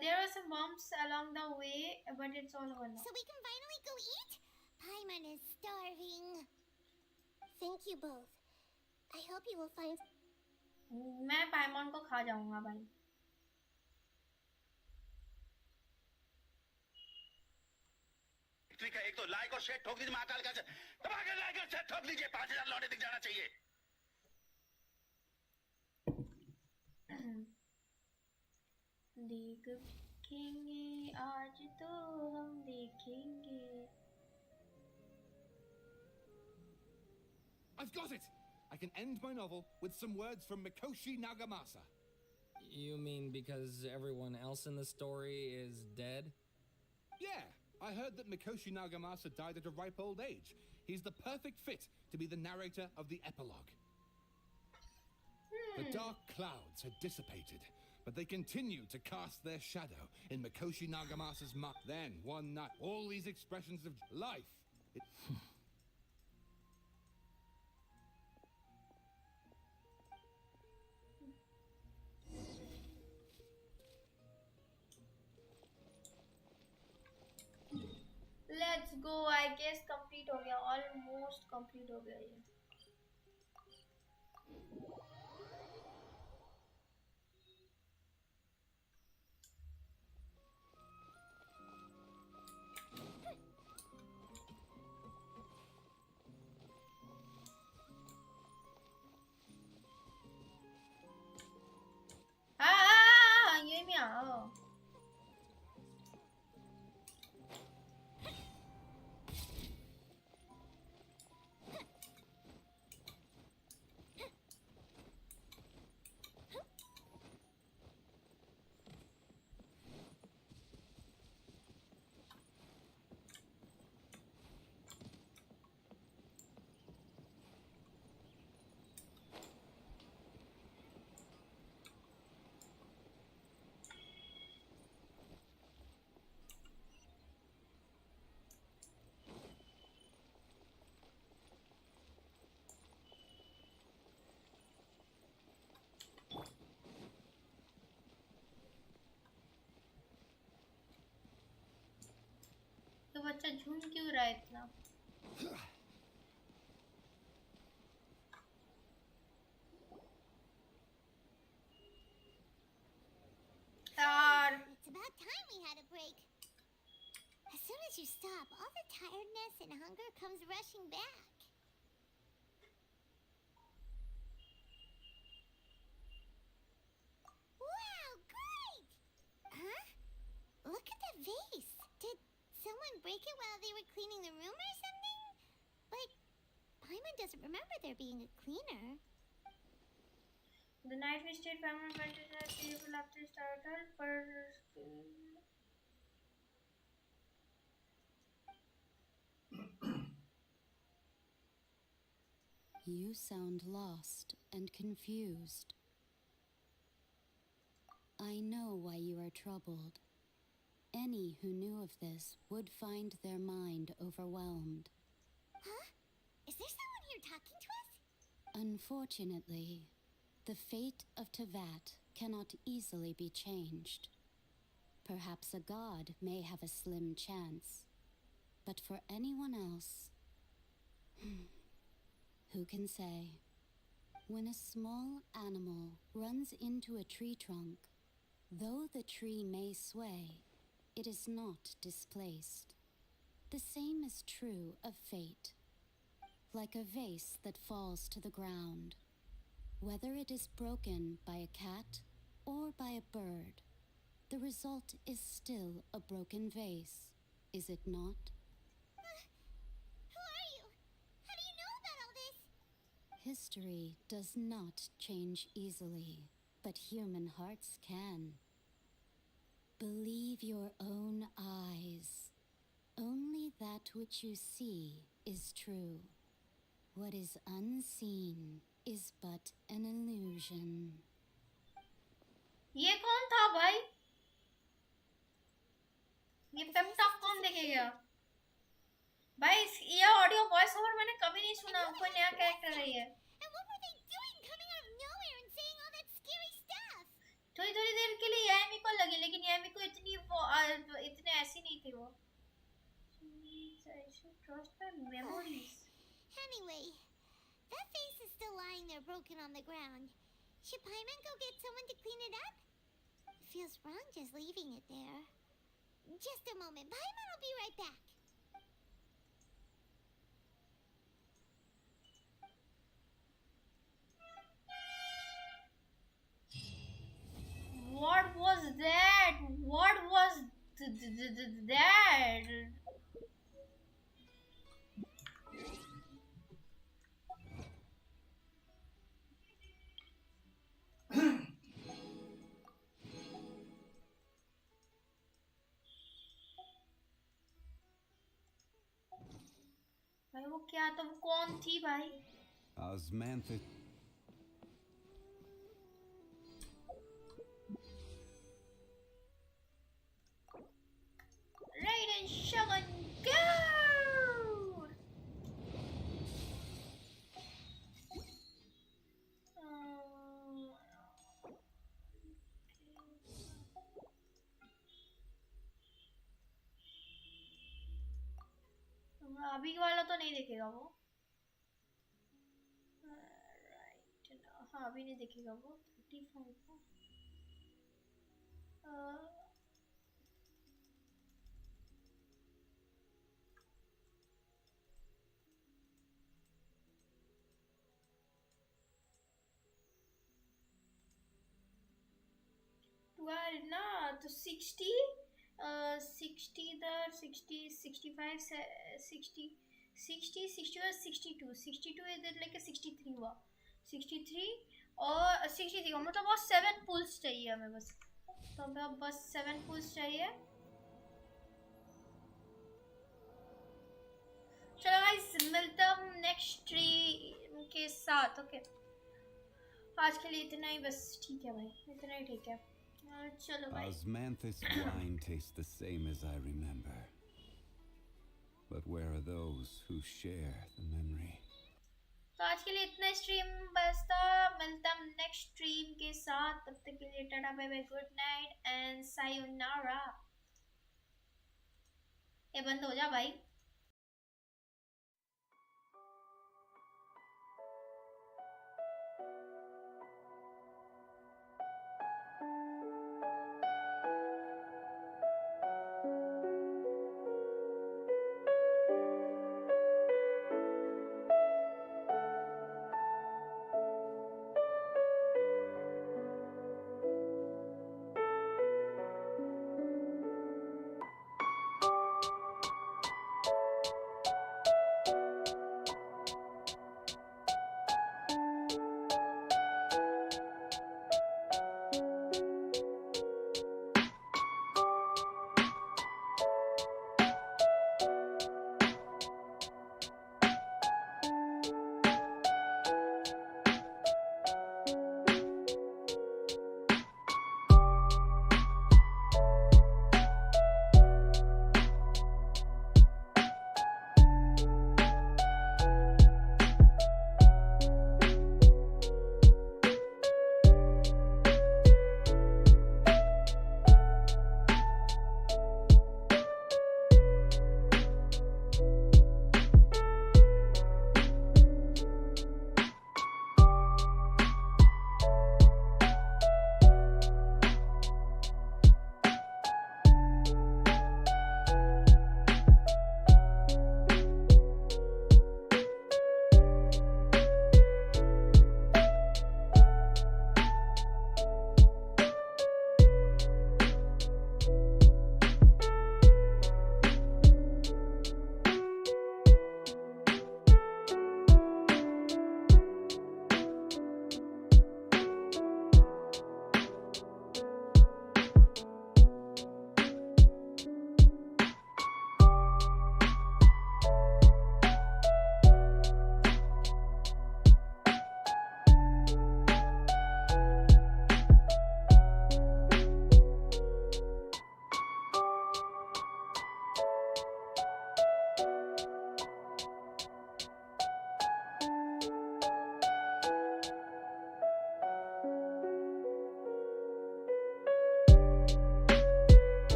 There are some bumps along the way, but it's all over now. So we can finally go eat? Paimon is starving. Thank you both. I hope you will find... मैं पाइमॉन को खा जाऊंगा भाई। का एक तो like और share ठोक दीजिए महाकाल का दबा के लाइक और शेयर ठोक दीजिए 5000 लौटे दिख जाना चाहिए। देखेंगे आज तो हम देखेंगे। I've got it! I can end my novel with some words from Mikoshi Nagamasa. You mean because everyone else in the story is dead? Yeah, I heard that Mikoshi Nagamasa died at a ripe old age. He's the perfect fit to be the narrator of the epilogue. The dark clouds had dissipated, but they continue to cast their shadow in Mikoshi Nagamasa's mind. Then, one night, all these expressions of life... Let's go. I guess complete हो गया, almost complete हो गया ये। ये में आओ। तो बच्चा झूम क्यों रहा है इतना? It's about time we had a break. As soon as you stop, all the tiredness and hunger comes rushing back. Wow, great! Huh? Look at the vase. Did someone break it while they were cleaning the room or something? But Paimon doesn't remember there being a cleaner. The night we stayed, Paimon went to the table after started for. You sound lost and confused. I know why you are troubled. Any who knew of this would find their mind overwhelmed. Huh? Is there someone here talking to us? Unfortunately, the fate of Tevat cannot easily be changed. Perhaps a god may have a slim chance, but for anyone else, who can say? When a small animal runs into a tree trunk, though the tree may sway, it is not displaced. The same is true of fate. Like a vase that falls to the ground, whether it is broken by a cat or by a bird, the result is still a broken vase, is it not? Who are you? How do you know about all this? History does not change easily, but human hearts can. Believe your own eyes. Only that which you see is true. What is unseen is but an illusion. ये कौन था भाई? ये pep talk कौन देखेगा? भाई ये audio voice over मैंने कभी नहीं सुना. कोई नया कैरेक्टर है ये. And what were they doing coming out of nowhere and saying all that scary stuff? थोड़ी थोड़ी देर के लिए यामी को लगी, लेकिन यामी को इतने ऐसी नहीं थी वो. I should trust my memories. Anyway, that vase is still lying there broken on the ground. Should Paimon go get someone to clean it up? It feels wrong just leaving it there. Just a moment. Paimon will be right back. What was that? What was that? भाई वो क्या था? वो कौन थी भाई? Osmantha. Raiden Shogun, go! अभी वाला तो नहीं देखेगा वो. राइट, हाँ अभी नहीं देखेगा वो. 35 का. ना तो 60 इधर 60 65 60 60 60 और 62 62 इधर लेके 63 हुआ. 63 और 63 मतलब वो 7 पुल्स चाहिए हमें बस. तो हमें बस 7 पुल्स चाहिए. चलो गाइस मिलता हूँ नेक्स्ट स्ट्रीम के साथ. ओके आज के लिए इतना ही बस. ठीक है भाई, इतना ही ठीक है. चलो भाई. Osmanthus wine tastes the same as I remember. But where are those who share the memory? तो आज के लिए इतना स्ट्रीम बस था. मिलता हूँ नेक्स्ट स्ट्रीम के साथ. तब तक के लिए tata bye bye, good night and sayonara. ये बंद हो जा भाई.